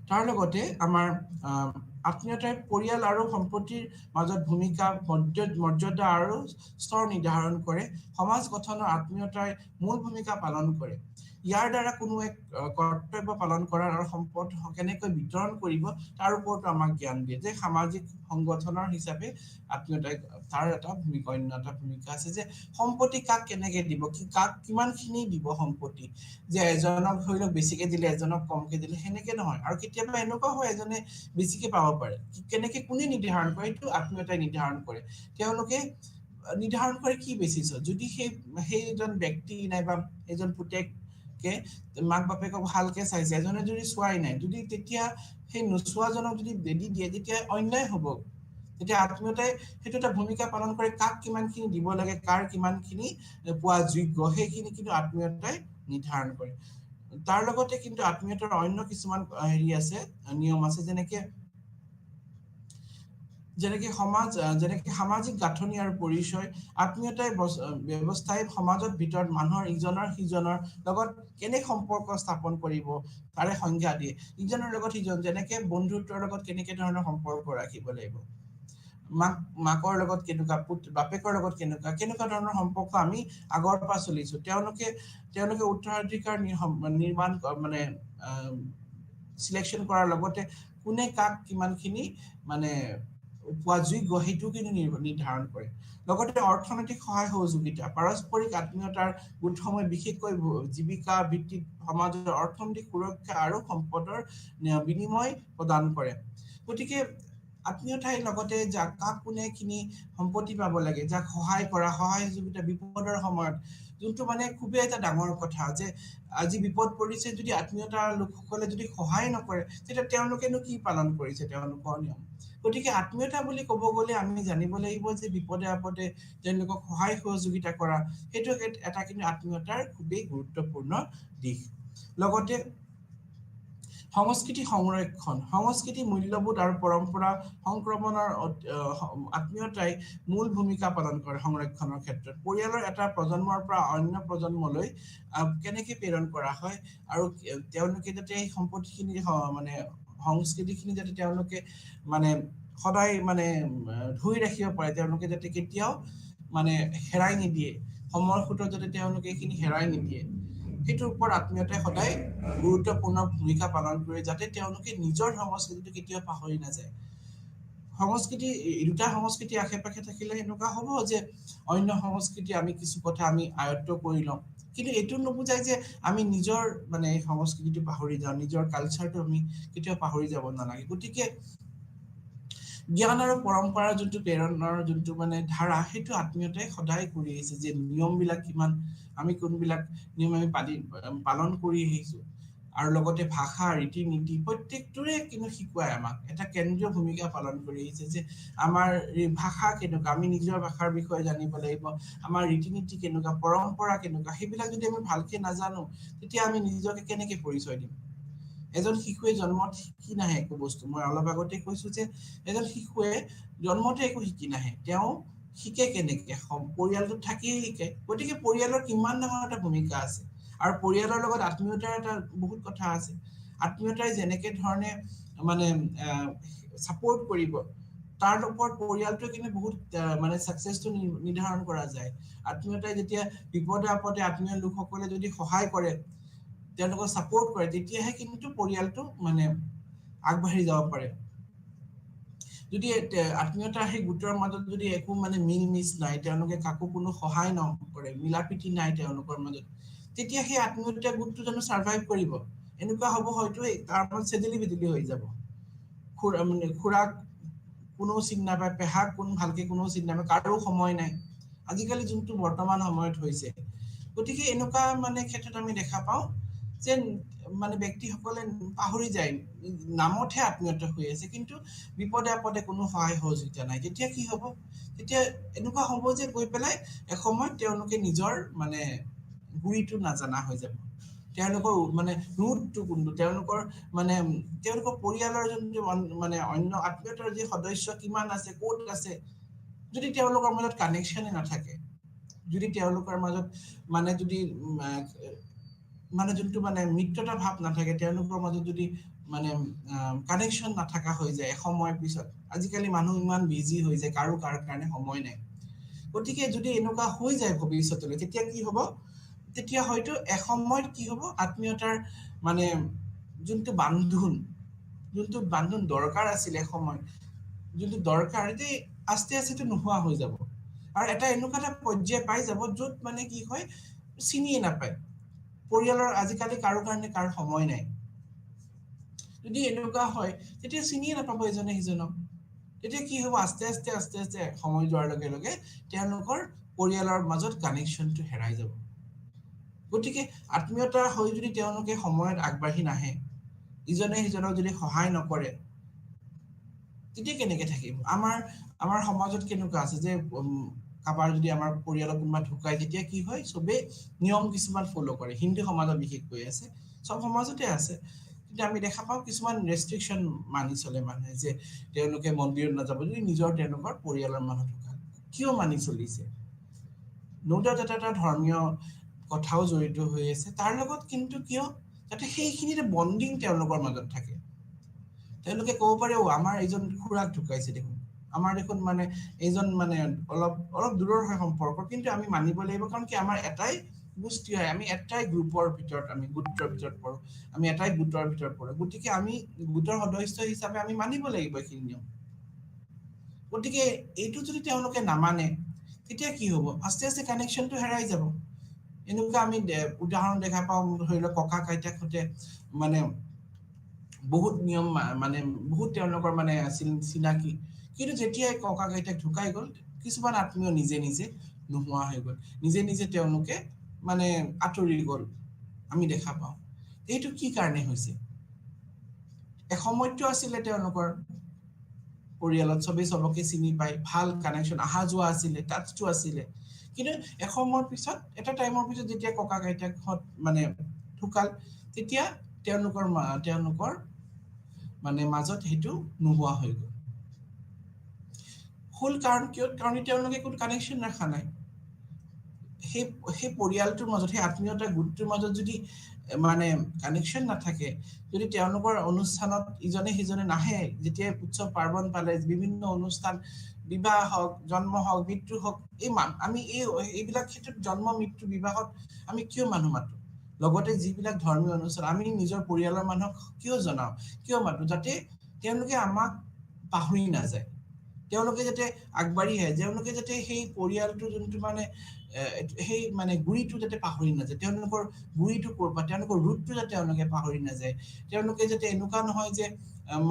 তাৰ লগতে আমাৰ আত্মীয়তাৰ পৰিয়াল আৰু সম্পত্তিৰ মাজত ভূমিকা মৰ্যাদা আৰু স্তৰ নিৰ্ধাৰণ কৰে সমাজ গঠনৰ আত্মীয়তাই মূল ভূমিকা পালন কৰে ইয়াৰ দ্বাৰা কোনো এক কৰ্তব্য পালন কৰাৰ আৰু সম্পদ কেনেকৈ বিতৰণ কৰিব তাৰ ওপৰতো আমাক জ্ঞান দিয়ে যে সামাজিক সংগঠনৰ হিচাপে আত্মীয়তাই তাৰ এটা ভূমিকা আছে যে সম্পত্তি কাক কেনেকে দিব কাক কিমানখিনি দিব সম্পত্তি যে এজনক ধৰি লওক বেছিকে দিলে এজনক কমকে দিলে সেনেকে নহয় আৰু কেতিয়াবা এনেকুৱা হয় এজনে বেছিকে পাব পাৰে কেনেকে কোনে নিৰ্ধাৰণ কৰে এইটো আত্মীয়তাই নিৰ্ধাৰণ কৰে তেওঁলোকে নিৰ্ধাৰণ কৰে কি বেচিছত যদি সেইজন ব্যক্তি নাইবা এজন পুতেকে মাক বাপেকক ভালকে চাইছে এজনে যদি চোৱাই নাই যদি তেতিয়া সেই নোচোৱাজনক যদি বেদি দিয়ে তেতিয়া অন্যায় হ'ব তেতিয়া আত্মীয়তাই সেইটো এটা ভূমিকা পালন কৰে কাক কিমানখিনি দিব লাগে কাৰ কিমানখিনি পোৱা যোগ্য সেইখিনি কিন্তু আত্মীয়তাই নিৰ্ধাৰণ কৰে তাৰ লগতে কিন্তু আত্মীয়তাৰ অন্য কিছুমান হেৰি আছে নিয়ম আছে যেনেকে সামাজিক গাঁথনি আৰু পৰিচয় আত্মীয়তাই ব্যৱস্থাই সমাজৰ ভিতৰত মানুহৰ ইজনৰ সিজনৰ লগত কেনে সম্পৰ্ক স্থাপন কৰিব তাৰে সংজ্ঞা দিয়ে ইজনৰ লগত সিজন যেনেকে বন্ধুত্বৰ লগত কেনেকে ধৰণৰ সম্পৰ্ক ৰাখিব লাগিব মাকৰ লগত কেনেকুৱা বাপেকৰ লগত কেনেকুৱা ধৰণৰ সম্পৰ্ক আমি আগৰ পৰা চলিছো তেওঁলোকে উত্তৰাধিকাৰ নিৰ্মাণ মানে সিলেকশন কৰাৰ লগতে কোনে কাক কিমানখিনি মানে পোৱা যোগ্য সেইটো কিন্তু নিৰ্ধাৰণ কৰে লগতে অৰ্থনৈতিক সহায় সহযোগিতা পাৰস্পৰিক আত্মীয়তাৰ গোটসমূহে বিশেষকৈ জীৱিকা ভিত্তিত সমাজৰ অৰ্থনৈতিক সুৰক্ষা আৰু সম্পদৰ বিনিময় প্ৰদান কৰে গতিকে আত্মীয়তাই লগতে কাক কোনে খিনি সম্পত্তি পাব লাগে যাক সহায় সহযোগিতা বিপদৰ সময়ত যোনটো মানে খুবেই এটা ডাঙৰ কথা যে আজি বিপদ পৰিছে যদি আত্মীয়তাৰ লোকসকলে যদি সহায় নকৰে তেতিয়া তেওঁলোকেনো কি পালন কৰিছে তেওঁলোকৰ নিয়ম গতিকে আত্মীয়তা বুলি ক'ব গ'লে আমি জানিব লাগিব যে বিপদে আপদে তেওঁলোকক সহায় সহযোগিতা কৰা সেইটো এটা কিন্তু আত্মীয়তাৰ খুবেই গুৰুত্বপূৰ্ণ দিশ লগতে সংস্কৃতি মূল্যবোধ আৰু পৰম্পৰা সংক্ৰমণৰ আত্মীয়তাই মূল ভূমিকা পালন কৰে সংৰক্ষণৰ ক্ষেত্ৰত পৰিয়ালৰ এটা প্ৰজন্মৰ পৰা অন্য প্ৰজন্মলৈ কেনেকে প্ৰেৰণ কৰা হয় আৰু তেওঁলোকে যাতে এই সম্পত্তিখিনি মানে সংস্কৃতিখিনি যাতে তেওঁলোকে মানে সদায় মানে ধৰি ৰাখিব পাৰে তেওঁলোকে যাতে কেতিয়াও মানে হেৰাই নিদিয়ে সময়ৰ সোঁতত যাতে তেওঁলোকে এইখিনি হেৰাই নিদিয়ে সেইটোৰ ওপৰত আত্মীয়তাই সদায় গুৰুত্বপূৰ্ণ ভূমিকা পালন কৰে যাতে তেওঁলোকে নিজৰ সংস্কৃতিটো কেতিয়াও পাহৰি নাযায় সংস্কৃতি দুটা সংস্কৃতি আশে-পাশে থাকিলে এনেকুৱা হ'ব যে অন্য সংস্কৃতি আমি কিছু কথা আমি আয়ত্ত কৰি লওঁ, কিন্তু এইটো নুবুজায় যে আমি নিজৰ মানে সংস্কৃতিটো পাহৰি যাওঁ, নিজৰ কালচাৰটো আমি কেতিয়াও পাহৰি যাব নালাগে। গতিকে জ্ঞান আৰু পৰম্পৰাৰ যোনটো প্ৰেৰণৰ যোনটো মানে ধাৰা, সেইটো আত্মীয়তাই সদায় কৰি আহিছে, যে নিয়মবিলাক কিমান আমি কোনবিলাক নিয়ম আমি পালন কৰি আহিছোঁ, আৰু লগতে ভাষা ৰীতি-নীতি প্ৰত্যেকটোৰে কিন্তু শিকুৱাই আমাক এটা কেন্দ্ৰীয় ভূমিকা পালন কৰি আহিছে, যে আমাৰ ভাষা কেনেকুৱা, আমি নিজৰ ভাষাৰ বিষয়ে জানিব লাগিব, আমাৰ ৰীতি-নীতি কেনেকুৱা, পৰম্পৰা কেনেকুৱা, সেইবিলাক যদি আমি ভালকে নাজানো তেতিয়া আমি নিজকে কেনেকে পৰিচয় দিম। এজন শিশুৱে জন্মত শিকি নাহে একো বস্তু, মই অলপ আগতে কৈছো যে এজন শিশুৱে জন্মতে একো শিকি নাহে, তেওঁ শিকে কেনেকে, পৰিয়ালটোত থাকিয়ে শিকে। গতিকে পৰিয়ালৰ কিমান ডাঙৰ এটা ভূমিকা আছে, আৰু পৰিয়ালৰ লগত আত্মীয়তাৰ এটা বহুত কথা আছে। আত্মীয়তাই যেনেকে ধৰণে মানে ছাপোৰ্ট কৰিব, তাৰ ওপৰত পৰিয়ালটোৱে কিন্তু বহুত মানে ছাকচেছটো নিৰ্ধাৰণ কৰা যায়। আত্মীয়তাই যেতিয়া বিপদে আপদে আত্মীয় লোকসকলে যদি সহায় কৰে, তেওঁলোকক ছাপোৰ্ট কৰে, তেতিয়াহে কিন্তু পৰিয়ালটো মানে আগবাঢ়ি যাব পাৰে। যদি আত্মীয়তা সেই গোটৰ মাজত যদি একো মানে মিল মিছ নাই, তেওঁলোকে কাকো কোনো সহায় নকৰে, মিলা-প্ৰীতি নাই তেওঁলোকৰ মাজত, তেতিয়া সেই আত্মীয়তা গোটটো জানো সাৰ্ভাইভ কৰিব? এনেকুৱা হ'ব হয়তো তাৰ মাজত চেদিলি-বেদিলি হৈ যাব। খুৰাক কোনো চিনি নাপায়, পেহাক ভালকে কোনো চিনি নাপায়, কাৰো সময় নাই, আজিকালি যোনটো বৰ্তমান সময়ত হৈছে। গতিকে এনেকুৱা মানে ক্ষেত্ৰত আমি দেখা পাওঁ যে মানে ব্যক্তিসকলে পাহৰি যায়, নামতহে আত্মীয়তা হৈ আছে, কিন্তু বিপদে আপদে কোনো সহায় সহযোগিতা নাই। তেতিয়া কি হ'ব? তেতিয়া এনেকুৱা হ'ব যে গৈ পেলাই এসময়ত তেওঁলোকে নিজৰ মানে গুৰিটো নাজানা হৈ যাব, তেওঁলোকৰ মানে ৰুটটো কোনটো, তেওঁলোকৰ পৰিয়ালৰ যোনটো মানে অন্য আত্মীয়তাৰ যি সদস্য কিমান আছে, ক'ত আছে, যদি তেওঁলোকৰ মাজত কানেকশ্যনে নাথাকে, যদি তেওঁলোকৰ মাজত মানে যদি মানে যোনটো মানে মিত্ৰতা ভাৱ নাথাকে, তেওঁলোকৰ মাজত যদি মানে কানেকশ্যন নাথাকা হৈ যায় এসময়ৰ পিছত, আজিকালি মানুহ ইমান বিজি হৈ যায়, কাৰো কাৰ কাৰণে সময় নাই। গতিকে যদি এনেকুৱা হৈ যায় ভৱিষ্যতলৈ, তেতিয়া কি হ'ব? তেতিয়া হয়তো এসময়ত কি হ'ব, আত্মীয়তাৰ মানে যোনটো বান্ধোন দৰকাৰ আছিলে এসময়ত, যোনটো দৰকাৰ, এতিয়া আস্তে আস্তে নোহোৱা হৈ যাব। আৰু এটা এনেকুৱা এটা পৰ্যায় পাই যাব য'ত মানে কি হয়, চিনিয়ে নাপায়, পৰিয়ালৰ আজিকালি কাৰো কাৰণে কাৰো সময় নাই। যদি এনেকুৱা হয়, তেতিয়া চিনিয়ে নাপাব এজনে সিজনক। তেতিয়া কি হ'ব? আস্তে আস্তে সময় যোৱাৰ লগে লগে তেওঁলোকৰ পৰিয়ালৰ মাজত কানেকশ্যনটো হেৰাই যাব। গতিকে আত্মীয়তা হৈ যদি তেওঁলোকে সময়ত আগবাঢ়ি নাহে, ইজনে সিজনক যদি সহায় নকৰে, তেতিয়া কেনেকে থাকিব? আমাৰ সমাজত কেনেকুৱা আছে যে কাৰোবাৰ যদি আমাৰ পৰিয়ালৰ কোনোবা ঢুকায়, তেতিয়া কি হয়? চবেই নিয়ম কিছুমান ফ'ল' কৰে, হিন্দু সমাজত বিশেষকৈ আছে, চব সমাজতে আছে, কিন্তু আমি দেখা পাওঁ কিছুমান ৰেষ্ট্ৰিকশ্যন মানি চলে মানুহে, যে তেওঁলোকে মন্দিৰত নাযাব যদি তেওঁলোকৰ পৰিয়ালৰ মানুহ ঢুকাল। কিয় মানি চলিছে? নৌদাউট এটা ধৰ্মীয় কথাও জড়িত হৈ আছে তাৰ লগত, কিন্তু কিয়? যাতে সেইখিনিতে বণ্ডিং তেওঁলোকৰ মাজত থাকে। তেওঁলোকে ক'ব পাৰে, আমাৰ এইজন খুৰাক ঢুকাইছে দেখোন, আমাৰ দেখোন মানে এইজন মানে অলপ দূৰৰ হয় সম্পৰ্ক, কিন্তু আমি মানিব লাগিব, কাৰণ কি আমাৰ এটাই গোষ্ঠী হয়, আমি এটাই গ্ৰুপৰ ভিতৰত, আমি গোটৰ ভিতৰত পৰোঁ, আমি এটাই গোটৰ ভিতৰত পৰোঁ। গতিকে আমি গোটৰ সদস্য হিচাপে আমি মানিব লাগিব এইখিনি নিয়ম। গতিকে এইটো যদি তেওঁলোকে নামানে, তেতিয়া কি হ'ব? আস্তে আস্তে কানেকশ্যনটো হেৰাই যাব। এনেকুৱা আমি উদাহৰণ দেখা পাওঁ, ধৰি লওক ককা আইতাকহঁতে মানে বহুত নিয়ম মানে বহুত তেওঁলোকৰ মানে আছিল চিনাকি, কিন্তু যেতিয়াই ককা আইতাক ঢুকাই গ'ল, কিছুমান আত্মীয় নিজে নিজে নোহোৱা হৈ গ'ল, নিজে নিজে তেওঁলোকে মানে আঁতৰি গ'ল, আমি দেখা পাওঁ। এইটো কি কাৰণে হৈছে? এসময়তো আছিলে তেওঁলোকৰ পৰিয়ালত চবেই চবকে চিনি পায়, ভাল কানেকশ্যন, অহা যোৱা আছিলে, টাচটো আছিলে, কিন্তু এসময়ৰ পিছত, এটা টাইমৰ পিছত যেতিয়া ককা আইতাকহঁত মানে ঢুকাল, তেতিয়া তেওঁলোকৰ মানে মাজত সেইটো নোহোৱা হৈ গ'ল। হ'ল কাৰণ কিয়? কাৰণ তেওঁলোকে কোনো কানেকশ্যন ৰখা নাই। সেই পৰিয়ালটোৰ মাজত, সেই আত্মীয়তা গোটটোৰ মাজত যদি মানে কানেকশ্যন নাথাকে, যদি তেওঁলোকৰ অনুষ্ঠানত ইজনে সিজনে নাহে, যেতিয়া উৎসৱ পাৰ্বণ পালে, বিভিন্ন অনুষ্ঠান, বিবাহ হওক, জন্ম হওক, মৃত্যু হওক, আমি এইবিলাক ক্ষেত্ৰত জন্ম, মৃত্যু, বিবাহত আমি কিয় মানুহ মাতো? লগতে যিবিলাক ধৰ্মীয় অনুষ্ঠান, আমি নিজৰ পৰিয়ালৰ মানুহক কিয় জনাওঁ, কিয় মাতো? যাতে তেওঁলোকে আমাক পাহৰি নাযায়, তেওঁলোকে যাতে আগবাঢ়ি আহে, তেওঁলোকে যাতে সেই পৰিয়ালটো যোনটো মানে সেই মানে গুৰিটো যাতে পাহৰি নাযায়, তেওঁলোকৰ গুৰিটো কৰবা, তেওঁলোকৰ ৰুটটো যাতে তেওঁলোকে পাহৰি নাযায়, তেওঁলোকে যাতে এনেকুৱা নহয় যে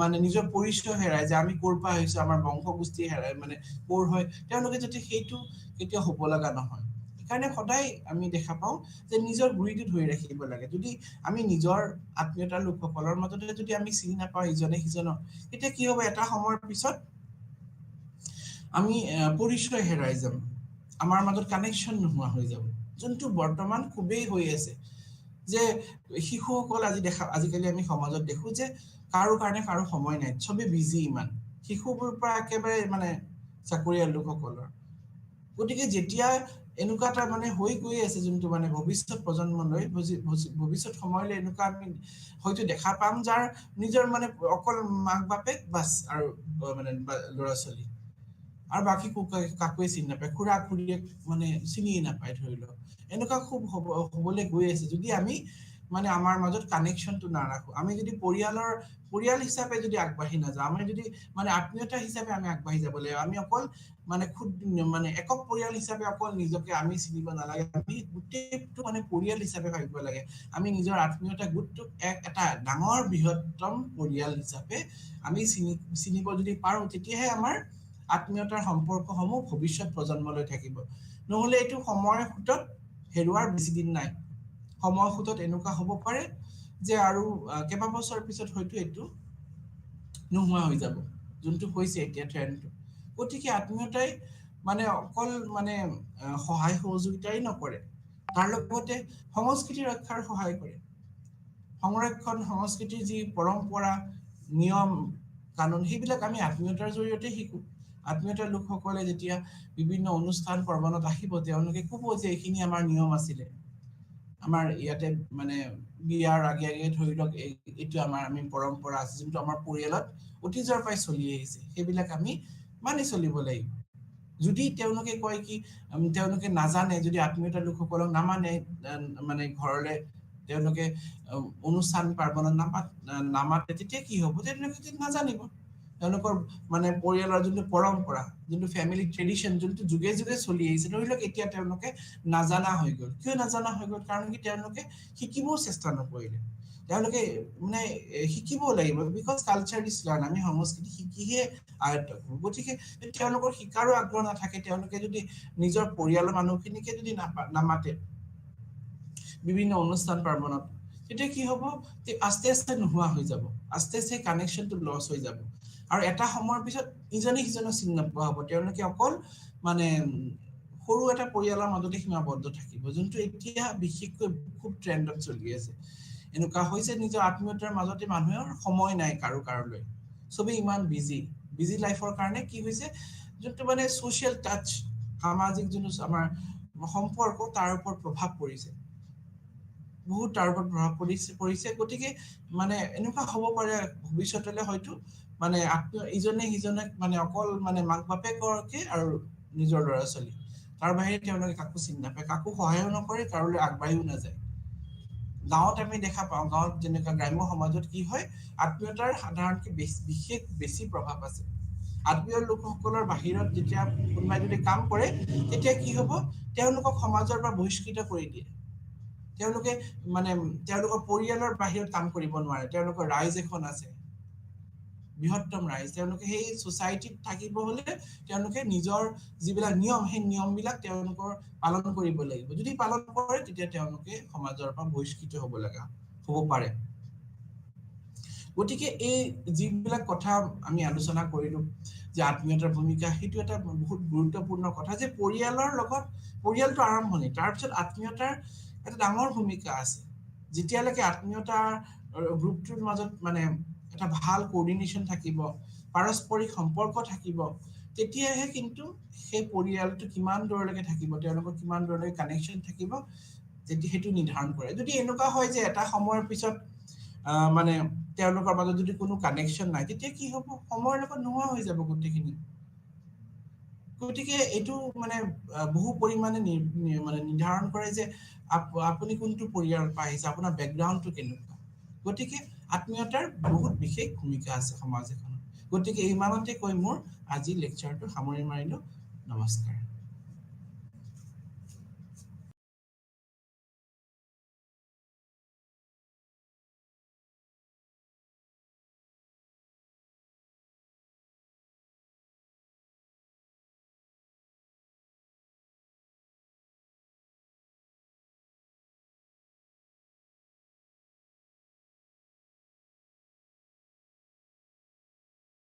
মানে নিজৰ পৰিচয় হেৰাই যে আমি ক'ৰ পৰা আহিছো, আমাৰ বংশগোষ্ঠী হেৰাই মানে ক'ৰ হয়, তেওঁলোকে যাতে সেইটো কেতিয়াও হ'ব লগা নহয়। সেইকাৰণে সদায় আমি দেখা পাওঁ যে নিজৰ গুৰিটো ধৰি ৰাখিব লাগে। যদি আমি নিজৰ আত্মীয়তাৰ লোকসকলৰ মাজতে যদি আমি চিনি নাপাওঁ ইজনে সিজনক, তেতিয়া কি হ'ব, এটা সময়ৰ পিছত আমি পৰিচয় হেৰাই যাম, আমাৰ মাজত কানেকশ্যন নোহোৱা হৈ যাব, যোনটো বৰ্তমান খুবেই হৈ আছে। যে শিশুসকল আজিকালি আমি সমাজত দেখো যে কাৰো কাৰণে কাৰো সময় নাই, চবেই বিজি ইমান, শিশুবোৰ পৰা একেবাৰে মানে চাকৰিয়াল লোকসকলৰ। গতিকে যেতিয়া এনেকুৱা এটা মানে হৈ গৈ আছে, যোনটো মানে ভৱিষ্যত প্ৰজন্মলৈ, ভৱিষ্যত সময়লৈ এনেকুৱা আমি হয়তো দেখা পাম যাৰ নিজৰ মানে অকল মাক বাপেক বাছ আৰু মানে ল'ৰা ছোৱালী, আৰু বাকী কাকোৱে চিনি নাপায়, খুৰা খুৰীয়েক মানে চিনিয়ে নাপায় ধৰি লওক। এনেকুৱা খুব হ'বলৈ গৈ আছে যদি আমি মানে আমাৰ মাজত কানেকশ্যনটো নাৰাখো, আমি যদি পৰিয়াল হিচাপে যদি আগবাঢ়ি নাযাওঁ, আমি যদি মানে আত্মীয়তা হিচাপে আমি আগবাঢ়ি যাব লাগিব। আমি অকল মানে মানে একক পৰিয়াল হিচাপে অকল নিজকে আমি চিনিব নালাগে, আমি গোটেইটো মানে পৰিয়াল হিচাপে ভাবিব লাগে। আমি নিজৰ আত্মীয়তা গোটটোক এটা ডাঙৰ বৃহত্তম পৰিয়াল হিচাপে আমি চিনিব যদি পাৰো, তেতিয়াহে আমাৰ আত্মীয়তাৰ সম্পৰ্কসমূহ ভৱিষ্যত প্ৰজন্মলৈ থাকিব। নহ'লে এইটো সময়ৰ সোঁতত হেৰুৱাৰ বেছি দিন নাই। সময়ৰ সোঁতত এনেকুৱা হ'ব পাৰে যে আৰু কেইবাবছৰ পিছত হয়তো এইটো নোহোৱা হৈ যাব, যোনটো হৈছে এতিয়া ট্ৰেণ্ডটো। গতিকে আত্মীয়তাই মানে অকল মানে সহায় সহযোগিতাই নকৰে, তাৰ লগতে সংস্কৃতি ৰক্ষাৰ সহায় কৰে। সংস্কৃতিৰ যি পৰম্পৰা, নিয়ম কানুন, সেইবিলাক আমি আত্মীয়তাৰ জৰিয়তে শিকো। আত্মীয়তাৰ লোকসকলে যেতিয়া বিভিন্ন অনুষ্ঠান প্ৰৱণত আহিব, তেওঁলোকে ক'ব যে এইখিনি আমাৰ নিয়ম আছিলে, আমাৰ ইয়াতে মানে বিয়াৰ আগে আগে ধৰি লওক এইটো আমি পৰম্পৰা আছে, যোনটো আমাৰ পৰিয়ালত অতীজৰ পৰাই চলি আহিছে, সেইবিলাক আমি মানি চলিব লাগিব। যদি তেওঁলোকে কয় কি তেওঁলোকে নাজানে, যদি আত্মীয়তাৰ লোকসকলক নামানে, মানে ঘৰলে তেওঁলোকে অনুষ্ঠান পাৰ্বণত নামাতে, তেতিয়া কি হ'ব, তেওঁলোকে নাজানিব। তেওঁলোকৰ মানে পৰিয়ালৰ যোনটো পৰম্পৰা, যোনটো ফেমিলি ট্ৰেডিশ্যন, যোনটো যুগে যুগে চলি আহিছে, ধৰি লওক এতিয়া তেওঁলোকে নাজানা হৈ গ'ল। কিয় নাজানা হৈ গ'ল? কাৰণ কি তেওঁলোকে শিকিবও চেষ্টা নকৰিলে। তেওঁলোকে মানে শিকিবও লাগিব, বিকজ কালচাৰ ইজ লাৰ্ণ, আমি সংস্কৃতি শিকিহে আয়ত্ব কৰোঁ। গতিকে তেওঁলোকৰ শিকাৰো আগ্ৰহ নাথাকে, তেওঁলোকে যদি নিজৰ পৰিয়ালৰ মানুহখিনিকে যদি নামাতে বিভিন্ন অনুষ্ঠান পাৰ্বণত, তেতিয়া কি হ'ব, আস্তে আস্তে নোহোৱা হৈ যাব, আস্তে আস্তে কানেকশ্যনটো লছ হৈ যাব। আৰু এটা সময়ৰ পিছত ইজনে সিজনক চিনি নোপোৱা হ'ব, তেওঁলোকে অকল মানে সৰু এটা পৰিয়ালৰ মাজতে সীমাবদ্ধ থাকিব, যোনটো এতিয়া বিশেষকৈ খুব ট্ৰেণ্ডত চলি আছে। এনেকুৱা হৈছে নিজৰ আত্মীয়তাৰ মাজতে মানুহৰ সময় নাই কাৰোলৈ, চবেই ইমান বিজি লাইফৰ কাৰণে কি হৈছে, যোনটো মানে ছ'চিয়েল টাচ, সামাজিক যোনটো আমাৰ সম্পৰ্ক, তাৰ ওপৰত প্ৰভাৱ পৰিছে, বহুত তাৰ ওপৰত প্ৰভাৱ পৰিছে। গতিকে মানে এনেকুৱা হ'ব পাৰে ভৱিষ্যতলৈ হয়তো মানে ইজনে সিজনক মানে অকল মানে মাক বাপেককে আৰু নিজৰ ল'ৰা ছোৱালী, তাৰ বাহিৰে তেওঁলোকে কাকো চিনি নাপায়, কাকো সহায়ো নকৰে, কাৰোলৈ আগবাঢ়িও নাযায়। গাঁৱত আমি দেখা পাওঁ, গাঁৱত যেনেকুৱা গ্ৰাম্য সমাজত কি হয়, আত্মীয়তাৰ সাধাৰণতে বেছি প্ৰভাৱ আছে। আত্মীয় লোকসকলৰ বাহিৰত যেতিয়া কোনোবাই যদি কাম কৰে, তেতিয়া কি হ'ব, তেওঁলোকক সমাজৰ পৰা বহিষ্কৃত কৰি দিয়ে। তেওঁলোকে মানে তেওঁলোকৰ পৰিয়ালৰ বাহিৰত কাম কৰিব নোৱাৰে, তেওঁলোকৰ ৰাইজ এখন আছে, বৃহত্তম ৰাইজ, তেওঁলোকে সেই ছ'চাইটিত থাকিব হ'লে তেওঁলোকে নিজৰ যিবিলাক নিয়ম, সেই নিয়মবিলাক তেওঁলোকৰ পালন কৰিব লাগিব। যদি পালন কৰে, তেতিয়া তেওঁলোকে সমাজৰ পৰা বহিষ্কৃত হ'ব পাৰে। গতিকে এই যিবিলাক কথা আমি আলোচনা কৰিলোঁ যে আত্মীয়তাৰ ভূমিকা, সেইটো এটা বহুত গুৰুত্বপূৰ্ণ কথা, যে পৰিয়ালটো আৰম্ভণি, তাৰপিছত আত্মীয়তাৰ এটা ডাঙৰ ভূমিকা আছে। যেতিয়ালৈকে আত্মীয়তাৰ গ্ৰুপটোৰ মাজত মানে এটা ভাল কোঅৰ্ডিনেশ্যন থাকিব, পাৰস্পৰিক সম্পৰ্ক থাকিব, তেতিয়াহে কিন্তু সেই পৰিয়ালটো কিমান দূৰলৈকে থাকিব, তেওঁলোকৰ কিমান দূৰলৈকে কানেকশ্যন থাকিব, তেতিয়া সেইটো নিৰ্ধাৰণ কৰে। যদি এনেকুৱা হয় যে এটা সময়ৰ পিছত মানে তেওঁলোকৰ মাজত যদি কোনো কানেকশ্যন নাই, তেতিয়া কি হ'ব, সময়ৰ লগত নোহোৱা হৈ যাব গোটেইখিনি। গতিকে এইটো মানে বহু পৰিমাণে মানে নিৰ্ধাৰণ কৰে যে আপুনি কোনটো পৰিয়ালৰ পৰা আহিছে, আপোনাৰ বেকগ্ৰাউণ্ডটো কেনেকুৱা। গতিকে আত্মীয়তাৰ বহুত বিশেষ ভূমিকা আছে সমাজ এখনত। গতিকে ইমানতে কৈ মোৰ আজি লেকচাৰটো সামৰি মাৰিলো নমস্কাৰ